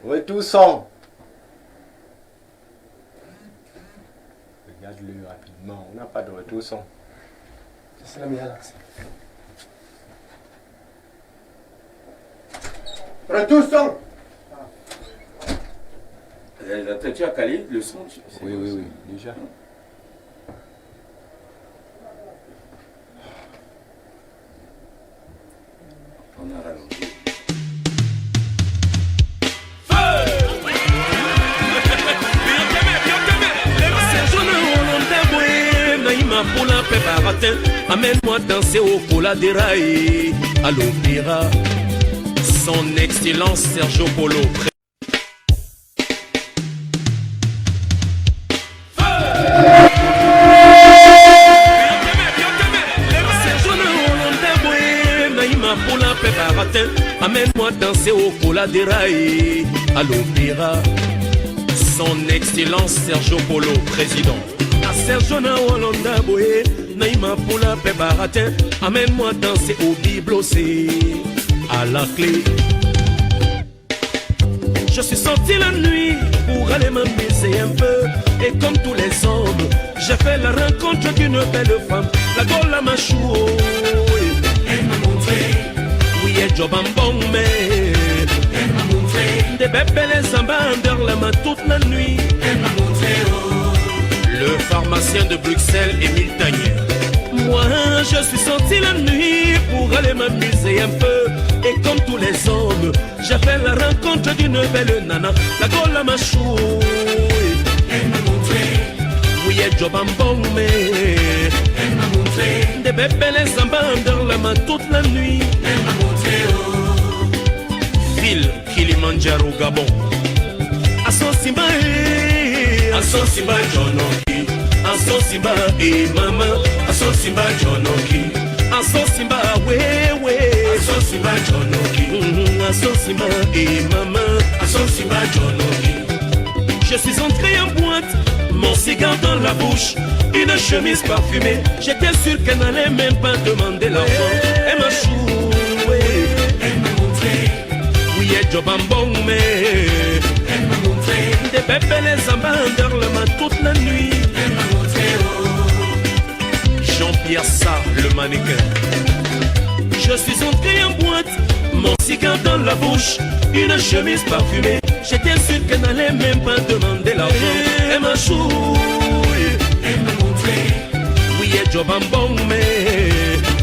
Retour son. Regarde-le rapidement. On n'a pas de retour son. C'est la meilleure. Retour son. Tu as calé le son? Oui, déjà. On a rallongé. Amène-moi danser au cola des rails à l'opéra. Son Excellence Sergio Polo. Amène-moi danser au cola des rails à l'opéra. Son Excellence Sergio Polo, président. Sergio na Walanda boé, naïma pour la paix baratin. Amène-moi danser au biblocé à la clé. Je suis sorti la nuit pour aller m'amuser un peu. Et comme tous les hommes, j'ai fait la rencontre d'une belle femme. La Gola Machou, elle m'a montré. Oui, elle job en bon, mais elle m'a montré. Des bébés les ambandeurs la main toute la nuit. Elle m'a montré, le pharmacien de Bruxelles, Émile Tagnier. Moi, je suis sorti la nuit pour aller m'amuser un peu. Et comme tous les hommes, j'ai fait la rencontre d'une belle nana, la Gola Machou. Elle m'a montré, oui, elle job en bon, mais elle m'a montré des bébés les embandeurs la main toute la nuit. Elle m'a montré, oh, ville Kilimanjaro Gabon. Asosimba, Asosimba Jonoki, Asosimba et maman, Asosimba Jonoki, Asosimba, we, Asosimba Jonoki, Asosimba et maman, Asosimba Jonoki. Je suis entré en boîte, mon cigare dans la bouche, une chemise parfumée. J'étais sûr qu'elle n'allait même pas demander l'argent. Elle m'a choué, elle m'a montré, oui, elle job en bon, mais elle m'a montré des bébés les embandeurs la main toute la nuit. Elle m'a montré, oh, Jean-Pierre Sarr, le mannequin. Je suis entré en boîte, mon cigare dans la bouche, une chemise parfumée. J'étais sûr qu'elle n'allait même pas demander l'argent. Elle m'a choué, elle m'a montré, oui, elle job en bon, mais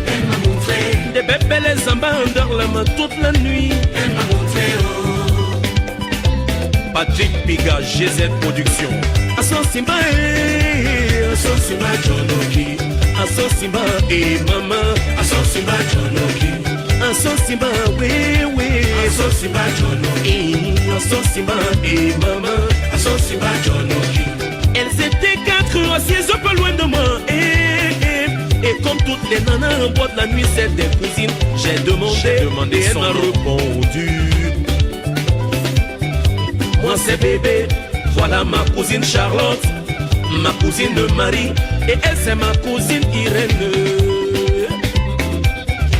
elle m'a montré des bébés les embandeurs la main toute la nuit. Elle m'a montré, oh, Patrick Piga, GZ Production. Asosimba, Asosimba Jonoki, Asosimba et maman, Asosimba Jonoki, Asosimba, oui, Asosimba Jonoki, Asosimba et maman, Asosimba Jonoki. Elles étaient 4 assises pas loin de moi, et comme toutes les nanas en boîte la nuit, c'est des cousines. J'ai demandé et elle m'a répondu. Moi c'est bébé, voilà ma cousine Charlotte, ma cousine Marie, et elle c'est ma cousine Irène.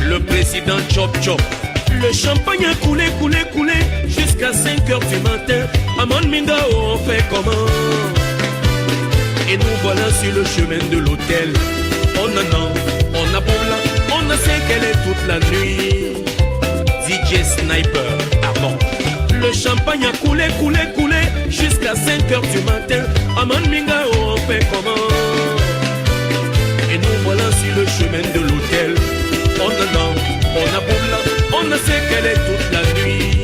Le président Chop Chop, le champagne a coulé, jusqu'à 5h du matin. Amon Mingao, on fait comment? Et nous voilà sur le chemin de l'hôtel. Oh non, non, on a boula, on a sait qu'elle est toute la nuit. DJ Sniper, ah bon. Le champagne a coulé, jusqu'à 5h du matin. Amon Mingao, on fait comment? Et nous voilà sur le chemin de l'hôtel. Oh non, non, on a boula, on a sait qu'elle est toute la nuit.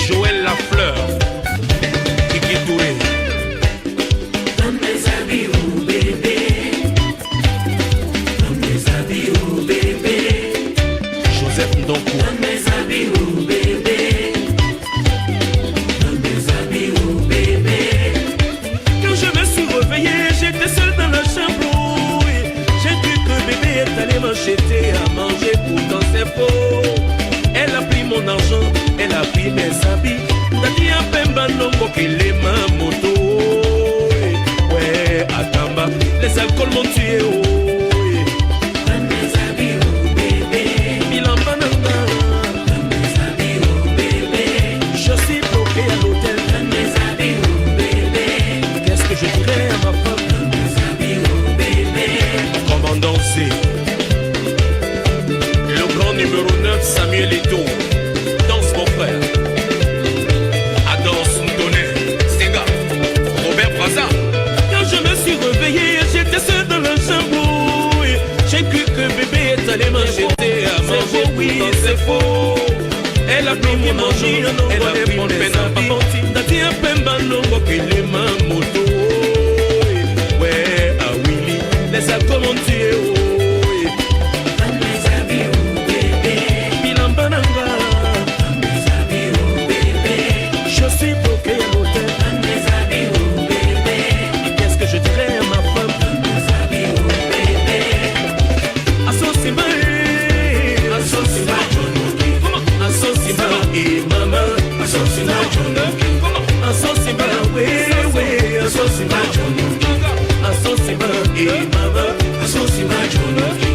Joël Lafleur, Kiki Touré. Donne mes habits au bébé, donne mes habits au bébé. Joseph Ndonkou. Donne mes habits au bébé, donne mes habits au bébé. Quand je me suis réveillé, j'étais seul dans la chambre. J'ai cru que bébé est allé m'acheter à manger, pourtant c'est faux. Elle a pris mon argent, elle a pris mes habits. Tati a pemba nongo qu'elle est ma moto. Ouais, Atamba, les alcools m'ont tué. Donne mes habits au bébé, Bilamba Namba. Donne mes habits au bébé, je suis bloqué à l'hôtel. Donne mes habits au bébé, qu'est-ce que je dirais à ma femme? Donne mes habits au bébé. Commandant C, le grand numéro 9, Samuel Eto'o. Danse mon frère. Adore Sundoné, Senga, Robert Braza. Quand je me suis réveillé, j'étais seul dans la chambre. J'ai cru que bébé est allé m'acheter à manger. Oui, c'est faux. Elle a pris mon argent, elle a pris mon pénal. Tati a pemba nongo qu'il est ma moto. Ouais, ah Willy, les alcools m'ont tué. Donne mes habits au bébé, Bilamba Nanga. Donne mes habits au bébé, je suis bloqué à l'hôtel. Donne mes habits au bébé, qu'est-ce que je dirais à ma femme? Donne mes habits au bébé. Asosimba, Asosimba Jonoki, Asosimba et maman, Asosimba Jonoki, Asosimba, oui, Asosimba Jonoki, Asosimba et maman, Asosimba Jonoki.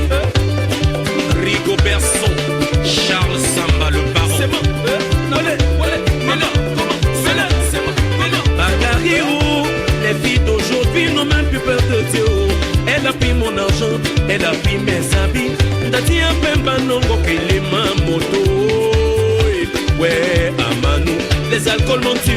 Rigo Berson, Charles Samba le baron. C'est bon, maman, comment? C'est bon, Bagariou, les filles d'aujourd'hui n'ont même plus peur de Dieu. Elle a pris mon argent, elle a pris mes habits. Tati a pemba nongo qu'elle est ma moto. Ouais, Amanou, les alcools m'ont tué.